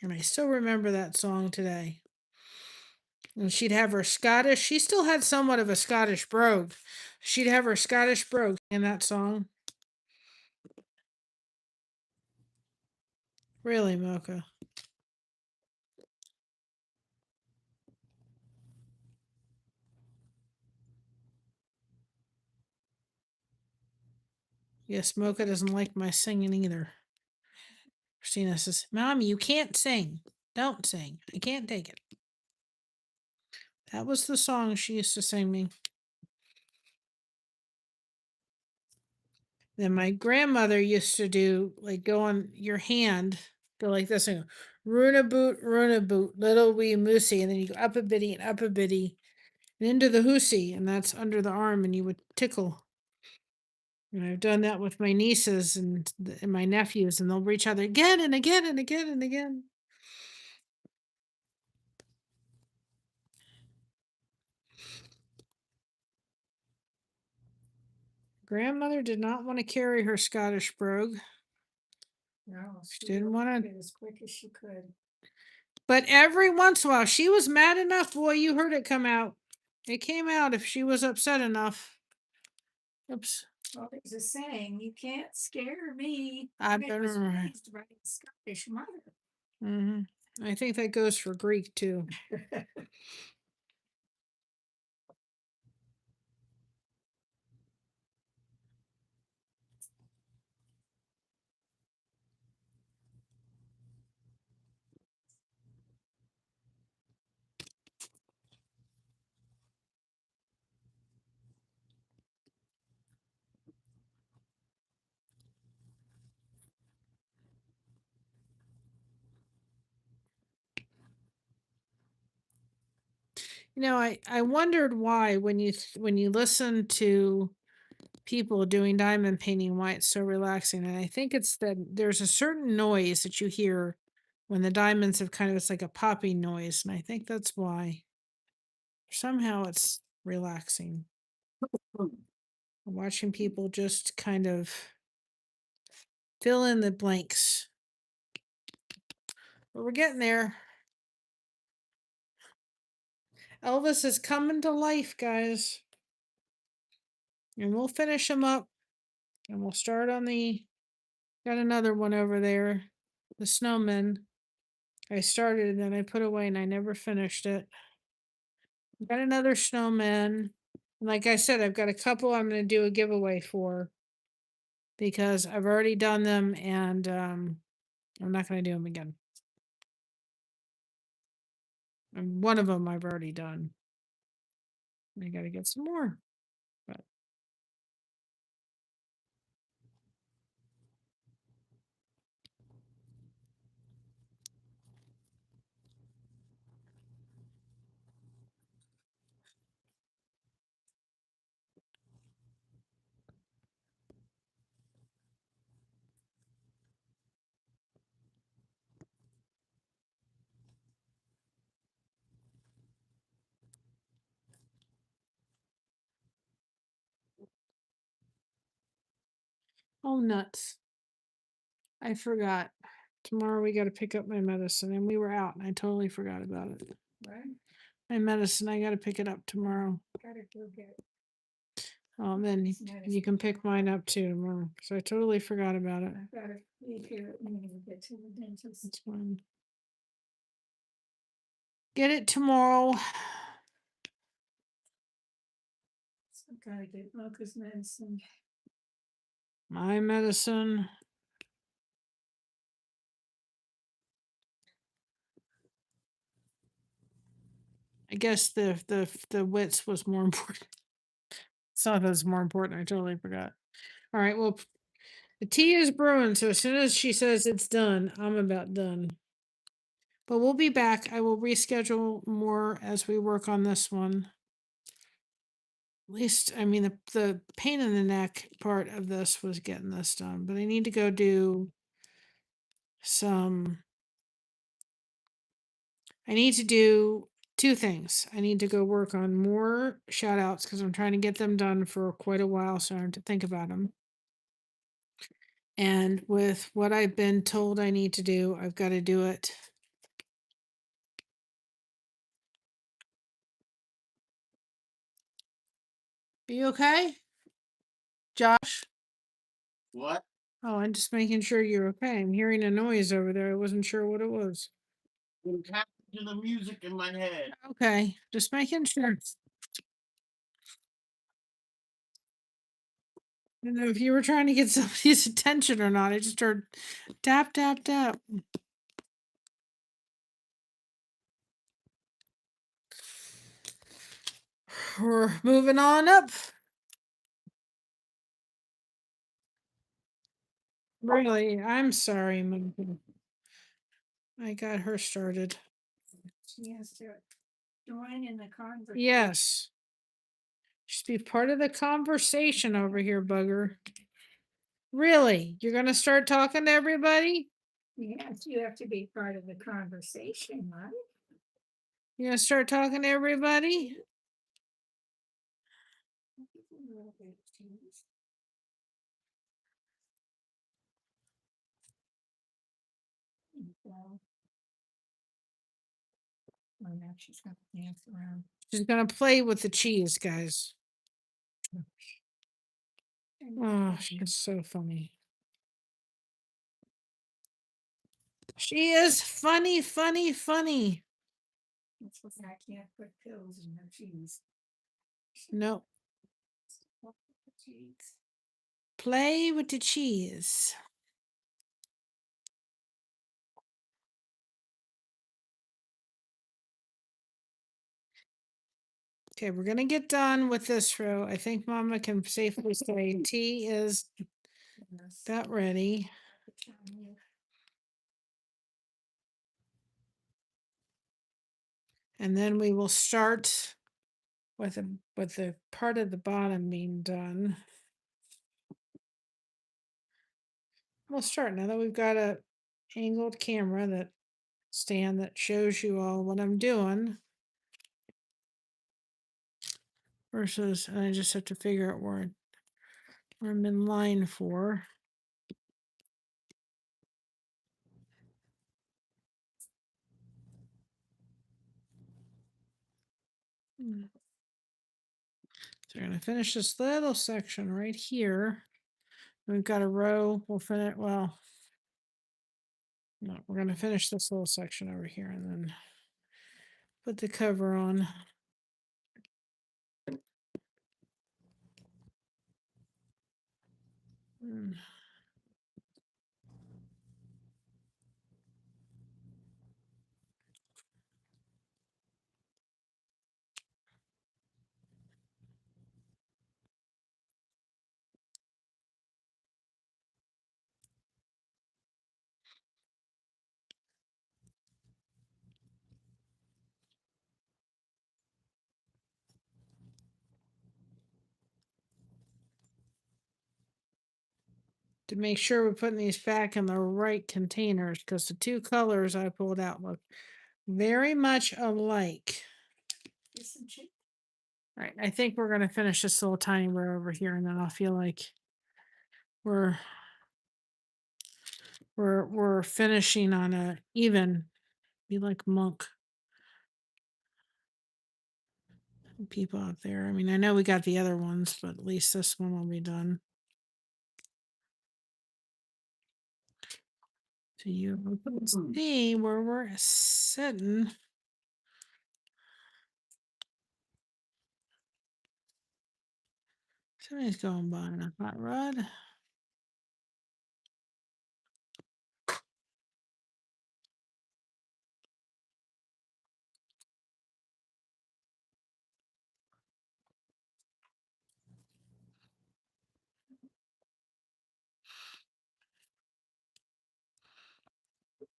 And I still remember that song today. And she'd have her Scottish, she still had somewhat of a Scottish brogue. She'd have her Scottish brogue in that song. Really, Mocha. Yes, Mocha doesn't like my singing either. Christina says, "Mommy, you can't sing. Don't sing. I can't take it." That was the song she used to sing me. Then my grandmother used to do like go on your hand, go like this and go, Runa boot, little wee moosey, and then you go up a bitty and up a bitty and into the hoosey, and that's under the arm, and you would tickle. And I've done that with my nieces and my nephews, and they'll reach out there again and again and again and again. Grandmother did not want to carry her Scottish brogue. No, She didn't want to. as quick as she could. But every once in a while, she was mad enough. Boy, you heard it come out. It came out if she was upset enough. Oops. Well, there's a saying, you can't scare me. I I was better. raised by a Scottish mother. I think that goes for Greek too. I wondered why when you listen to people doing diamond painting, why it's so relaxing. And I think it's that there's a certain noise that you hear when the diamonds have it's like a popping noise. And I think that's why somehow it's relaxing. Watching people just kind of fill in the blanks. But we're getting there. Elvis is coming to life, guys. And we'll finish him up. And we'll start on got another one over there. The snowman. I started and then I put away and I never finished it. Got another snowman. And like I said, I've got a couple I'm going to do a giveaway for because I've already done them and I'm not going to do them again. And one of them I've already done. I got to get some more. But Oh, nuts. I forgot. Tomorrow we got to pick up my medicine, and we were out, and I totally forgot about it. Right? My medicine, I got to pick it up tomorrow. Gotta go get. Then you medicine can pick mine up too tomorrow. So I totally forgot about it. I've gotta leave here and get to the dentist. That's fine. Get it tomorrow. So gotta get Mocha's medicine. My medicine. I guess the wits was more important. It's not that it's more important. I totally forgot. All right. Well, the tea is brewing. So as soon as she says it's done, I'm about done. But we'll be back. I will reschedule more as we work on this one. At least, I mean, the pain in the neck part of this was getting this done, but I need to go do some. I need to do two things. I need to go work on more shout outs because I'm trying to get them done for quite a while, so I have to think about them. And with what I've been told I need to do, I've got to do it. Are you okay, Josh? What? Oh, I'm just making sure you're okay. I'm hearing a noise over there. I wasn't sure what it was. What happened to the music in my head? Okay, just making sure. I don't know if you were trying to get somebody's attention or not. I just heard tap, tap, tap. We're moving on up. Really, I'm sorry, Monica. I got her started. She has to join in the conversation. Yes. Just be part of the conversation over here, bugger. Really? You're gonna start talking to everybody? Yes, you have to be part of the conversation, right? You're gonna start talking to everybody? Oh, now she's gonna dance around. She's gonna play with the cheese, guys. Oh, she's so funny. She is funny, funny, funny. That's what I can't put pills in her cheese. No. Play with the cheese. Okay, we're gonna get done with this row. I think Mama can safely say tea is about ready. And then we will start with the part of the bottom being done. We'll start now that we've got a angled camera that stand that shows you all what I'm doing. Versus, and I just have to figure out where I'm in line for. So we're going to finish this little section right here. We've got a row. We'll finish. Well, no, we're going to finish this little section over here and then put the cover on. To make sure we're putting these back in the right containers because the two colors I pulled out look very much alike. All right, I think we're going to finish this little tiny row over here and then I'll feel like we're we're finishing on a even. Be like monk people out there. I mean, I know we got the other ones, but at least this one will be done. So you can see where we're sitting. Somebody's going by in a hot rod.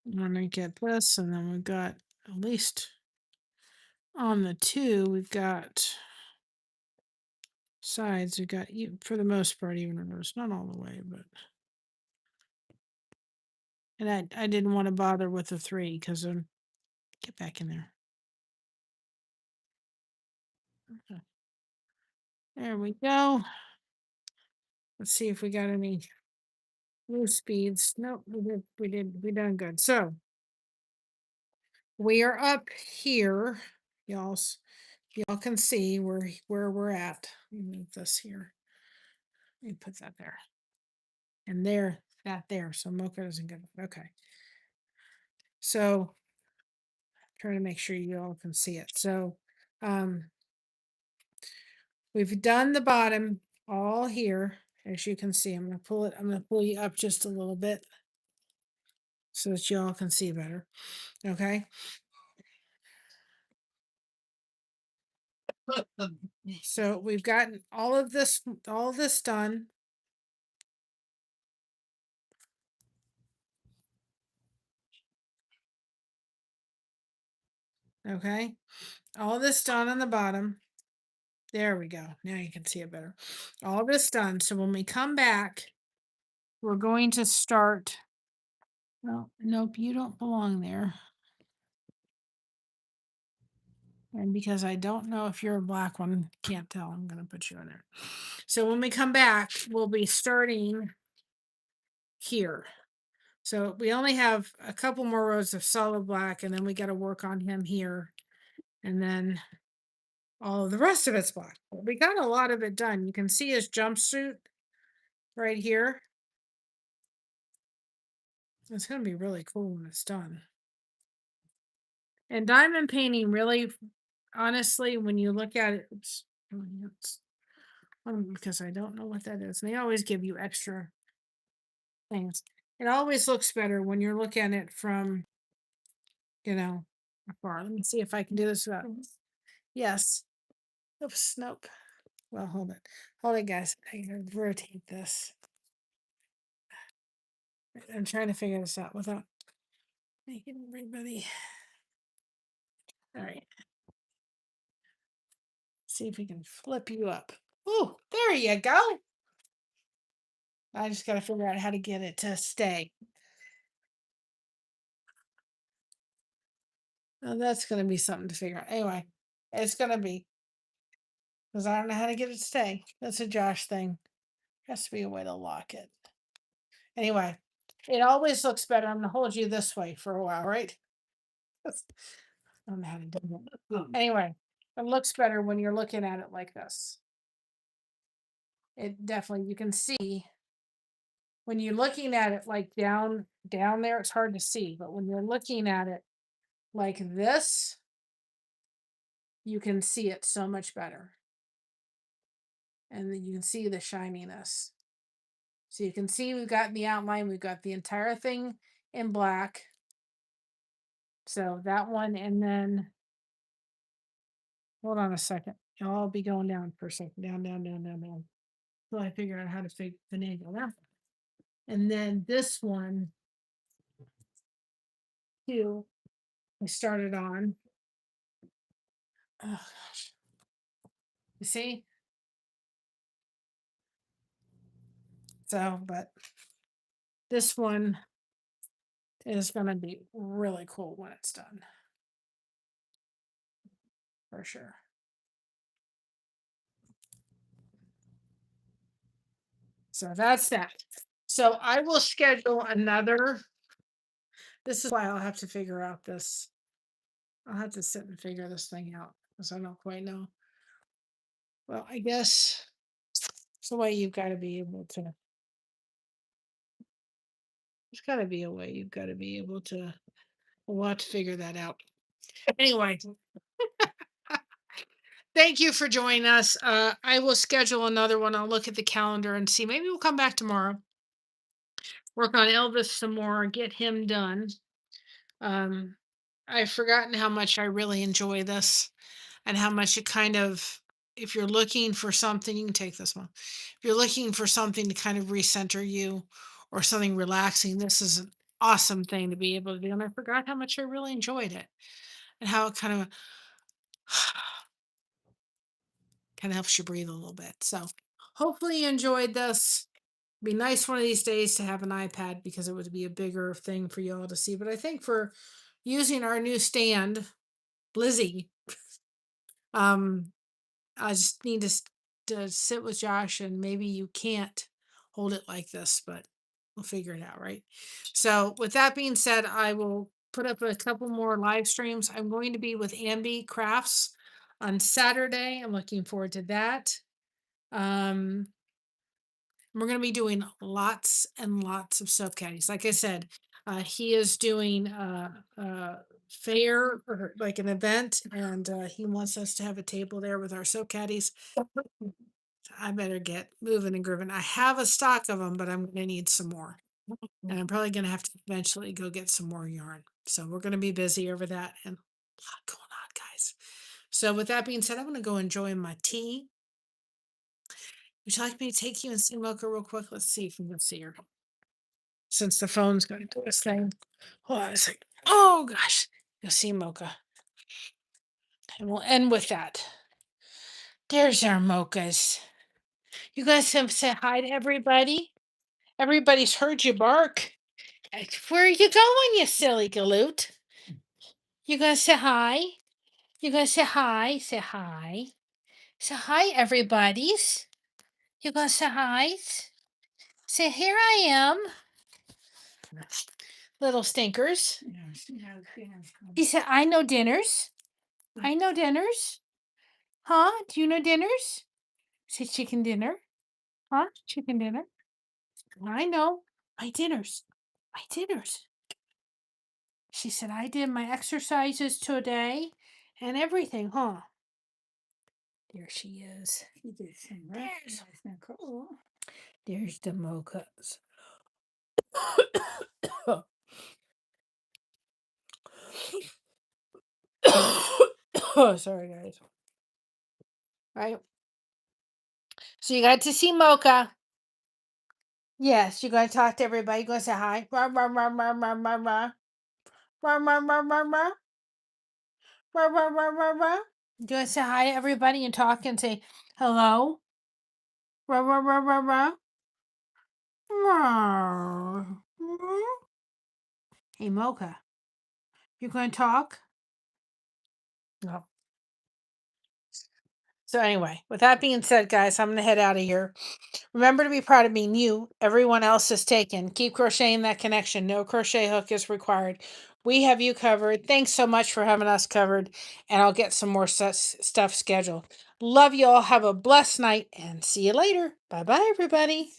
I'm gonna get this, and then we've got at least on the two, we've got sides. We got for the most part even reversed, not all the way, but. And I didn't want to bother with the three because get back in there. Okay. There we go. Let's see if we got any loose beads. Nope, we done good. So we are up here. Y'all can see where we're at. Let me move this here. Let me put that there. And that there. So Mocha doesn't get it. Okay. So trying to make sure you all can see it. So we've done the bottom all here. As you can see, I'm going to pull you up just a little bit so that you all can see better. Okay. So we've gotten all this done. Okay. All this done on the bottom. There we go. Now you can see it better. All this done. So when we come back, we're going to start. No, nope, you don't belong there. And because I don't know if you're a black one, can't tell, I'm going to put you in there. So when we come back, we'll be starting here. So we only have a couple more rows of solid black, and then we got to work on him here. And then all of the rest of it's black. We got a lot of it done. You can see his jumpsuit right here. It's going to be really cool when it's done. And diamond painting really, honestly, when you look at it, because I don't know what that is. They always give you extra things. It always looks better when you're looking at it from, afar. Let me see if I can do this without. Yes. Oops, nope. Well, hold it. Hold it, guys. I can rotate this. I'm trying to figure this out without making everybody. All right. See if we can flip you up. Oh, there you go. I just got to figure out how to get it to stay. Oh, that's going to be something to figure out. Anyway, it's going to be. Because I don't know how to get it to stay. That's a Josh thing. Has to be a way to lock it. Anyway, it always looks better. I'm going to hold you this way for a while, right? I don't know how to do that. Anyway, it looks better when you're looking at it like this. It definitely, you can see when you're looking at it like down there, it's hard to see. But when you're looking at it like this, you can see it so much better. And then you can see the shininess. So you can see we've got the outline, we've got the entire thing in black. So that one, and then hold on a second. I'll be going down for a second. Down. So I figure out how to finagle that. And then this one too, we started on. Oh gosh. You see? So, but this one is gonna be really cool when it's done. For sure. So that's that. So I will schedule another. This is why I'll have to figure out this. I'll have to sit and figure this thing out because I don't quite know. Well, I guess it's the way you've got to be able to. There's got to be a way you've got to be able to. We'll have to figure that out. Anyway, thank you for joining us. I will schedule another one. I'll look at the calendar and see. Maybe we'll come back tomorrow. Work on Elvis some more, get him done. Um, I've forgotten how much I really enjoy this and how much it kind of, if you're looking for something, you can take this one. If you're looking for something to kind of recenter you or something relaxing, this is an awesome thing to be able to do. And I forgot how much I really enjoyed it and how it kind of helps you breathe a little bit. So hopefully you enjoyed this. Be nice one of these days to have an iPad because it would be a bigger thing for you all to see. But I think for using our new stand, Blizzy, um, I just need to sit with Josh and maybe you can't hold it like this, but we'll figure it out, right? So with that being said, I will put up a couple more live streams. I'm going to be with Ambi Crafts on Saturday. I'm looking forward to that. Um, we're going to be doing lots and lots of soap caddies. Like I said, he is doing a fair or like an event, and he wants us to have a table there with our soap caddies. I better get moving and grooving. I have a stock of them, but I'm going to need some more. And I'm probably going to have to eventually go get some more yarn. So we're going to be busy over that and a lot going on, guys. So with that being said, I'm going to go enjoy my tea. Would you like me to take you and see Mocha real quick? Let's see if we can see her. Since the phone's going to do this thing. Hold on a second. Oh gosh. You'll see Mocha. And we'll end with that. There's our Mochas. You guys have said hi to everybody. Everybody's heard you bark. Where are you going, you silly galoot? You gonna say hi? You gonna say hi? Say hi. Say hi, everybody's. You gonna say hi? Say, here I am. Little stinkers. He said, I know dinners. I know dinners. Huh? Do you know dinners? Say chicken dinner. Huh? Chicken dinner. I know. My dinners. My dinners. She said, I did my exercises today and everything, huh? There she is. There's the mochas. Oh, sorry, guys. Right. So you got to see Mocha. Yes, you're going to talk to everybody. You're going to say hi. Rah, rah, rah, rah, rah, rah, rah. Rah, rah, rah, rah, rah. Rah, rah, rah, rah, rah. You're going to say hi to everybody and talk and say hello. Rah, rah, rah, rah, rah. Rah. Hey, Mocha, you going to talk? No. So anyway, with that being said, guys, I'm going to head out of here. Remember to be proud of being you. Everyone else is taken. Keep crocheting that connection. No crochet hook is required. We have you covered. Thanks so much for having us covered. And I'll get some more stuff scheduled. Love you all. Have a blessed night and see you later. Bye-bye, everybody.